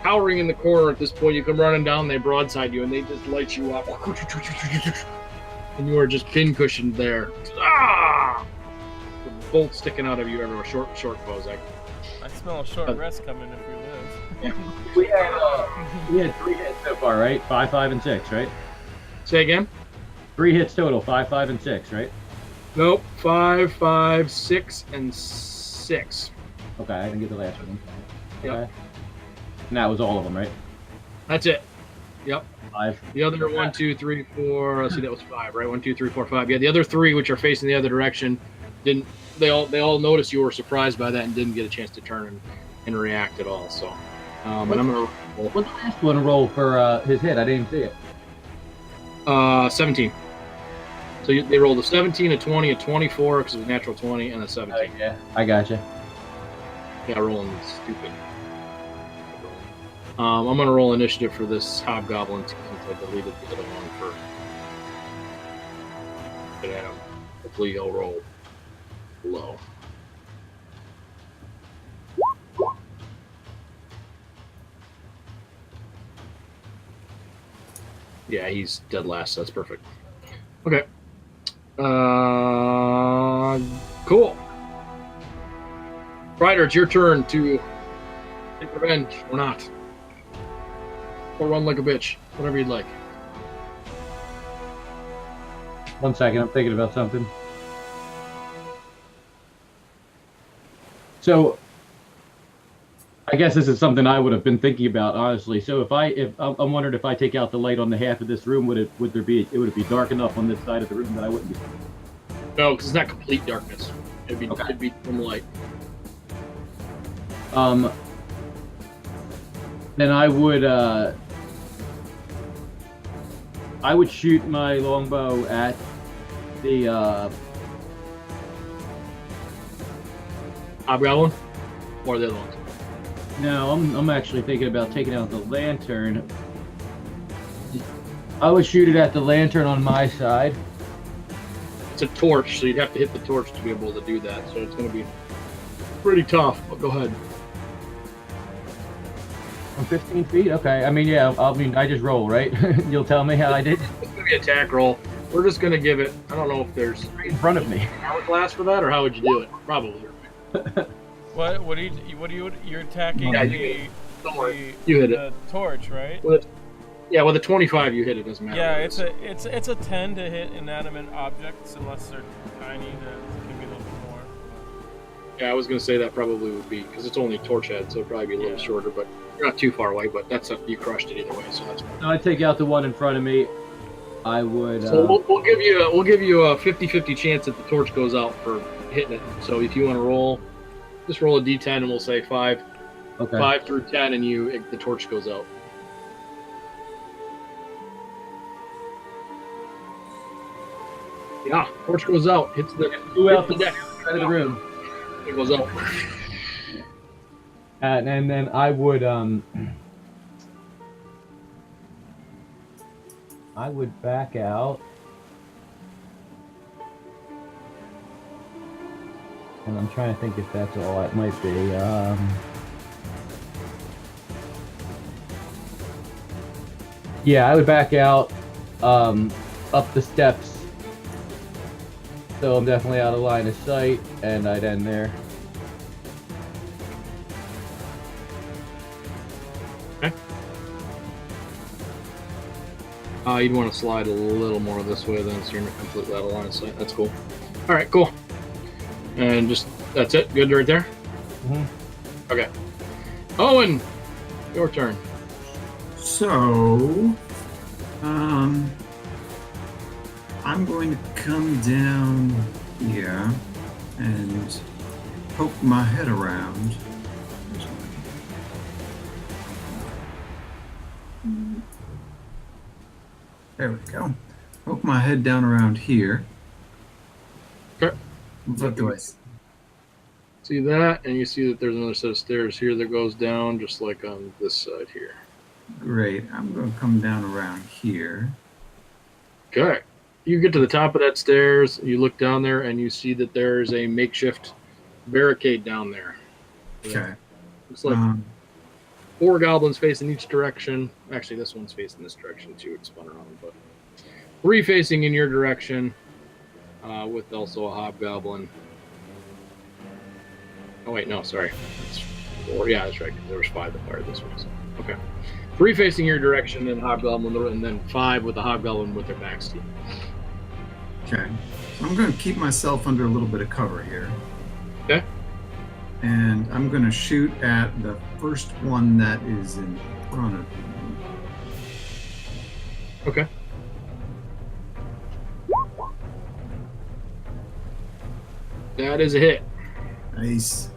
cowering in the corner at this point. You come running down, they broadside you, and they just light you up. And you are just pin cushioned there. Ah! The bolt sticking out of you everywhere. Short bows. I smell a short rest coming if we live. We had 3 hits so far, right? 5, 5, and 6, right? Say again? 3 hits total. 5, 5, and 6, right? Nope. 5, 5, 6, and 6. Okay, I didn't get the last one. Yep. Okay. And that was all of them, right? That's it. Yep. 5. The other 1, 2, 3, 4. Let's see, that was 5, right? 1, 2, 3, 4, 5. Yeah, the other 3, which are facing the other direction, didn't. They all noticed you were surprised by that and didn't get a chance to turn and react at all. So, and I'm gonna roll. What's the last one roll for his hit? I didn't even see it. 17. So they rolled a 17, a 20, a 24 because it was natural 20, and a 17. Yeah, I gotcha. Yeah, rolling is stupid. I'm going to roll initiative for this hobgoblin since I deleted the other one for Adam. Hopefully he'll roll low. Yeah, he's dead last, so that's perfect. Okay. Cool. Ryder, it's your turn to take revenge or not. Or run like a bitch. Whatever you'd like. 1 second, I'm thinking about something. So, I guess this is something I would have been thinking about, honestly. So if I'm wondering if I take out the light on the half of this room, would it be dark enough on this side of the room that I wouldn't be? No, because it's not complete darkness. It'd be dim light. Then I would shoot my longbow at the Hobgoblin? Or the other ones? No, I'm actually thinking about taking out the lantern. I would shoot it at the lantern on my side. It's a torch, so you'd have to hit the torch to be able to do that. So it's going to be pretty tough. But go ahead. I'm 15 feet. Okay. I mean, yeah. I just roll, right? You'll tell me how I did. It's gonna be attack roll. We're just gonna give it. I don't know if there's Right in front of me. hourglass for that, or how would you do it? Probably. What do you you're attacking Yeah, don't worry. You hit it. the torch, right? With a 25, you hit it. Doesn't matter. Yeah, what it's a 10 to hit inanimate objects unless they're tiny. That can be a little bit more. Yeah, I was gonna say that probably would be because it's only torch head, so it'd probably be a little Yeah. shorter, but you're not too far away. But you crushed it either way, so that's fine. So I take out the one in front of me. I would. So we'll give you a 50-50 chance that the torch goes out for hitting it. So if you want to roll, just roll a d10 and we'll say 5 Okay. through 10, and the torch goes out. Yeah, torch goes out. Hits the Two out the deck. side of the room. It goes out. And then I would back out. And I'm trying to think if that's all it might be. Yeah, I would back out up the steps. So I'm definitely out of line of sight, and I'd end there. You'd want to slide a little more this way then, so you're not completely out of line of sight. That's cool. All right, cool. And that's it. Good right there. Mhm. Okay. Owen, your turn. So, I'm going to come down here and poke my head around. There we go. Poke my head down around here. Okay. What do I see? See that, and you see that there's another set of stairs here that goes down, just like on this side here. Great. I'm going to come down around here. Okay. You get to the top of that stairs, you look down there, and you see that there's a makeshift barricade down there. Okay. It's like 4 goblins facing each direction. Actually, this one's facing this direction too. It spun around, but 3 facing in your direction, with also a hobgoblin. Oh wait, no, sorry. It's 4. Yeah, that's right. There was 5 that fired this one. So. Okay. 3 facing your direction, and hobgoblin, and then 5 with the hobgoblin with their backs to you. Okay. So I'm going to keep myself under a little bit of cover here. Okay. And I'm going to shoot at the first one that is in front of me. Okay. That is a hit. Nice.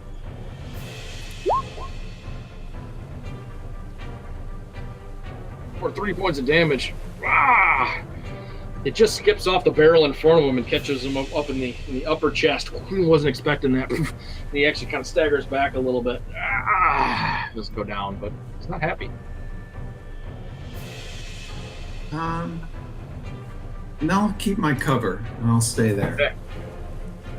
For 3 points of damage. Ah! It just skips off the barrel in front of him and catches him up in the upper chest. He wasn't expecting that. And he actually kind of staggers back a little bit. Ah! Doesn't go down, but he's not happy. And I'll keep my cover and I'll stay there. Okay.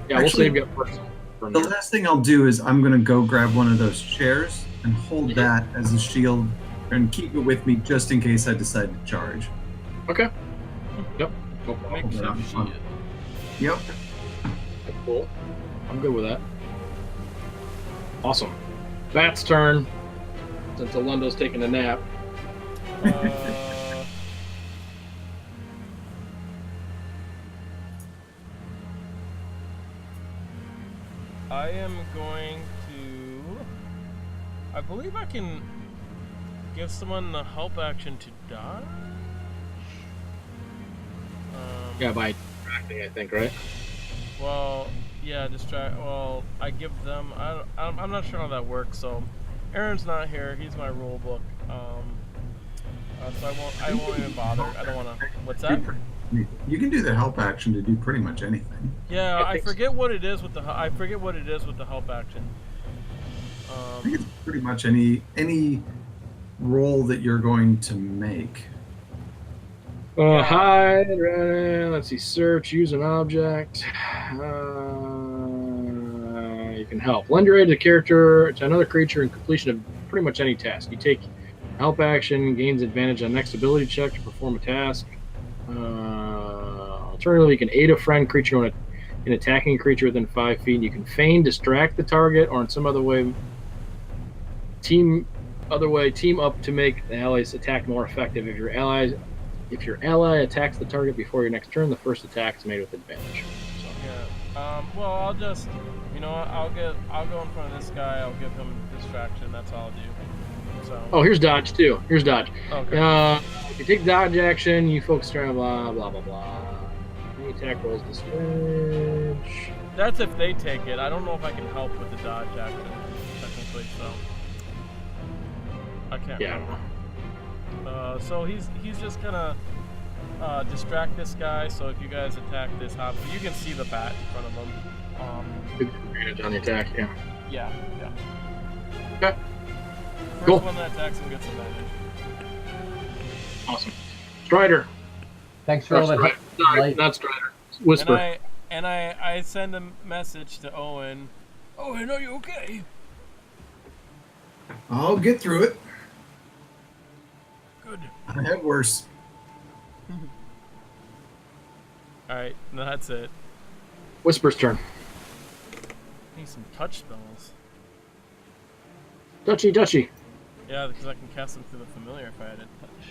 Yeah, we'll Actually, save you first. For The now. last thing I'll do is I'm going to go grab one of those chairs and hold that as a shield and keep it with me just in case I decide to charge. Okay. Yep. No problem. Makes Yeah, sense. fun. Yep. That's cool. I'm good with that. Awesome. Bat's turn. Since Alundo's taking a nap. I am going to. I believe I can give someone the help action to dodge. Yeah, by distracting, I think, right? Well, yeah, distract. Well, I give them. I'm not sure how that works. So, Aaron's not here. He's my rule book. So I won't even bother. I don't want to. What's that? You can do the help action to do pretty much anything. Yeah, I I think forget what it is with the. I forget what it is with the help action. I think it's pretty much any roll that you're going to make. Hide. Let's see. Search. Use an object. you can help. Lend your aid to character to another creature in completion of pretty much any task. You take help action, gains advantage on next ability check to perform a task. Alternatively, you can aid a friend creature when an attacking creature within 5 feet. You can feign, distract the target, or in some other way team up to make the ally's attack more effective. If your ally attacks the target before your next turn, the first attack is made with advantage. So. Yeah. Well, I'll just, you know what? I'll go in front of this guy. I'll give him distraction. That's all I'll do. So. Oh, here's dodge too. Here's dodge. Okay. If you take dodge action, you focus around blah blah blah blah. Any attack rolls disadvantage. That's if they take it. I don't know if I can help with the dodge action technically. So. I can't. Yeah. So he's just gonna distract this guy. So if you guys attack this hob, you can see the bat in front of him. Good advantage on the attack. Yeah. Yeah. Okay. First Cool. one that attacks him gets advantage. Awesome. Strider. Thanks for all that. Not Strider. Whisper. And I send a message to Owen. Owen, are you okay? I'll get through it. Good. I had worse. All right, that's it. Whisper's turn. Need some touch spells. Touchy. Yeah, because I can cast them through the familiar if I had a touch.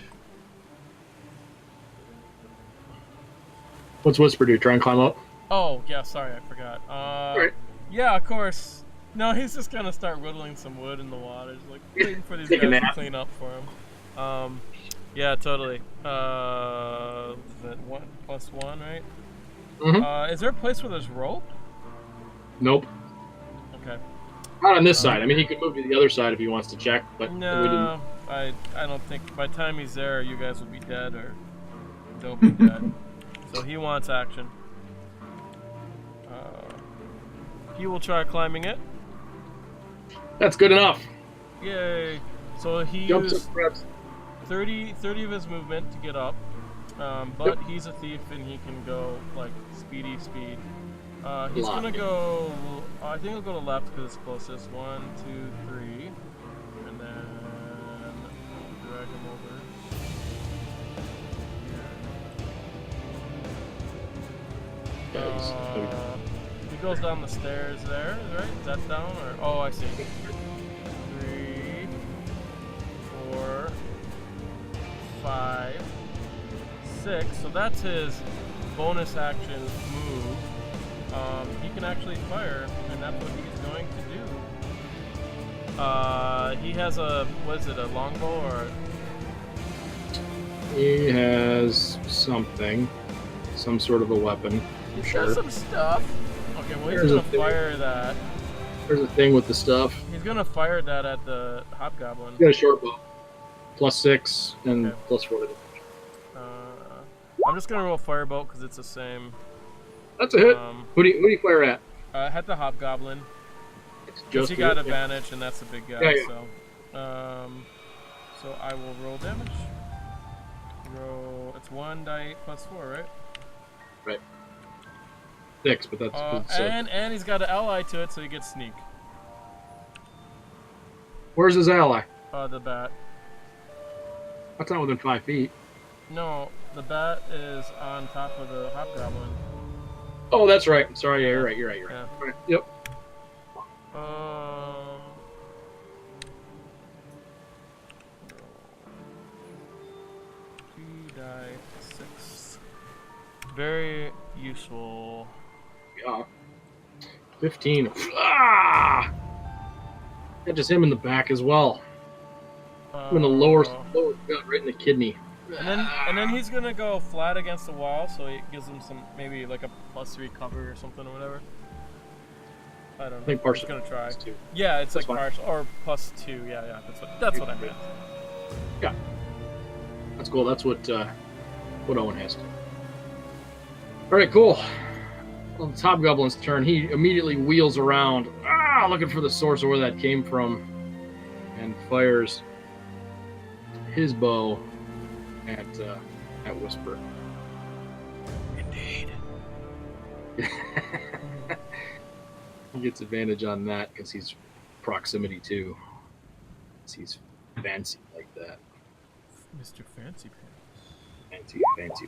What's Whisper do? Try and climb up? Oh, yeah, sorry, I forgot. Right. Yeah, of course. No, he's just gonna start whittling some wood in the water, just like waiting for these Take a guys to nap. clean up for him. Yeah, totally. Is it 1+1, right? Mm-hmm. Is there a place where there's rope? Nope. Okay. Not on this side. I mean, he could move to the other side if he wants to check, but we didn't. No, I don't think by the time he's there, you guys will be dead or don't be dead. So he wants action. He will try climbing it. That's good enough. Yay! So he Jumps used up, grabs. 30 of his movement to get up, but he's a thief and he can go like speed. He's gonna go. I think he'll go to left because it's closest. 1, 2, 3, and then drag him over. He goes down the stairs there, right? Is that down or? Oh, I see. 3, 4, 5, 6. So that's his bonus action move. He can actually fire, and that's what he's going to do. He has a, what is it, a longbow or? He has something, some sort of a weapon. I'm He's sure. got some stuff. Okay, well he's There's a gonna thing. fire that. There's a thing with the stuff. He's gonna fire that at the hobgoblin. He's got a short bow. +6 and Okay. +4. I'm just gonna roll firebolt because it's the same. That's a hit. Who do you fire at? Hit the hobgoblin. It's Because he the got hit, yeah. advantage, and that's the big guy. Yeah, yeah. So I will roll damage. It's 1d8 +4, right? Right. 6, but that's good. So. And he's got an ally to it, so he gets sneak. Where's his ally? The bat. That's not within 5 feet. No, the bat is on top of the hobgoblin. Oh, that's right. Sorry, yeah, you're right. You're right. Yeah. Right. Yep. 2d6. Very useful. Yeah. 15. Ah! Catches him in the back as well. In the lower gut, right in the kidney. And then he's gonna go flat against the wall, so it gives him some, maybe like a +3 cover or something or whatever. I don't know. I think partial. He's gonna try. +2. Yeah, it's That's like fine. partial or +2. Yeah. That's what I meant. Yeah. That's cool. That's what Owen has. All right, cool. Well, it's Hobgoblin's turn. He immediately wheels around, looking for the source of where that came from, and fires his bow at Whisper. Indeed. He gets advantage on that because he's proximity too. He's fancy like that. Mr. Fancy Pants. Fancy.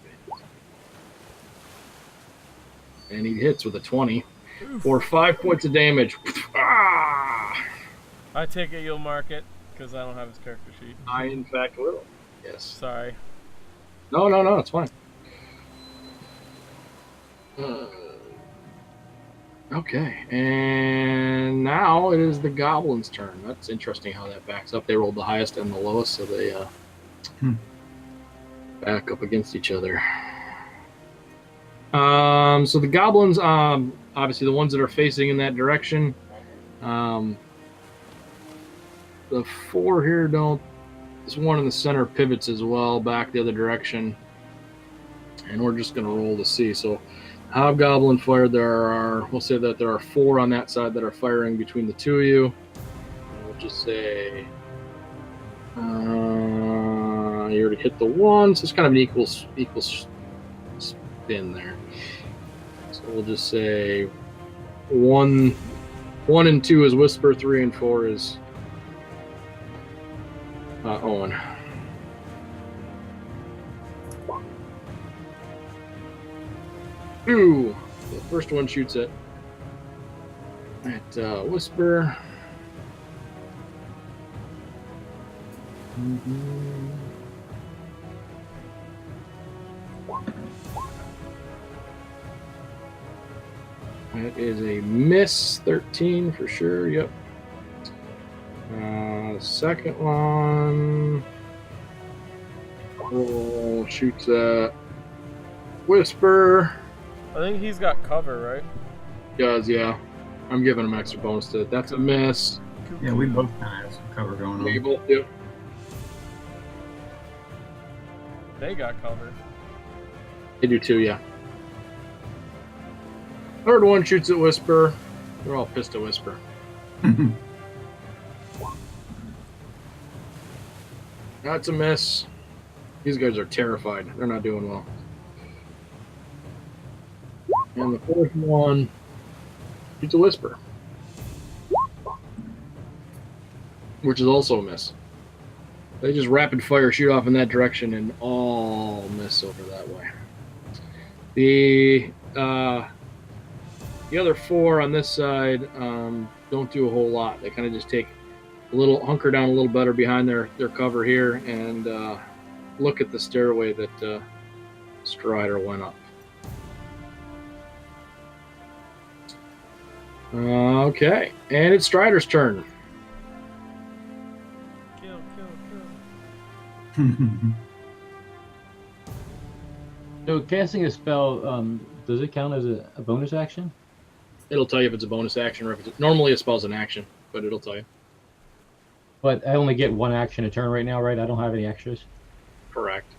And he hits with a 20 Oof. for 5 points of damage. Ah! I take it you'll mark it because I don't have his character sheet. I, in fact, will. Yes. Sorry. No, it's fine. Okay, and now it is the goblins' turn. That's interesting how that backs up. They rolled the highest and the lowest, so they back up against each other. So the goblins, obviously the ones that are facing in that direction. The 4 here don't. This one in the center pivots as well, back the other direction. And we're just going to roll to see. So Hobgoblin fire, we'll say that there are 4 on that side that are firing between the 2 of you. And we'll just say, you already hit the 1, so it's kind of an equal spin there. So we'll just say 1 and 2 is Whisper, 3 and 4 is Owen. Ooh, the first one shoots at Whisper. That is a miss, 13 for sure. Yep. Second one shoots at Whisper. I think he's got cover, right? Does, yeah. I'm giving him extra bonus to it. That's a miss. Yeah, we both kind of have some cover going on. Mabel, yep. They got cover. They do too, yeah. Third one shoots at Whisper. They're all pissed at Whisper. That's a miss. These guys are terrified. They're not doing well. And the fourth one shoots a Whisper, which is also a miss. They just rapid fire shoot off in that direction and all miss over that way. The other 4 on this side don't do a whole lot. They kind of just take a little, hunker down a little better behind their cover here and look at the stairway that Strider went up. Okay, and it's Strider's turn. Kill. So casting a spell, does it count as a bonus action? It'll tell you if it's a bonus action or if it's normally a spell's an action, but it'll tell you. But I only get 1 action a turn right now, right? I don't have any extras. Correct.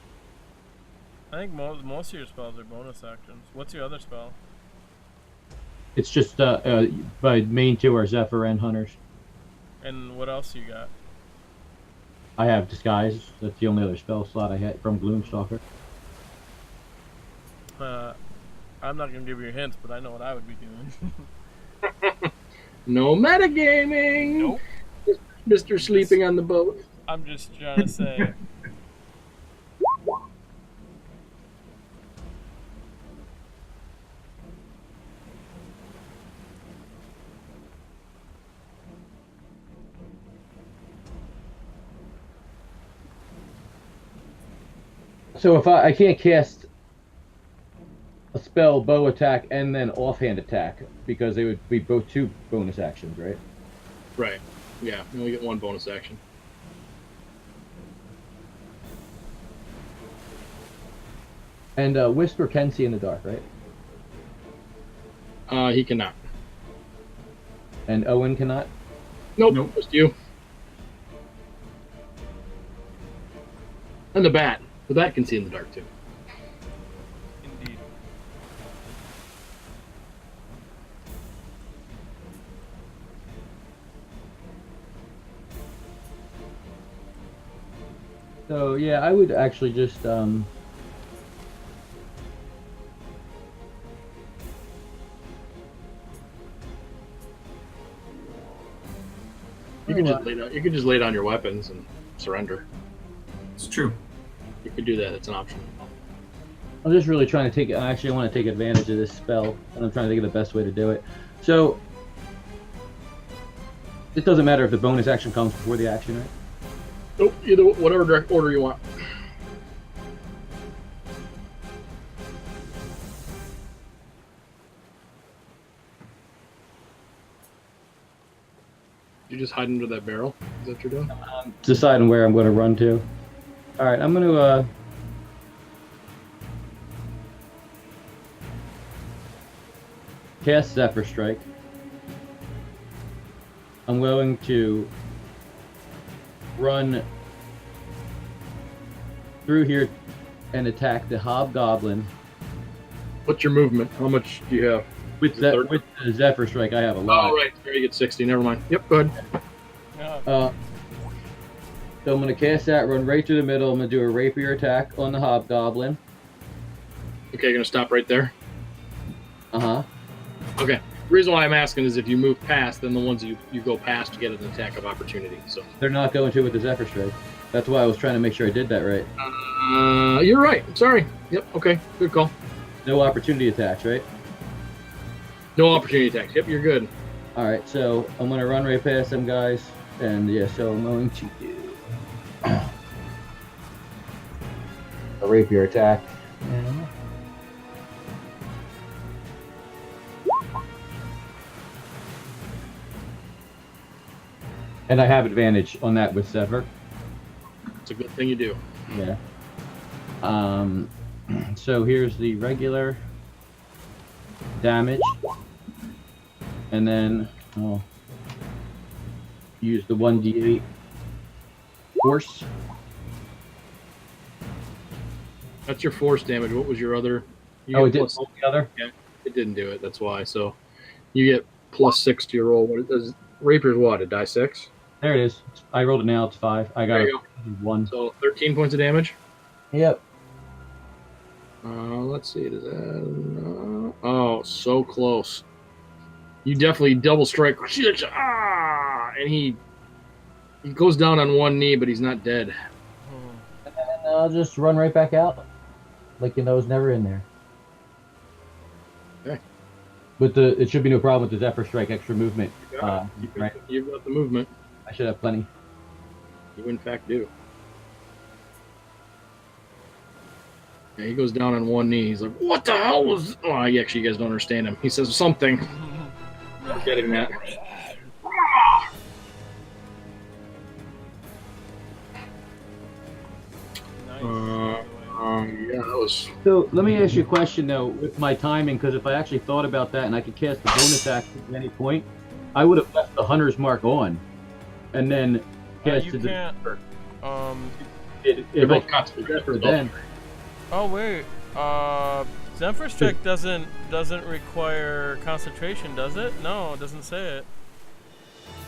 I think most of your spells are bonus actions. What's your other spell? It's just my main 2 are Zephyr and Hunters. And what else you got? I have Disguise. That's the only other spell slot I had from Gloomstalker. I'm not gonna give you hints, but I know what I would be doing. No metagaming. Nope. Mr. Sleeping on the boat. I'm just trying to say. So if I can't cast a spell, bow attack, and then offhand attack, because they would be both 2 bonus actions, right? Right. Yeah, you only get 1 bonus action. And Whisper can see in the dark, right? He cannot. And Owen cannot? Nope. Just you. And the bat. The bat can see in the dark too. Indeed. So yeah, I would actually just You could just lay down. You could just lay down your weapons and surrender. It's true. You could do that. It's an option. I'm just really trying to take. I actually want to take advantage of this spell, and I'm trying to think of the best way to do it. So it doesn't matter if the bonus action comes before the action, right? Nope. Either whatever direct order you want. You just hide under that barrel. Is that what you're doing? Deciding where I'm going to run to. All right, I'm going to. Cast Zephyr Strike. I'm going to run through here and attack the Hobgoblin. What's your movement? How much do you have? With Third? the Zephyr Strike, I have a lot. Oh, right. There you get 60. Never mind. Yep, go ahead. Yeah. So I'm going to cast that, run right through the middle. I'm going to do a rapier attack on the Hobgoblin. Okay, you're going to stop right there. Uh-huh. Okay. The reason why I'm asking is if you move past, then the ones you go past, you get an attack of opportunity. So They're not going to with the Zephyr Strike. That's why I was trying to make sure I did that right. you're right. Sorry. Yep. Okay. Good call. No opportunity attacks, right? No opportunity attacks. Yep, you're good. All right, so I'm going to run right past them guys. And yeah, so I'm going to do a rapier attack. And I have advantage on that with Zephyr. It's a good thing you do. Yeah. So here's the regular damage. And then I'll use the 1d8 force. That's your force damage. What was your other? You Oh, get it did plus- all together? It didn't do it. That's why. So you get +6 to your roll. What does Rapier's what? A die 6? There it is. I rolled it now. It's 5. I got There a you 1. So 13 points of damage. Yep. Let's see. Does that? Oh, so close. You definitely double strike. Ah! And he goes down on one knee, but he's not dead. Hmm. And I'll just run right back out. Like you know, it's never in there. Okay. But it should be no problem with the Zephyr Strike extra movement. You got it. Right. You've got the movement. I should have plenty. You in fact do. Yeah, he goes down on one knee. He's like, "What the hell was?" Oh, actually, you guys don't understand him. He says something. I'm getting that. Nice. Yeah, that was. So let me ask you a question though, with my timing, because if I actually thought about that and I could cast the bonus action at any point, I would have left the Hunter's Mark on, and then casted you the. can't. If I both cast the concentrate. Zephyr then. Oh wait. Zephyr Strike doesn't require concentration, does it? No, it doesn't say it.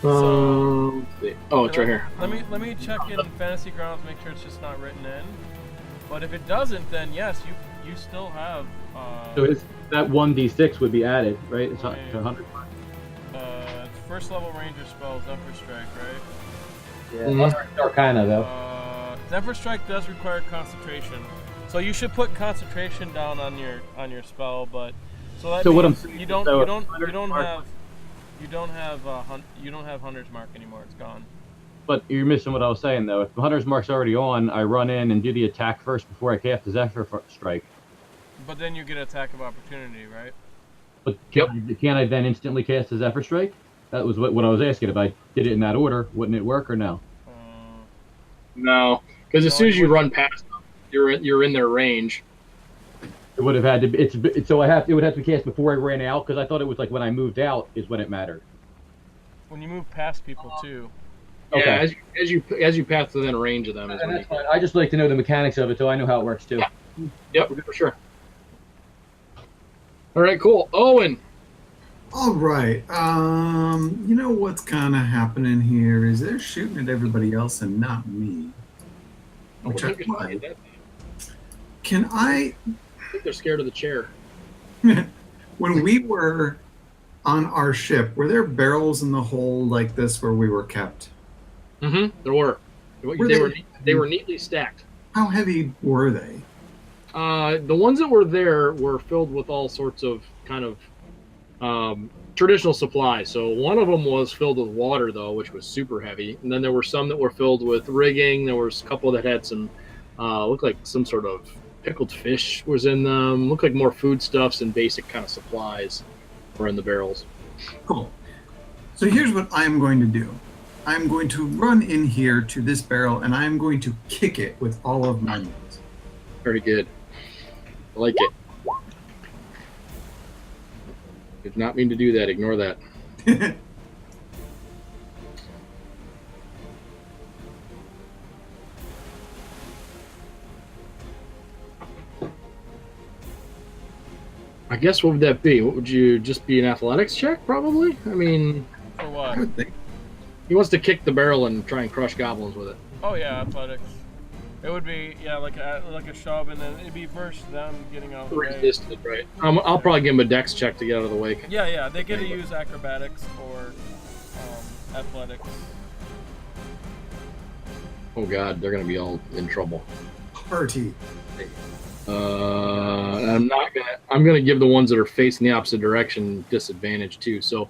Oh, it's right here. Let me check in Fantasy Grounds, make sure it's just not written in. But if it doesn't, then yes, you still have. So that 1d6 would be added, right? It's 100. It's first level ranger spell, Zephyr Strike, right? Yeah. Mhm. Arcana though. Zephyr Strike does require concentration, so you should put concentration down on your spell. But so that So what means I'm saying you is, don't though, you don't you Hunter's don't Mark- have you don't have Hunter's Mark anymore. It's gone. But you're missing what I was saying though. If the Hunter's Mark's already on, I run in and do the attack first before I cast the Zephyr Strike. But then you get attack of opportunity, right? But can I then instantly cast the Zephyr Strike? That was what I was asking. If I did it in that order, wouldn't it work or no? No, because as No, soon as it you wouldn't. run past them, you're in their range. It would have had to. It would have to be cast before I ran out because I thought it was like when I moved out is when it mattered. When you move past people too. Okay. Yeah, as you pass within range of them is And when that's you. fine. I just like to know the mechanics of it, so I know how it works too. Yep, for sure. All right, cool. Owen. All right. You know what's kind of happening here is they're shooting at everybody else and not me. Which I like. Can I? I think they're scared of the chair. When we were on our ship, were there barrels in the hold like this where we were kept? Mm-hmm. There were. They were neatly stacked. How heavy were they? The ones that were there were filled with all sorts of kind of traditional supplies. So one of them was filled with water, though, which was super heavy. And then there were some that were filled with rigging. There was a couple that had some, looked like some sort of pickled fish was in them. Looked like more foodstuffs and basic kind of supplies were in the barrels. Cool. So here's what I'm going to do. I'm going to run in here to this barrel and I'm going to kick it with all of my might. Very good. I like it. Did not mean to do that. Ignore that. I guess what would that be? What would you just be an athletics check? Probably. I mean, For I what? would think. he wants to kick the barrel and try and crush goblins with it. Oh yeah, athletics. It would be like a shove, and then it'd be versus them getting out of the way. Resisted, right? I'll probably give him a dex check to get out of the way. Yeah, they get to use acrobatics or athletics. Oh God, they're gonna be all in trouble. Party. I'm gonna give the ones that are facing the opposite direction disadvantage too. So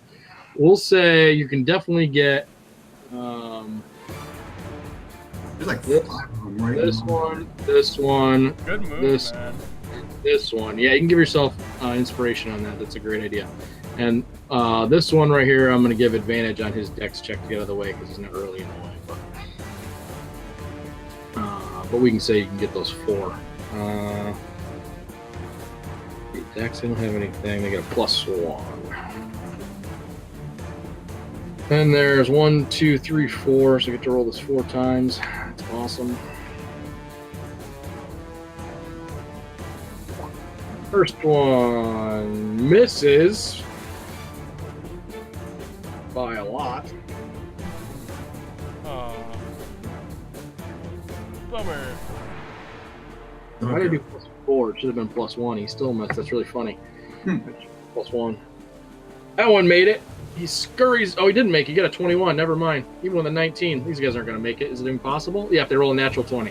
we'll say you can definitely get There's like This- 5 of them, right? this one, this one, Good move, This- man. this one. Yeah, you can give yourself inspiration on that. That's a great idea. And this one right here, I'm gonna give advantage on his dex check to get out of the way because he's not really in the way. But we can say you can get those 4. Dex, they don't have anything. They get a +1. And there's 1, 2, 3, 4. So I get to roll this 4 times. That's awesome. First one misses by a lot. Bummer. Why did he do +4? It should have been +1. He still missed. That's really funny. +1. That one made it. He scurries. Oh, he didn't make it. He got a 21. Never mind. Even with a 19. These guys aren't going to make it. Is it impossible? Yeah, if they roll a natural 20.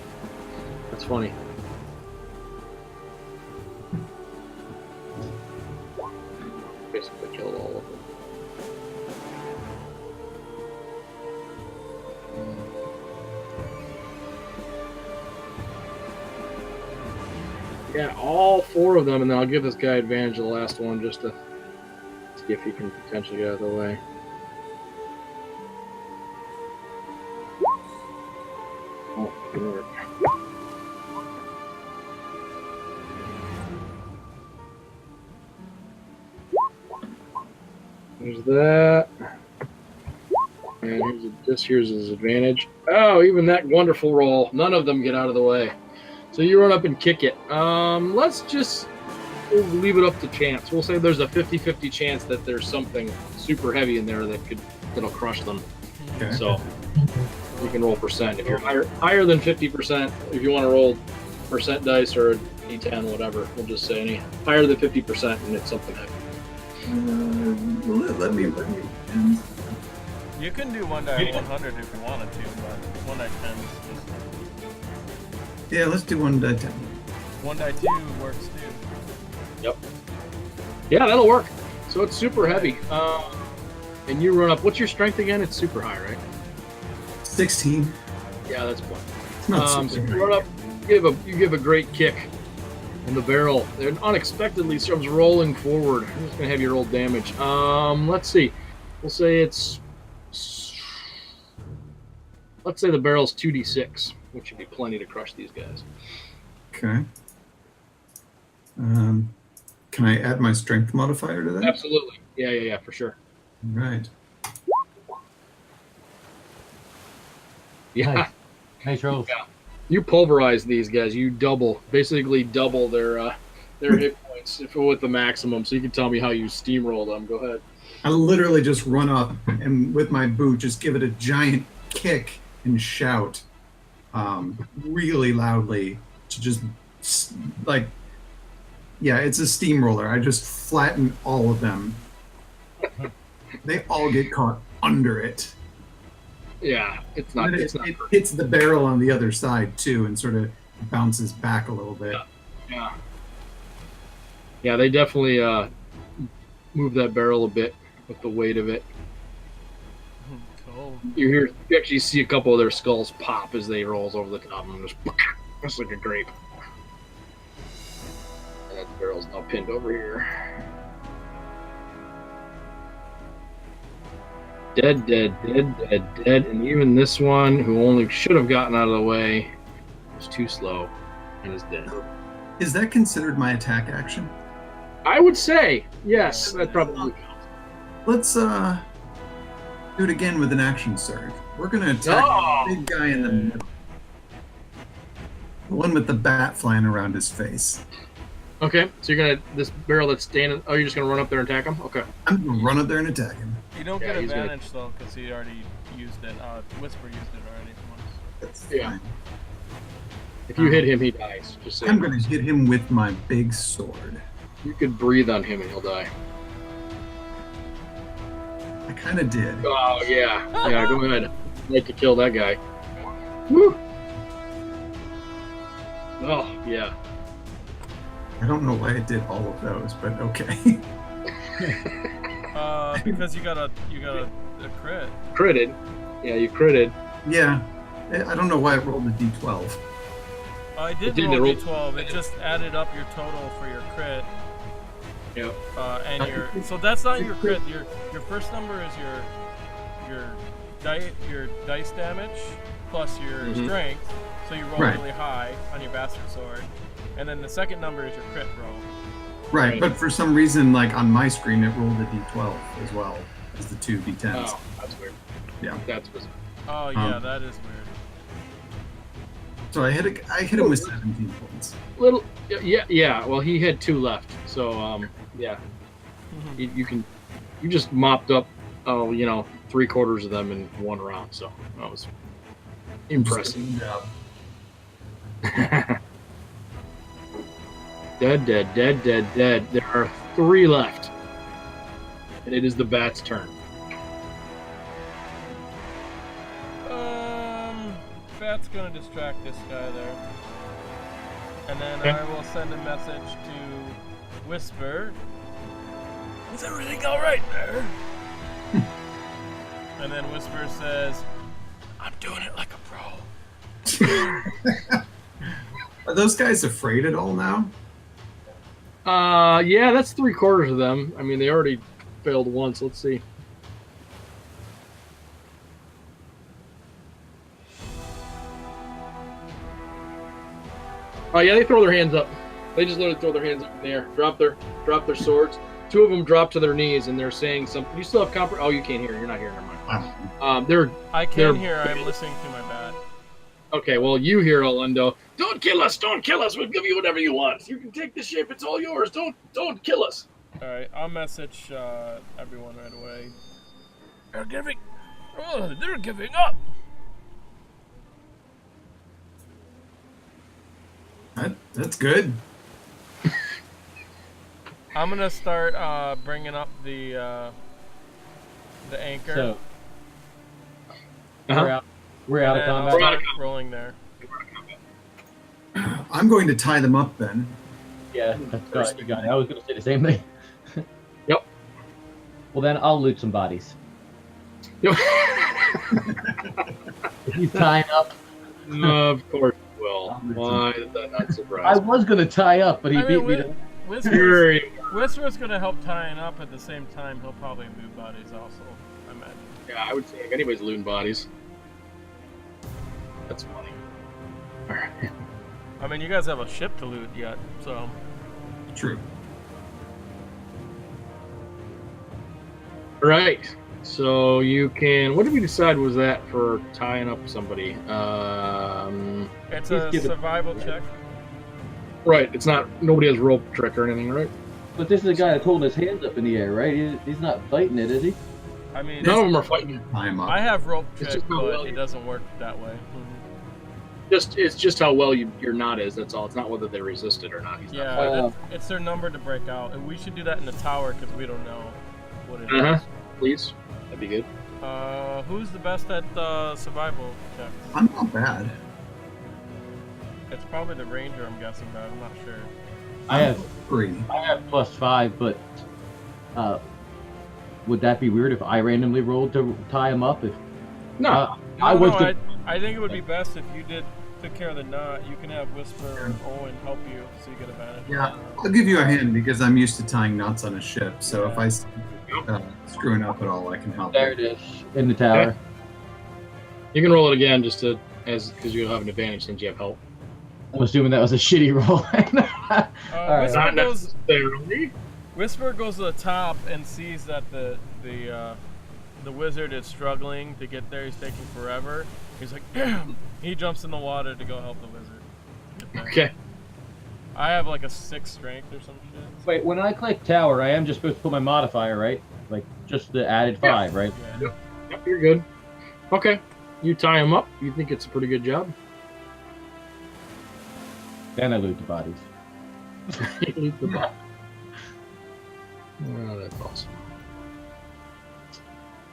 That's funny. Basically killed all of them. Yeah, all 4 of them, and then I'll give this guy advantage of the last one just to see if he can potentially get out of the way. Oh, good work. There's that. And here's his advantage. Oh, even that wonderful roll. None of them get out of the way. So you run up and kick it. We'll leave it up to chance. We'll say there's a 50-50 chance that there's something super heavy in there that'll crush them. Okay. So you can roll percent. If you're higher than 50%, if you want to roll percent dice or a d10, whatever, we'll just say any higher than 50% and it's something heavy. Let me. You can do 1 die 100 if you wanted to, but 1 die 10 is just... Yeah, let's do 1 die 10. 1 die 2 works too. Yep. Yeah, that'll work. So it's super heavy. And you run up. What's your strength again? It's super high, right? 16. Yeah, that's fine. It's not So super you run up, you give a great kick in the barrel. It unexpectedly starts rolling forward. I'm just gonna have you roll damage. Let's see. We'll say let's say the barrel's 2d6, which would be plenty to crush these guys. Okay. Can I add my strength modifier to that? Absolutely. Yeah, for sure. Right. Yeah. Nice. Nice rolls. Yeah. You pulverize these guys. You basically double their hit points with the maximum. So you can tell me how you steamroll them. Go ahead. I literally just run up and with my boot just give it a giant kick and shout really loudly to just it's a steamroller. I just flatten all of them they all get caught under it. Yeah, it's not. And It's not. it hits the barrel on the other side too, and sort of bounces back a little bit. Yeah. Yeah, they definitely move that barrel a bit with the weight of it. Cool. You actually see a couple of their skulls pop as they rolls over the top of them, just like a grape. And that barrel's now pinned over here. Dead, dead, dead, dead, dead, and even this one, who only should have gotten out of the way, was too slow and is dead. Is that considered my attack action? I would say yes. That probably counts. Let's do it again with an action surge. We're gonna attack the big guy in the middle. The one with the bat flying around his face. Okay, so you're gonna this barrel that's standing. Oh, you're just gonna run up there and attack him. Okay. I'm gonna run up there and attack him. You don't Yeah, get he's gonna- advantage though, because he already used it. Whisper used it already once. That's Yeah. fine. If you hit him, he dies. Just say I'm gonna hit him with my big sword. you could breathe on him and he'll die. I kind of did. Oh yeah, yeah. Go ahead. I'd like to kill that guy. Woo. Oh yeah. I don't know why I did all of those, but okay. Because you got a crit. Critted. Yeah, you critted. Yeah. I don't know why I rolled a d12. I It did didn't roll roll- d12. It just added up your total for your crit. Yep. And your so that's not your crit. Your first number is your dice damage plus your Mhm. strength. So you roll Right. really high on your bastard sword, and then the second number is your crit roll. Right, Right. but for some reason, like on my screen, it rolled a d12 as well as the two d10s. Oh, that's weird. Yeah. That's bizarre. Oh yeah, that is weird. So I hit him with 17 points. Little. Yeah. Well, he had 2 left. So yeah. You just mopped up. Oh, 3/4 of them in one round. So that was impressive. Yeah. Dead, dead, dead, dead, dead. There are 3 left. And it is the bat's turn. Bat's gonna distract this guy there, and then Okay. I will send a message to Whisper. Is everything all right there? And then Whisper says, "I'm doing it like a pro." Are those guys afraid at all now? Yeah, that's 3/4 of them. I mean, they already failed once. Let's see. Oh yeah, they throw their hands up. They just literally throw their hands up in the air, drop their swords. 2 of them drop to their knees, and they're saying something. You still have Oh, you can't hear. You're not here. Never mind. They're I They're- can hear. I'm listening to my bat. okay. Well, you hear Orlando. Don't kill us! Don't kill us! We'll give you whatever you want. You can take the ship. It's all yours. Don't kill us. All right, I'll message everyone right away. They're giving up. That's good. I'm gonna start bringing up the anchor. So Uh-huh. we're out of and I'll combat. We're out of start rolling there. I'm going to tie them up then. Yeah, that's right. You got it. I was going to say the same thing. Yep. Well, then I'll loot some bodies. Yep. If he's tying up, Of course you will. Why did that not I surprise me? was going to tie up, but he I beat mean, me to... Whisper's gonna help tying up. At the same time, he'll probably move bodies also. I imagine. Yeah, I would say if anybody's looting bodies. That's funny. All right. I mean, you guys have a ship to loot yet, so. True. Right. So you can. What did we decide was that for tying up somebody? It's He's a given- survival check. Right. It's not. Nobody has rope trick or anything, right? But this is the guy that's holding his hands up in the air, right? He's not fighting it, is he? I mean, None of them are fighting. Tie them up. I have rope It's trick, just how but well it you- doesn't work that way. It's just how well your knot is. That's all. It's not whether they resist it or not. He's not Yeah, it's their number to break out, and we should do that in the tower because we don't know what it is. Uh-huh. please. That'd be good. Who's the best at survival checks? I'm not bad. It's probably the ranger, I'm guessing, but I'm not sure. I have 3. +5, but would that be weird if I randomly rolled to tie him up? If No, I was the I think it would be best if you took care of the knot. You can have Whisper or Owen help you, so you get advantage. Yeah, I'll give you a hand because I'm used to tying knots on a ship. So if I screwing up at all, I can help. there it is in the tower. Okay. you can roll it again just to because you'll have an advantage since you have help. I'm assuming that was a shitty roll. Alright. Whisper Not goes. necessarily. Whisper goes to the top and sees that the wizard is struggling to get there. He's taking forever. He's like, he jumps in the water to go help the wizard. get there. Okay. I have like a 6 strength or some shit. Wait, when I click tower, I am just supposed to put my modifier, right? Like just the added 5, right? Yeah. Yep, you're good. Okay. You tie him up. You think it's a pretty good job? Then I loot the bodies. You loot the bot. Oh, that's awesome.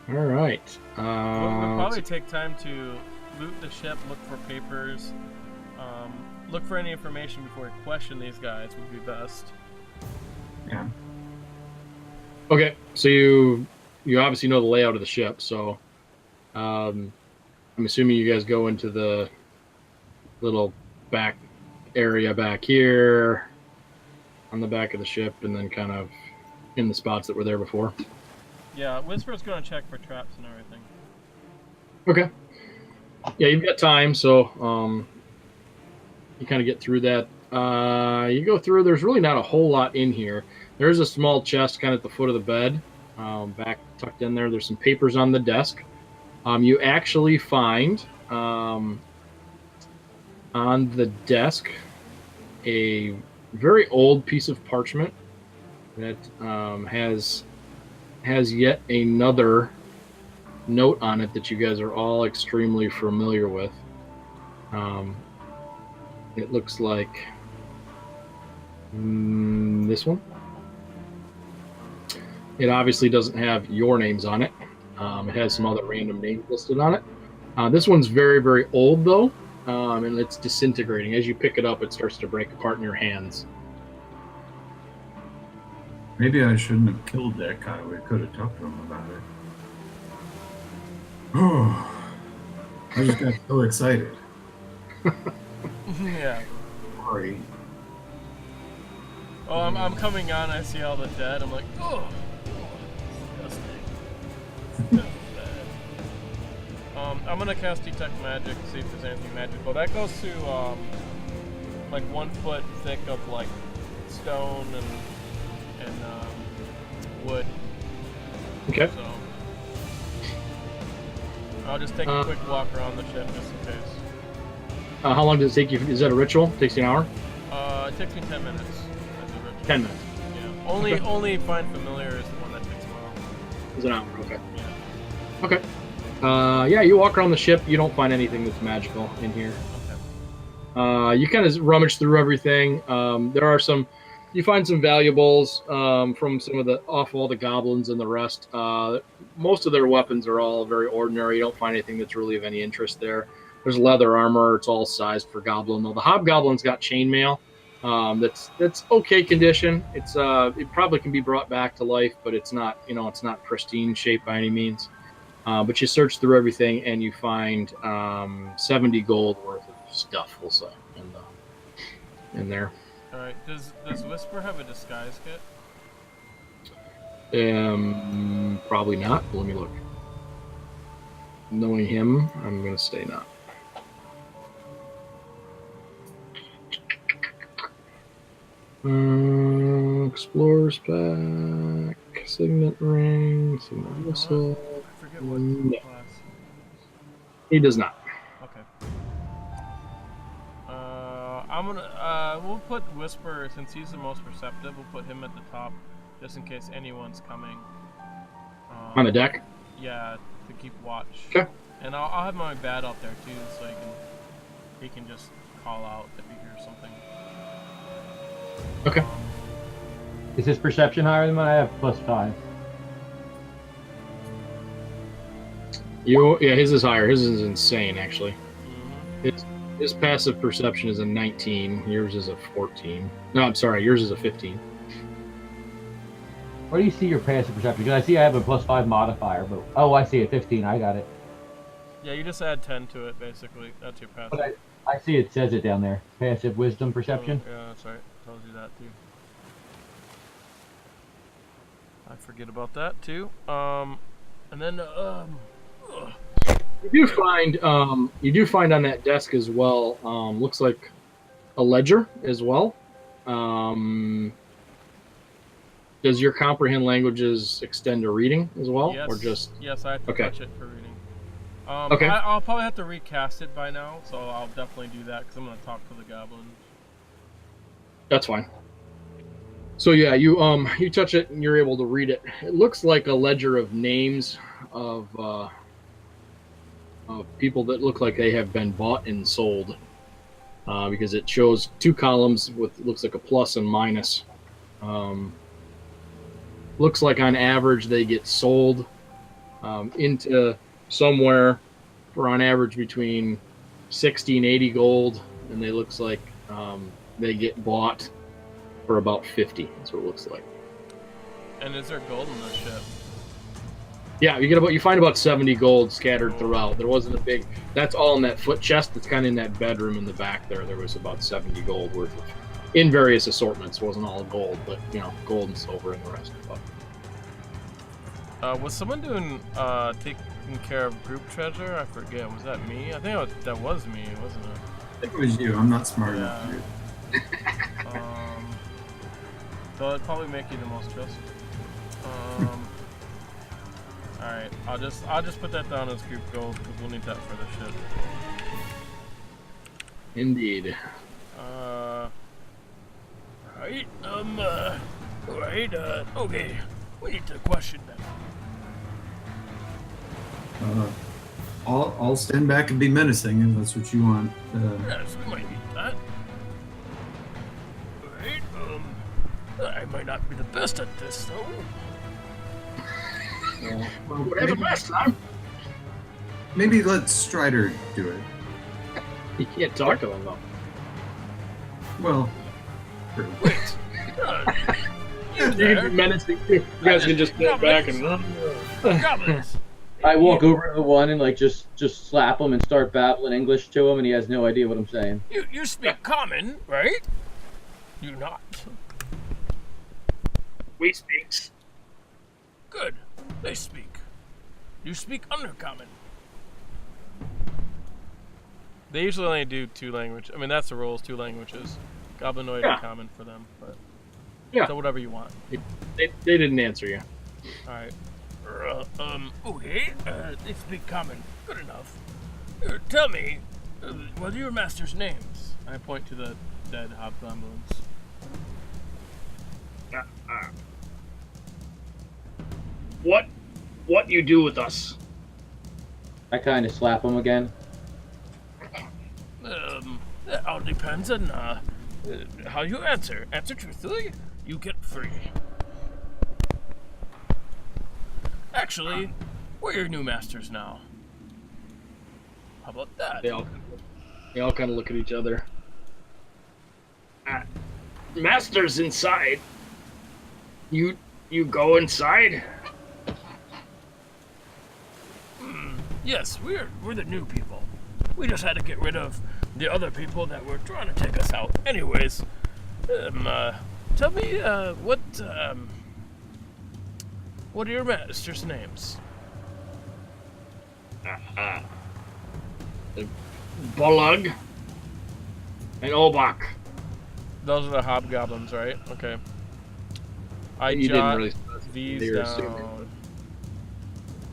All right. We'll probably take time to loot the ship, look for papers, look for any information before we question these guys would be best. Yeah. Okay, so you obviously know the layout of the ship, so I'm assuming you guys go into the little back area back here on the back of the ship, and then kind of in the spots that were there before. Yeah, Whisper's gonna check for traps and everything. Okay. Yeah, you've got time, so you kind of get through that. You go through. There's really not a whole lot in here. There's a small chest kind of at the foot of the bed, back tucked in there. There's some papers on the desk. You actually find on the desk a very old piece of parchment that has yet another note on it that you guys are all extremely familiar with. It looks like this one. It obviously doesn't have your names on it. It has some other random names listed on it. This one's very, very old, though, and it's disintegrating. As you pick it up, it starts to break apart in your hands. Maybe I shouldn't have killed that guy. We could have talked to him about it. Oh, I just got so excited. Yeah. Sorry. Oh, I'm coming on. I see all the dead. I'm like, oh, disgusting. I'm gonna cast detect magic, see if there's anything magical. That goes to like 1 foot thick of like stone and wood. Okay. So I'll just take a quick walk around the ship just in case. How long does it take you? Is that a ritual? Takes you an hour? It takes me 10 minutes. That's a ritual. 10 minutes. Yeah. Only find familiar is the one that takes a while. Is an hour? Okay. Yeah. Okay. Yeah, you walk around the ship. You don't find anything that's magical in here. Okay. You kind of rummage through everything. There are some. You find some valuables from some of all the goblins and the rest. Most of their weapons are all very ordinary. You don't find anything that's really of any interest there. There's leather armor. It's all sized for goblin, though. The hobgoblin's got chainmail. That's okay condition. It probably can be brought back to life, but it's not pristine shape by any means. But you search through everything and you find 70 gold worth of stuff, we'll say, in there. All right. Does Whisper have a disguise kit? Probably not. But let me look. Knowing him, I'm gonna say not. Explorer's pack, signet ring, signet whistle. I forget what No. class. He does not. Okay. We'll put Whisper, since he's the most perceptive, we'll put him at the top, just in case anyone's coming. On the deck. Yeah, to keep watch. Okay. And I'll have my bat out there too, so he can just call out if he hears something. Okay. Is his perception higher than mine? I have +5. Yeah, his is higher. His is insane, actually. Mhm. His passive perception is a 19. Yours is a 14. No, I'm sorry. Yours is a 15. Where do you see your passive perception? Because I see I have a +5 modifier, but oh, I see it. 15. I got it. Yeah, you just add 10 to it, basically. That's your passive. But I see it says it down there. Passive wisdom perception. Oh, yeah, that's right. Tells you that too. I forget about that too. And then You do find on that desk as well. Looks like a ledger as well. Does your comprehend languages extend to reading as well, yes, or just yes, I have to Okay. touch it for reading. Okay. I'll probably have to recast it by now, so I'll definitely do that because I'm gonna talk to the goblin. That's fine. So yeah, you touch it and you're able to read it. It looks like a ledger of names of people that look like they have been bought and sold, because it shows 2 columns with looks like a plus and minus. Looks like on average they get sold into somewhere for on average between 60 and 80 gold, and they looks like they get bought for about 50. That's what it looks like. And is there gold in this ship? Yeah, you find about 70 gold scattered throughout. There wasn't a big. That's all in that foot chest. That's kind of in that bedroom in the back there. There was about 70 gold worth of, in various assortments. It wasn't all gold, but gold and silver and the rest of it. Was someone doing taking care of group treasure? I forget. Was that me? I think that was me, wasn't it? I think it was you. I'm not smart enough to do it. So it'd probably make you the most trusted. All right, I'll just put that down as group gold because we'll need that for the ship. Indeed. Right. Right. Okay. We need to question them. I'll stand back and be menacing if that's what you want. Yes, we might need that. Right. I might not be the best at this though. Whatever last time. Maybe let Strider do it. You can't talk to them though. Well, Wait. You can be menacing. You guys can just sit back and run. Goblins. I walk over to the one and just slap him and start babbling English to him, and he has no idea what I'm saying. You speak common, right? You not. We speak. Good. They speak. You speak undercommon. They usually only do 2 languages. I mean, that's the rules, 2 languages. Goblinoid Yeah. and common for them, but Yeah. so whatever you want. They didn't answer you. All right. Okay. They speak common. Good enough. Tell me, what are your master's names? I point to the dead hobgoblins. What you do with us? I kind of slap him again. That all depends on how you answer. Answer truthfully, you get free. Actually, we're your new masters now. How about that? They all kind of look at each other. Master's inside. You go inside. Yes, we're the new people. We just had to get rid of the other people that were trying to take us out. Anyways, tell me what are your masters' names? Bolug and Obak. Those are the hobgoblins, right? Okay. I You didn't jot really. these they were assuming. down.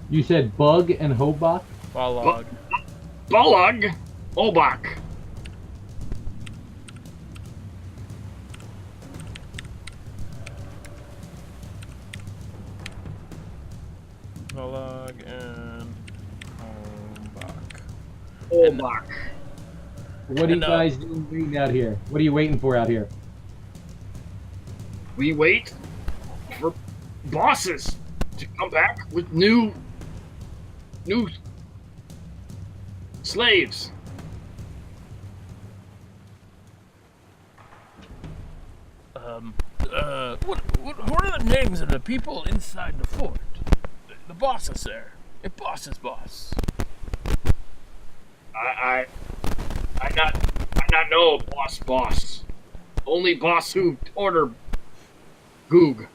You said Bug and Hobok? Balog. Bolug, Obak. Balog and Ombak. Obak. What are you And, guys doing waiting out here? What are you waiting for out here? We wait for bosses to come back with new Slaves. What are the names of the people inside the fort? The bosses there. The boss's boss. I not know boss. Only boss who order Goog.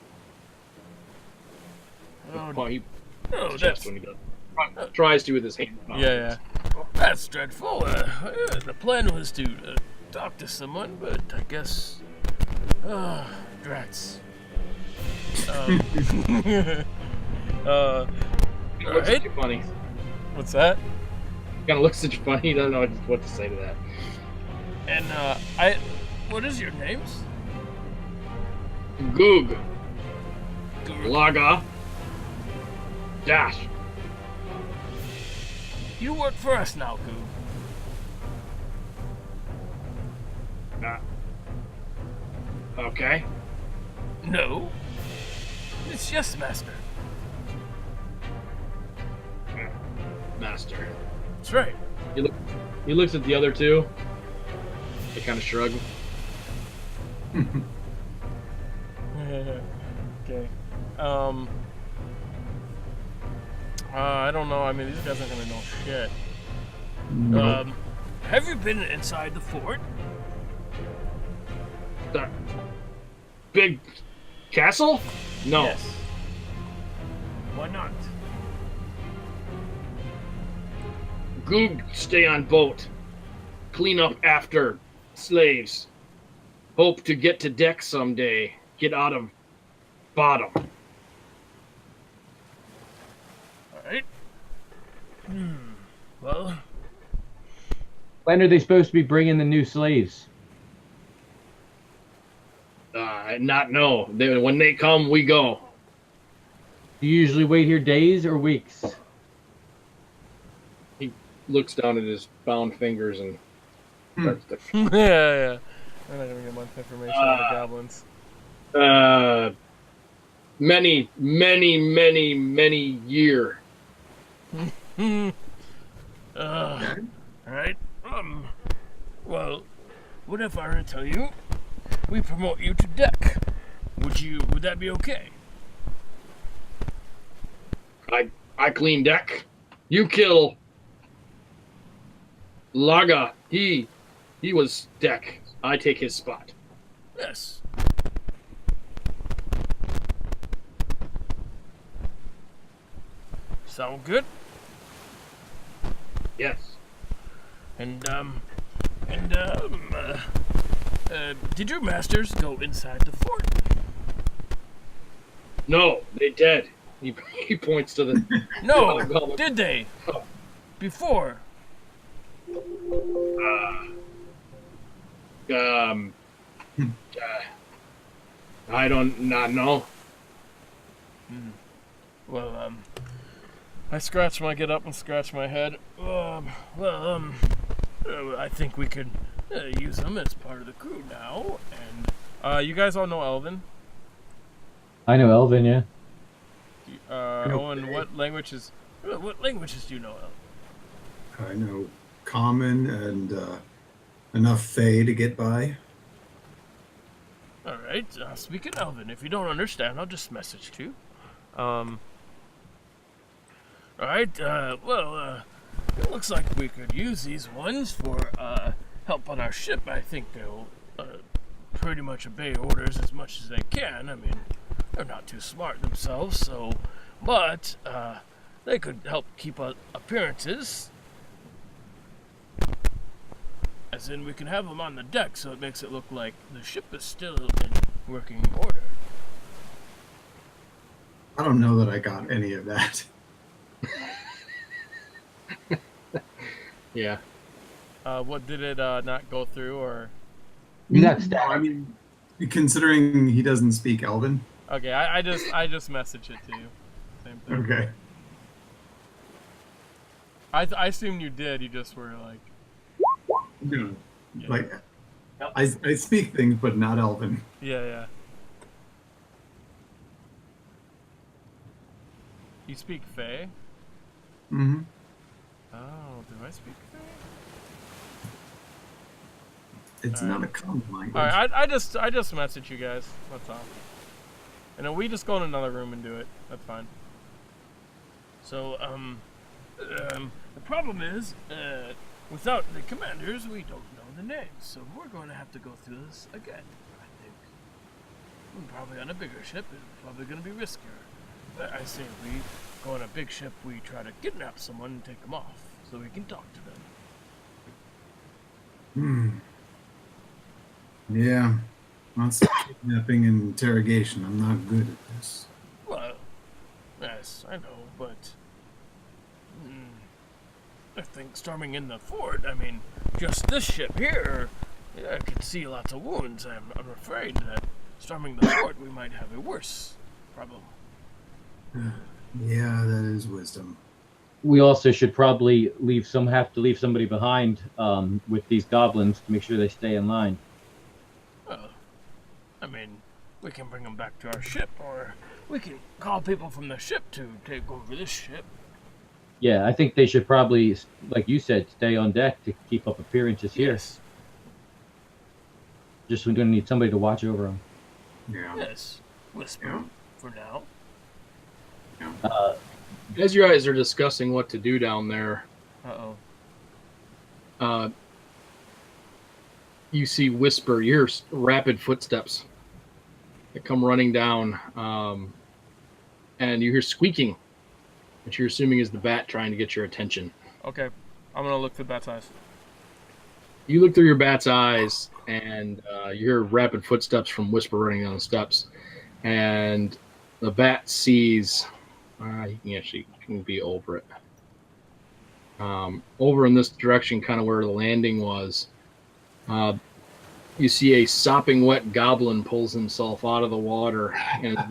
He That's when he does. Tries to with his hand. yeah. That's dreadful. The plan was to talk to someone, but I guess, drats. It looks Alright. too funny. What's that? Kind of looks such funny. He doesn't know what to say to that. And what is your names? Goog. Laga. Dash. You work for us now, Goo. Okay. No. It's yes, master. Master. That's right. He looks at the other two. They kind of shrug. Okay. I don't know. I mean, these guys aren't gonna know shit. Nope. Have you been inside the fort? The big castle? No. Yes. Why not? Goog stay on boat. Clean up after slaves. Hope to get to deck someday. Get out of bottom. Alright. Well, When are they supposed to be bringing the new slaves? Not know. When they come, we go. Do you usually wait here days or weeks? He looks down at his bound fingers and starts to yeah. I'm not gonna get much information on the goblins. many year. Alright. Well, what if I were to tell you we promote you to deck? Would that be okay? I clean deck. You kill Laga. He was deck. I take his spot. Yes. Sound good? Yes. And did your masters go inside the fort? No, they dead. He points to the No, goblin. did they? Oh. Before? I don't not know. Well, I get up and scratch my head. I think we could use them as part of the crew now. And you guys all know Elven. I know Elvin, yeah. Owen, what languages do you know, Elven? I know common and enough Fey to get by. Alright, speaking Elven, if you don't understand, I'll just message to you. Alright, it looks like we could use these ones for help on our ship. I think they'll pretty much obey orders as much as they can. I mean, they're not too smart themselves, so... But, they could help keep appearances. As in, we can have them on the deck, so it makes it look like the ship is still in working order. I don't know that I got any of that. Yeah. What did it not go through, or? You got No, I mean, considering he doesn't speak Elven. Okay, I just messaged it to you. Same thing. Okay. I assumed you did. You just were like, No, Yeah. like I speak things, but not Elven. yeah. You speak Fey? Mm-hmm. Oh, do I speak Fey? It's not a common language. All right, I just message you guys. That's all. And then we just go in another room and do it. That's fine. So, the problem is, without the commanders, we don't know the names. So we're going to have to go through this again, I think. We're probably on a bigger ship. It's probably going to be riskier. But I say if we go on a big ship, we try to kidnap someone and take them off so we can talk to them. Yeah. Lots of kidnapping and interrogation. I'm not good at this. Well, yes, I know, but I think storming in the fort, I mean, just this ship here, I could see lots of wounds. I'm afraid that storming the fort, we might have a worse problem. Yeah, that is wisdom. We also should probably have to leave somebody behind with these goblins to make sure they stay in line. Well, I mean, we can bring them back to our ship, or we can call people from the ship to take over this ship. Yeah, I think they should probably, like you said, stay on deck to keep up appearances here. Yes. Just we're going to need somebody to watch over them. Yeah. Yes. Whisper for now. As you guys are discussing what to do down there, you see Whisper, your rapid footsteps that come running down, and you hear squeaking, which you're assuming is the bat trying to get your attention. Okay. I'm going to look through Bat's eyes. You look through your bat's eyes, and you hear rapid footsteps from Whisper running down the steps, and the bat sees... you can be over it. Over in this direction, kind of where the landing was, you see a sopping wet goblin pulls himself out of the water and is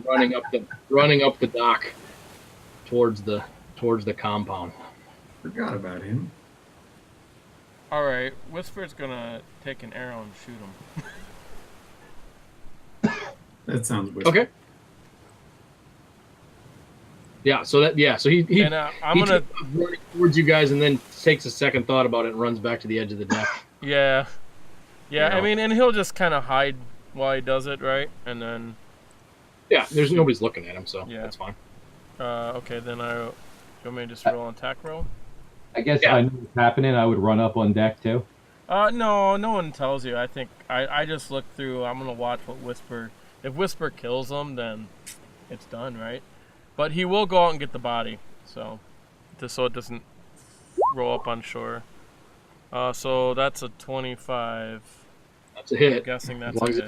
running up the dock towards the compound. Forgot about him. All right. Whisper's going to take an arrow and shoot him. That sounds weird. Okay. Yeah, so he And I'm going to... running towards you guys and then takes a second thought about it and runs back to the edge of the deck. Yeah. Yeah, You know. I mean, and he'll just kind of hide while he does it, right? And then... Yeah, there's nobody's looking at him, so Yeah. that's fine. Okay, then you want me to just roll an attack roll? I guess Yeah. I know what's happening. I would run up on deck too. No one tells you. I think I just look through. I'm gonna watch what Whisper. If Whisper kills him, then it's done, right? But he will go out and get the body, so just so it doesn't roll up on shore. So that's a 25. That's a hit. I'm guessing that's as long a as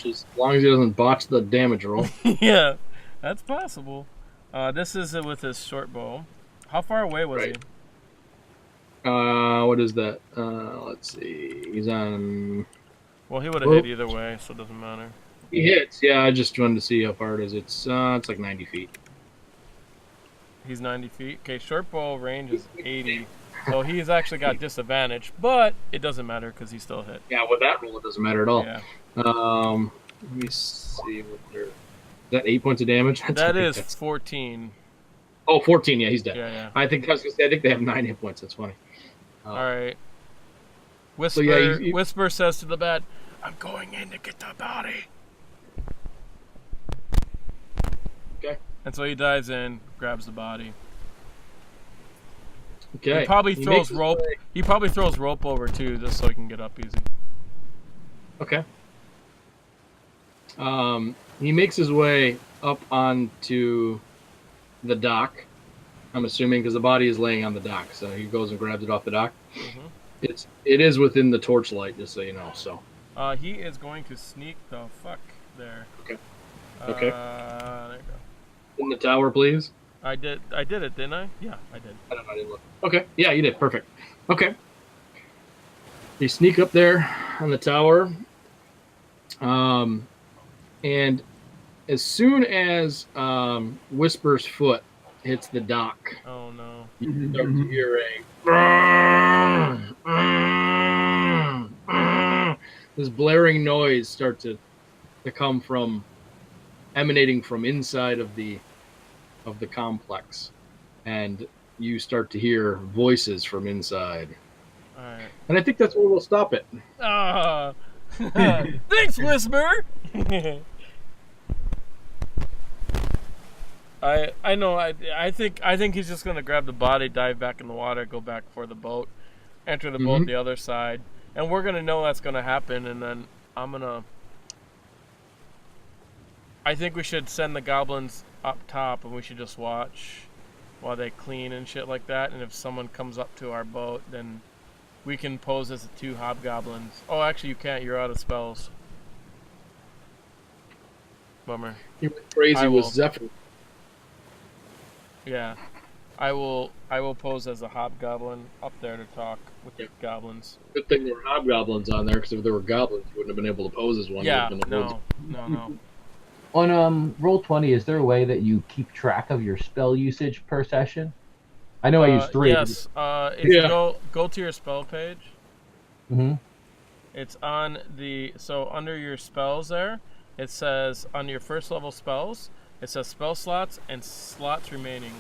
hit. as long as he doesn't botch the damage roll. Yeah, that's possible. This is with his short bow. How far away was Right. he? What is that? Let's see. He's on. Well, he would have hit either way, so it doesn't matter. He hits. Yeah, I just wanted to see how far it is. It's like 90 feet. He's 90 feet. Okay, short bow range is 80. So he's actually got disadvantage, but it doesn't matter because he still hit. Yeah, with that roll, it doesn't matter at all. Yeah. Let me see what they're. Is that 8 points of damage? That is 14. Oh, 14. Yeah, he's dead. Yeah. I think I was gonna say. I think they have 9 hit points. That's funny. All right. Whisper, yeah, Whisper says to the bat, "I'm going in to get the body." Okay. And so he dives in, grabs the body. Okay. He probably He throws makes his rope. way- He probably throws rope over too, just so he can get up easy. Okay. He makes his way up onto the dock. I'm assuming because the body is laying on the dock, so he goes and grabs it off the dock. Mhm. It is within the torchlight, just so you know. So He is going to sneak the fuck there. Okay. Okay. There you go. in the tower, please. I did it, didn't I? Yeah, I did. I don't know. I didn't look. Okay. Yeah, you did. Perfect. Okay. You sneak up there on the tower, and as soon as Whisper's foot hits the dock, Oh no. you start to hear this blaring noise start to come from emanating from inside of the complex, and you start to hear voices from inside. All right. And I think that's where we'll stop it. Ah, thanks, Whisper. I know. I think he's just gonna grab the body, dive back in the water, go back for the boat, enter the boat the other side, and we're gonna know that's gonna happen. And then I think we should send the goblins up top, and we should just watch while they clean and shit like that. And if someone comes up to our boat, then we can pose as the two hobgoblins. Oh, actually, you can't. You're out of spells. Bummer. You went crazy I with will. Zephyr. Yeah, I will pose as a hobgoblin up there to talk with the goblins. Good thing there were hobgoblins on there, because if there were goblins, you wouldn't have been able to pose as one. Yeah, You would have been able no. On Roll20, is there a way that you keep track of your spell usage per session? I know I use 3. Yes. If you go to your spell page, Mm-hmm. it's on under your spells there. It says on your first level spells, it says spell slots and slots remaining.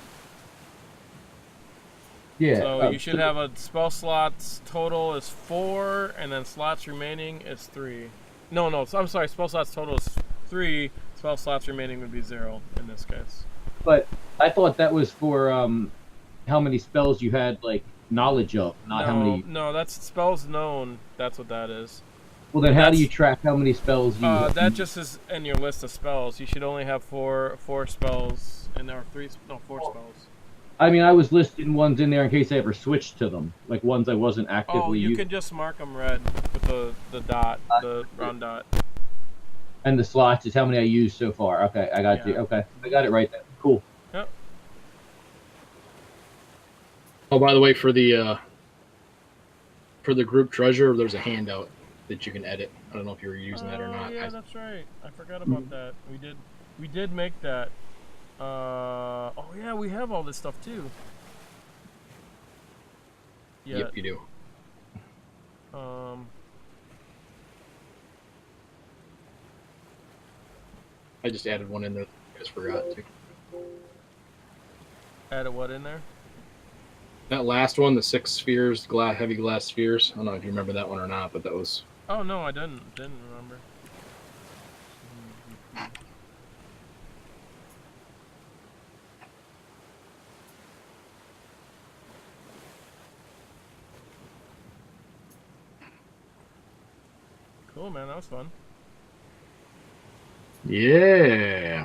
Yeah. So you should have a spell slots total is 4, and then slots remaining is 3. No, I'm sorry. Spell slots total is 3. Spell slots remaining would be 0 in this case. But I thought that was for how many spells you had like knowledge of, not how many. No, that's spells known. That's what that is. Well, then how do you track how many spells you? That just is in your list of spells. You should only have four spells, and there are 4 spells. I mean, I was listing ones in there in case I ever switched to them, like ones I wasn't actively Oh, you using. can just mark them red with the dot, the round dot. And the slots is how many I used so far. Okay, I got you. Okay, I got it right then. Cool. Yep. Oh, by the way, for the group treasure, there's a handout that you can edit. I don't know if you were using that or not. Yeah, that's right. I forgot about that. We did make that. Oh yeah, we have all this stuff too. Yeah. Yep, you do. I just added one in there. I just forgot to. Added what in there? That last one, the 6 spheres, heavy glass spheres. I don't know if you remember that one or not, but that was. Oh no, I didn't remember. Cool, man. That was fun. Yeah.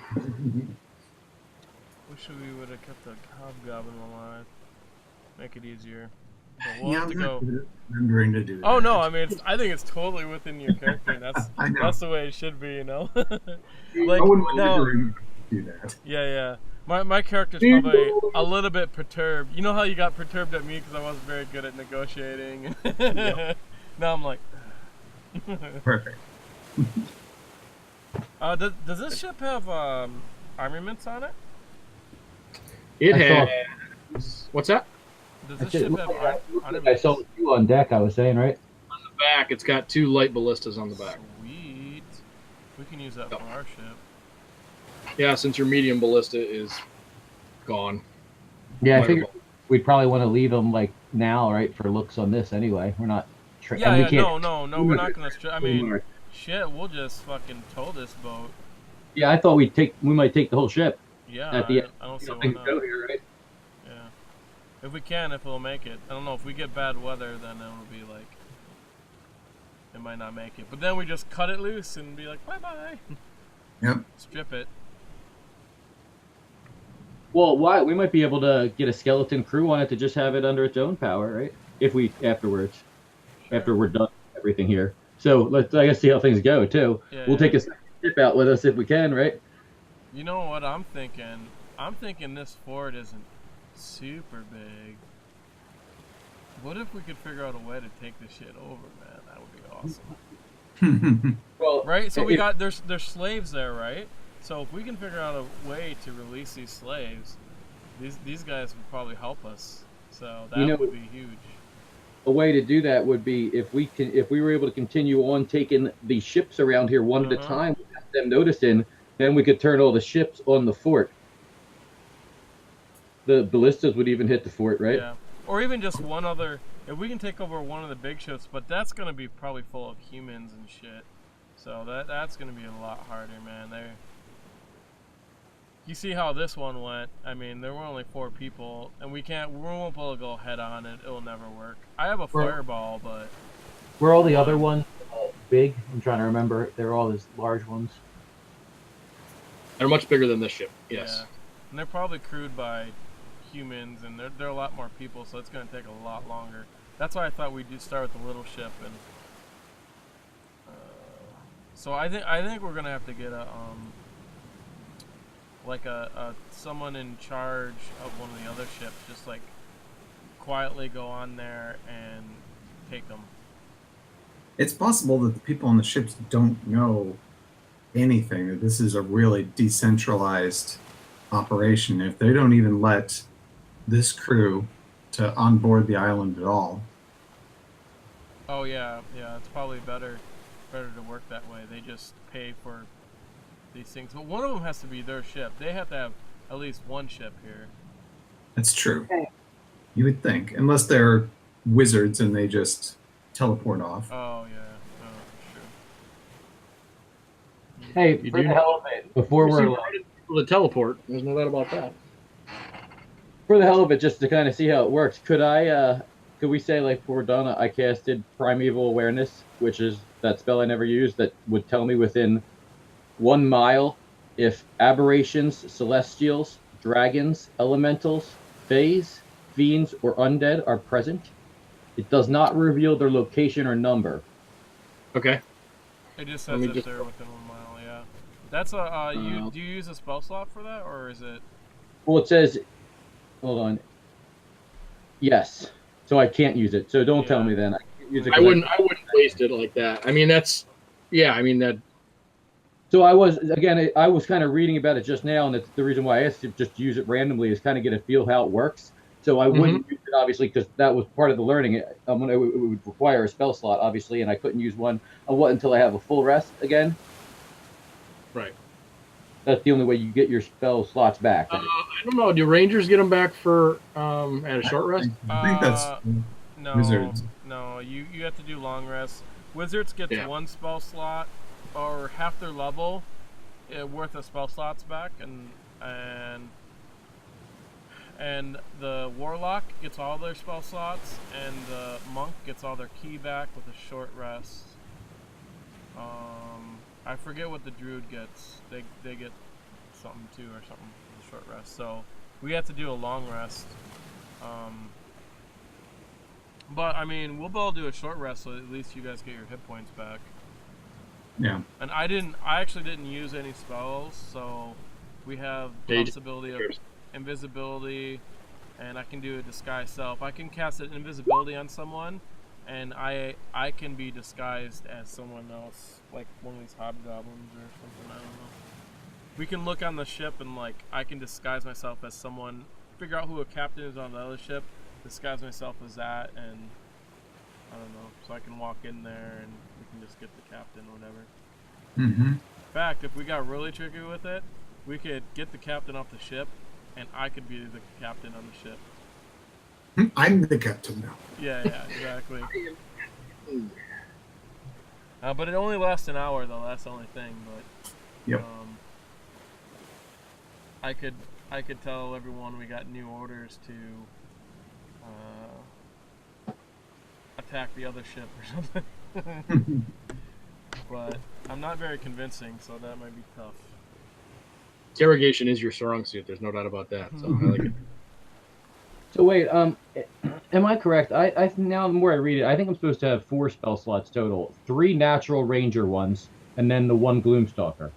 Wish we would have kept the hobgoblin alive. Make it easier. But we'll Yeah, have I'm to not go. good at remembering to do that. Oh no, I mean, I think it's totally within your character. And I know. that's the way it should be, you know. I Like wouldn't no, remember to do that. yeah. My character's probably a little bit perturbed. You know how you got perturbed at me because I wasn't very good at negotiating. Now I'm like. Perfect. Does this ship have armaments on it? It I saw- has. What's that? Does I this said, ship look have like I armaments? saw you on deck. I was saying, right? On the back, it's got 2 light ballistas on the back. Sweet. We can use that for our ship. Yeah, since your medium ballista is gone. Yeah, I Lighter figured we'd probably want to leave them like now, right, for looks on this anyway. We're not. Yeah, we yeah, can't- no, we're not gonna. I mean, shit, we'll just fucking tow this boat. Yeah, I thought we might take the whole ship. Yeah, At the I don't see why things not. go here, right? Yeah, if we can, if we'll make it. I don't know if we get bad weather, then it'll be like it might not make it. But then we just cut it loose and be like, bye bye. Yep. Strip it. Well, why we might be able to get a skeleton crew on it to just have it under its own power, right? If we afterwards, after we're done with everything here. So let's, I guess, see how things go too. Yeah, We'll yeah. take a second ship out with us if we can, right? You know what I'm thinking? I'm thinking this fort isn't super big. What if we could figure out a way to take this shit over, man? That would be awesome. Well, Right? So we if- got there's slaves there, right? So if we can figure out a way to release these slaves, these guys would probably help us. So that You know- would be huge. a way to do that would be if we were able to continue on taking the ships around here one at a Uh-huh. time without them noticing, then we could turn all the ships on the fort. The ballistas would even hit the fort, right? Yeah, or even just one other. If we can take over one of the big ships, but that's gonna be probably full of humans and shit. So that's gonna be a lot harder, man. You see how this one went? I mean, there were only 4 people, and we won't be able to go head on it. It'll never work. I have a fireball, but Were all the other ones big? I'm trying to remember. They're all these large ones. They're much bigger than this ship. Yes. yeah, and they're probably crewed by humans, and they're a lot more people, so it's gonna take a lot longer. That's why I thought we'd just start with the little ship, and so I think we're gonna have to get a someone in charge of one of the other ships, just like quietly go on there and take them. It's possible that the people on the ships don't know anything, that this is a really decentralized operation. If they don't even let this crew to onboard the island at all. Oh yeah, it's probably better to work that way. They just pay for these things, but one of them has to be their ship. They have to have at least one ship here. That's true. You would think, unless they're wizards and they just teleport off. Oh yeah, true. Hey, You for do the know- hell of it, before we're The teleport. There's no doubt about that. for the hell of it, just to kind of see how it works, could we say, like, before we're done, I casted Primeval Awareness, which is that spell I never used that would tell me within 1 mile if aberrations, celestials, dragons, elementals, fays, fiends, or undead are present. It does not reveal their location or number. Okay. It just Let says me if just- they're within 1 mile. Yeah, that's do you use a spell slot for that, or is it? Well, it says, hold on. Yes. So I can't use it. So don't tell Yeah. me then. I can't use it I 'cause wouldn't waste it like that. I mean, that. So I was kind of reading about it just now, and that's the reason why I asked you just to use it randomly is kind of get a feel how it works. So I wouldn't use it, obviously, because that was part of the learning. It would require a spell slot, obviously, and I couldn't use one until I have a full rest again. Right. That's the only way you get your spell slots back. I don't know. Do Rangers get them back for at a short rest? I think that's No, wizards. no. You have to do long rest. Wizards gets Yeah. 1 spell slot, or half their level, worth of spell slots back, and the warlock gets all their spell slots, and the monk gets all their key back with a short rest. I forget what the druid gets. They get something too, or something with a short rest. So we have to do a long rest. But I mean, we'll be able to do a short rest, so at least you guys get your hit points back. yeah. And I actually didn't use any spells, so we have the Yeah, you possibility of invisibility, and I can do a disguise self. I can cast an invisibility on someone, and I can be disguised as someone else, like one of these hobgoblins or something. I don't know. We can look on the ship, and like I can disguise myself as someone, figure out who a captain is on the other ship, disguise myself as that, and I don't know. So I can walk in there and we can just get the captain or whatever. Mm-hmm. In fact, if we got really tricky with it, we could get the captain off the ship, and I could be the captain on the ship. I'm the captain now. Yeah, exactly. But it only lasts an hour, though. That's the only thing. But Yep. I could tell everyone we got new orders to attack the other ship or something. But I'm not very convincing, so that might be tough. Interrogation is your strong suit. There's no doubt about that. So I like it. So wait, am I correct? I now the more I read it, I think I'm supposed to have 4 spell slots total, 3 natural ranger ones, and then the 1 gloomstalker.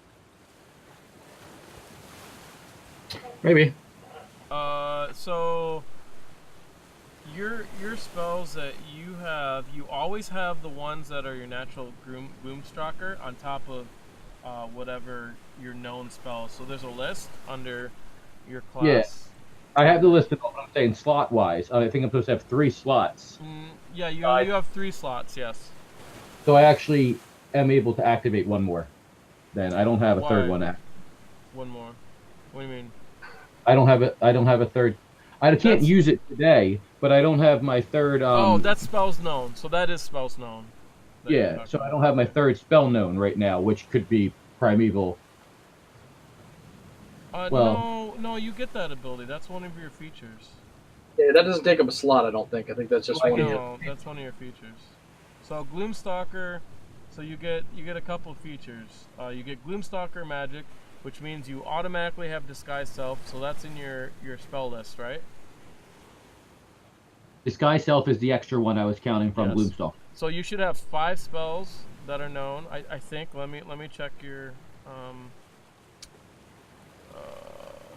Maybe. So your spells that you have, you always have the ones that are your natural Gloomstalker on top of whatever your known spells. So there's a list under your class. Yeah. I have the list of what I'm saying slot wise. I think I'm supposed to have 3 slots. Yeah, you have 3 slots. Yes. So I actually am able to activate 1 more. Then I don't have a third Why? one. One more. What do you mean? I don't have a third. I can't That's- use it today, but I don't have my third. Oh, that's spells known. So that is spells known. that you're Yeah, talking so I about. don't have my third spell known right now, which could be primeval. Well- No, you get that ability. That's one of your features. Yeah, that doesn't take up a slot. I don't think. I think that's just Well, I one. can- No, that's one of your features. So Gloomstalker, so you get a couple of features. You get Gloomstalker magic, which means you automatically have Disguise Self. So that's in your spell list, right? Disguise Self is the extra one I was counting from Yes. Gloomstalk. So you should have 5 spells that are known. I think. Let me check your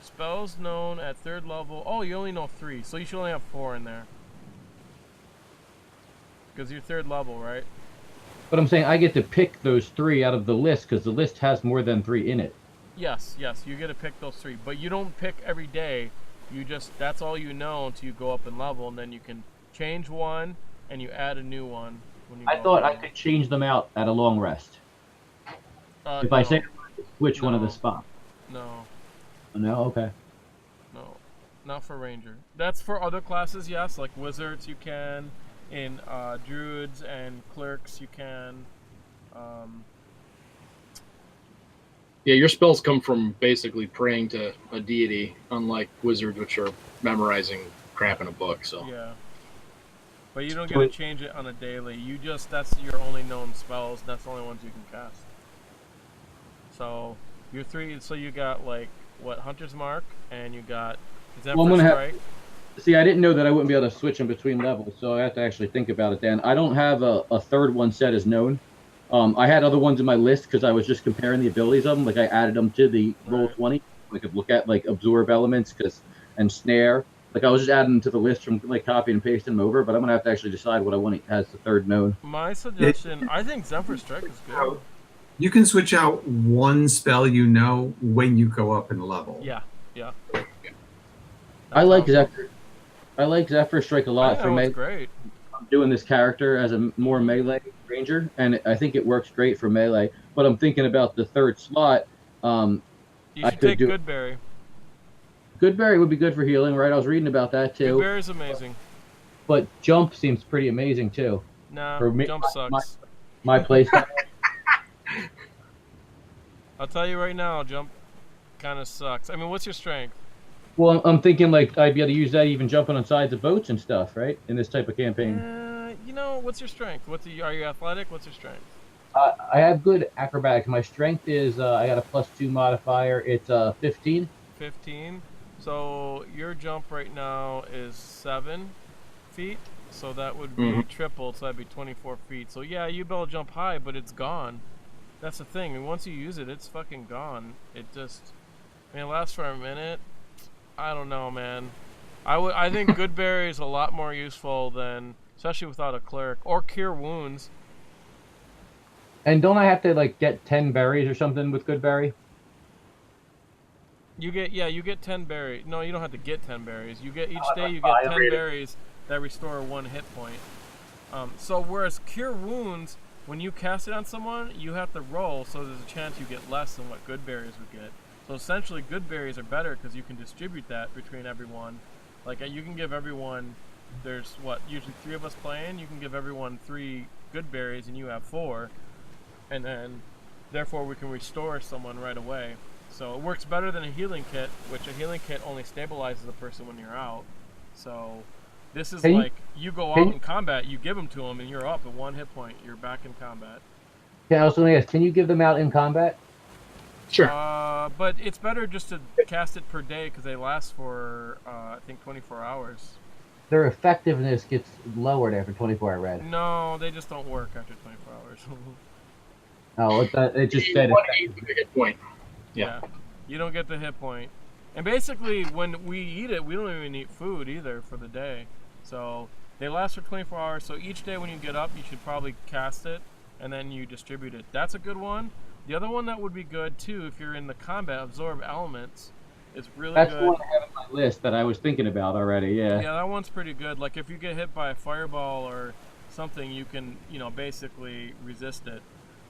spells known at 3rd level. Oh, you only know 3, so you should only have 4 in there. Because you're 3rd level, right? But I'm saying I get to pick those 3 out of the list because the list has more than 3 in it. Yes, you get to pick those 3, but you don't pick every day. You just that's all you know until you go up in level, and then you can change one and you add a new one when you. I go thought up I in could change them out at a long rest. level. If I No, say which one of the No. spots. no, No, okay. no, not for ranger. That's for other classes, yes, like wizards you can, in druids and clerks you can. Yeah, your spells come from basically praying to a deity, unlike wizards, which are memorizing crap in a book. So Yeah. But you don't get to change it on a daily. That's your only known spells, and that's the only ones you can cast. So your 3 so you got like what, Hunter's Mark, and you got Zephyr Well, I'm gonna have- Strike. See, I didn't know that I wouldn't be able to switch them between levels, so I have to actually think about it then. I don't have a third one set as known. I had other ones in my list because I was just comparing the abilities of them. Like I added them to the roll Right. 20. I could look at like absorb elements and snare. Like I was just adding them to the list from like copying and pasting them over. But I'm gonna have to actually decide what I want as the third known. My suggestion, I think Zephyr Strike is good. You can switch out one spell you know when you go up in level. Yeah. I like That's Zephyr. I like Zephyr Strike a I lot think for that me. one's great. I'm doing this character as a more melee ranger, and I think it works great for melee. But I'm thinking about the third slot. You I should could take do- Goodberry. Goodberry would be good for healing, right? I was reading about that too. Goodberry's amazing. But jump seems pretty amazing too. Nah, For me- jump sucks. My place. I'll tell you right now, jump kind of sucks. I mean, what's your strength? Well, I'm thinking like I'd be able to use that even jumping on sides of boats and stuff, right? In this type of campaign. What's your strength? Are you athletic? What's your strength? I have good acrobatics. My strength is I got a +2 modifier. It's 15. 15. So your jump right now is 7 feet. So that would be tripled. So that'd be 24 feet. So yeah, you'd be able to jump high, but it's gone. That's the thing. And once you use it, it's fucking gone. It lasts for a minute. I don't know, man. I think Goodberry is a lot more useful than, especially without a cleric, or Cure Wounds. And don't I have to like get 10 berries or something with Goodberry? You get 10 berries. No, you don't have to get 10 berries. You get each day you I get 10 read it. berries that restore 1 hit point. So whereas Cure Wounds, when you cast it on someone, you have to roll, so there's a chance you get less than what good berries would get. So essentially, good berries are better because you can distribute that between everyone. Like you can give everyone. There's usually 3 of us playing. You can give everyone 3 good berries, and you have 4, and then therefore we can restore someone right away. So it works better than a healing kit, which a healing kit only stabilizes a person when you're out. So this is Can you- like you go out can you- in combat, you give them to them, and you're up at 1 hit point. You're back in combat. Yeah, I was going to ask, can you give them out in combat? sure. But it's better just to cast it per day because they last for I think 24 hours. Their effectiveness gets lowered after 24 I read. No, they just don't work after 24 hours. Oh, it just said One it. eighth of a hit point. Yeah. You don't get the hit point. And basically, when we eat it, we don't even eat food either for the day. So they last for 24 hours. So each day when you get up, you should probably cast it, and then you distribute it. That's a good one. The other one that would be good too, if you're in the combat, absorb elements, is really That's the good. one I have on my list that I was thinking about already. Yeah. Yeah, that one's pretty good. Like if you get hit by a fireball or something, you can, basically resist it.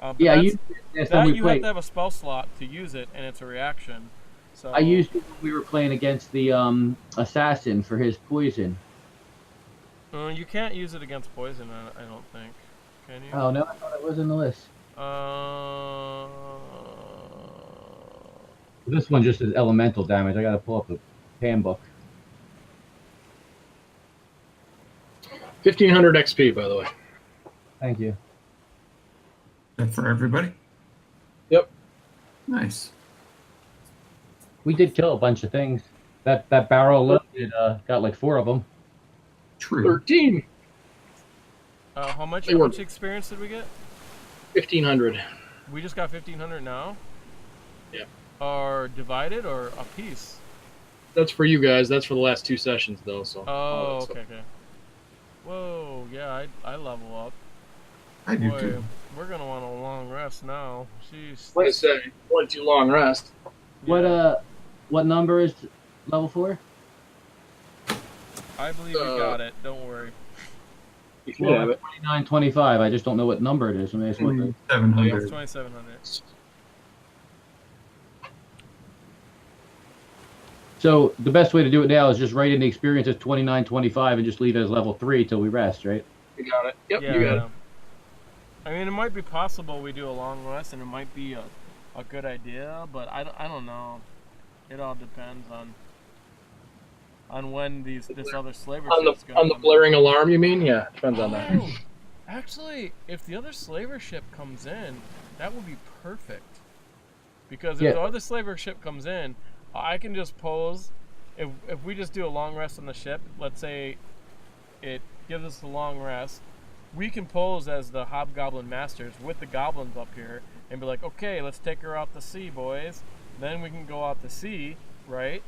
But Yeah, that's- last time we you have played. to have a spell slot to use it, and it's a reaction. So I used it when we were playing against the assassin for his poison. You can't use it against poison. I don't think. Can you? Oh no, I thought it was in the list. Uh, This one just is elemental damage. I gotta pull up the handbook. 1500 XP, by the way. Thank you. Is that for everybody? Yep. Nice. We did kill a bunch of things. That barrel alone got like 4 of them. True. 13. how much They were- experience did we get? 1500. We just got 1500 now. Yeah. Or divided or a piece? That's for you guys. That's for the last 2 sessions, though. So. Oh, that's- okay. Whoa, yeah, I level up. I do Boy, too. we're gonna want a long rest now. Jeez. Like I say, one too long rest. Yeah, What number is level 4? I believe we got it. Don't worry. You should have it. 2925. I just don't know what number it is. I mean, it's what the- 700. 2700. So the best way to do it now is just write in the experience as 2925 and just leave it as level 3 till we rest, right? You got it. Yep, Yeah. you got it. I mean, it might be possible we do a long rest, and it might be a good idea, but I don't know. It all depends on when this other slaver ship's gonna On the come in. blaring alarm, you mean? Yeah, depends on that. Oh, actually, if the other slaver ship comes in, that would be perfect. Because if Yeah. the other slaver ship comes in, I can just pose. If we just do a long rest on the ship, let's say it gives us a long rest, we can pose as the Hobgoblin Masters with the goblins up here and be like, okay, let's take her out to sea, boys. Then we can go out to sea, right?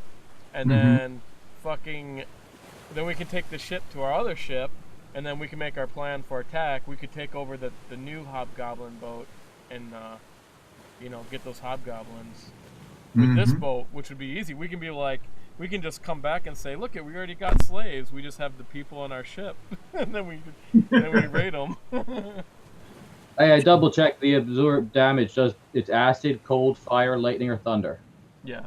And then then we can take the ship to our other ship, and then we can make our plan for attack. We could take over the new Hobgoblin boat and, get those Hobgoblins. With this boat, which would be easy, we can be like, we can just come back and say, look, we already got slaves. We just have the people on our ship, and then we raid them. I double checked the absorbed damage. It's acid, cold, fire, lightning, or thunder. Yeah.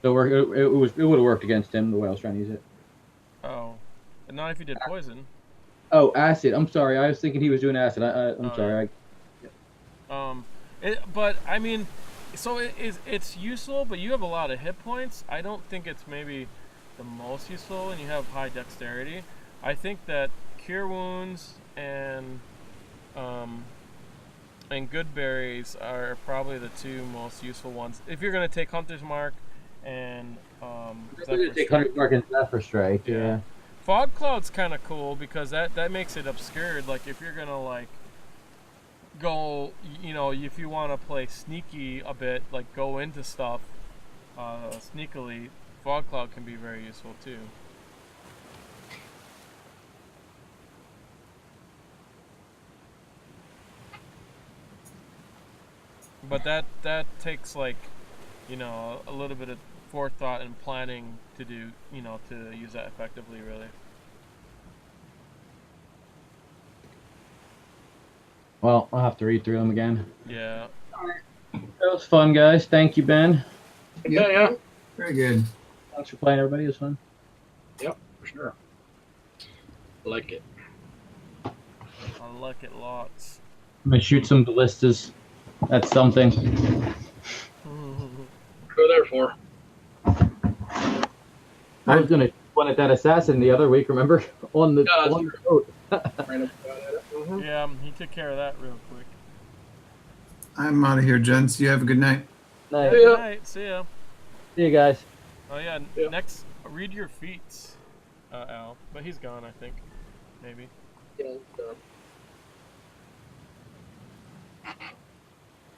So it would have worked against him the way I was trying to use it. Oh, and not if you did poison. Oh, acid. I'm sorry. I was thinking he was doing acid. I'm Oh, sorry. But I mean, so it's useful, but you have a lot of hit points. I don't think it's maybe the most useful, and you have high dexterity. I think that cure wounds and good berries are probably the 2 most useful ones. If you're gonna take Hunter's Mark and Zephyr Take Strike. 100 mark and Zephyr Strike. Yeah. Fog Cloud's kind of cool because that makes it obscured. Like if you're gonna like go, if you want to play sneaky a bit, like go into stuff sneakily, Fog Cloud can be very useful too. But that takes like, a little bit of forethought and planning to do, to use that effectively, really. Well, I'll have to read through them again. Yeah. That was fun, guys. Thank you, Ben. Yeah. Very good. Thanks for playing, everybody. It was fun. Yep, for sure. Like it. I like it lots. I'm gonna shoot some ballistas. That's something. Go there for. I was gonna one at that assassin the other week. Remember on the boat. Right up at it. Mhm. Yeah, he took care of that real quick. I'm out of here, gents. You have a good night. Nice. Yeah. Good night. See ya. See you guys. Oh yeah. Yeah. Next, read your feats, Al. But he's gone, I think. Maybe. Yeah,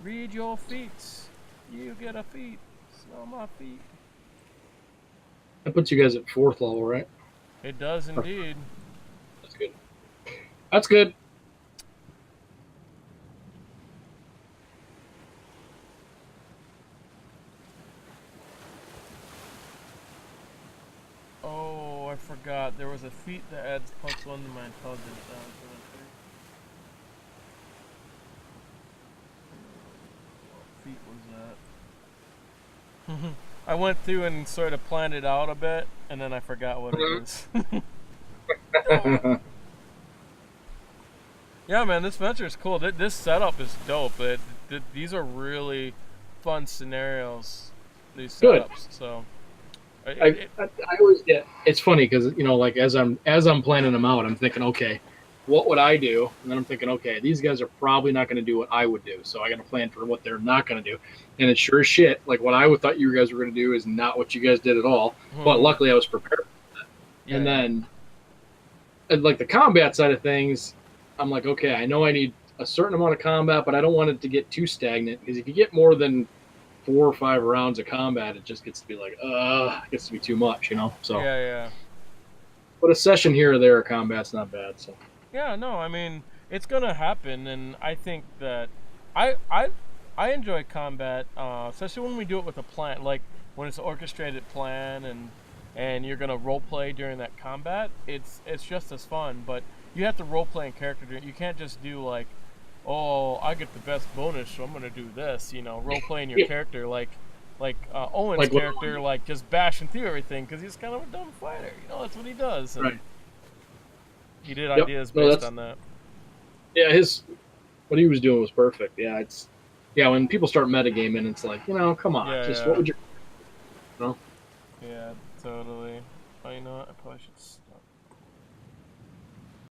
Read your feats. You get a feat. Smell my feet. that puts you guys at 4th level, right? It does indeed. That's good. That's good. Oh, I forgot. There was a feat that adds +1 to my intelligence. What feat was that? I went through and sort of planned it out a bit, and then I forgot what it is. Yeah, man, this venture is cool. This setup is dope. These are really fun scenarios. These Good. setups. So, I always get. It's funny because like as I'm planning them out, I'm thinking, okay, what would I do? And then I'm thinking, okay, these guys are probably not going to do what I would do, so I got to plan for what they're not going to do. And it's sure as shit, like what I would thought you guys were going to do is not what you guys did at all. But luckily, I was prepared. And then, like the combat side of things, I'm like, okay, I know I need a certain amount of combat, but I don't want it to get too stagnant because if you get more than 4 or 5 rounds of combat, it just gets to be like, it gets to be too much, So, yeah. but a session here or there of combat's not bad. So, Yeah, no, I mean, it's gonna happen, and I think that I enjoy combat, especially when we do it with a plan, like when it's an orchestrated plan and you're gonna role play during that combat. It's just as fun, but you have to role play in character. You can't just do like, oh, I get the best bonus, so I'm gonna do this. Role playing your character like Owen's Like character, like just bashing through everything because he's kind of a dumb fighter. That's what he does. And right. He did ideas based on that. Yeah, what he was doing was perfect. Yeah, when people start metagaming, it's like, come on, what would you Yeah, totally. Oh, you know what? I probably should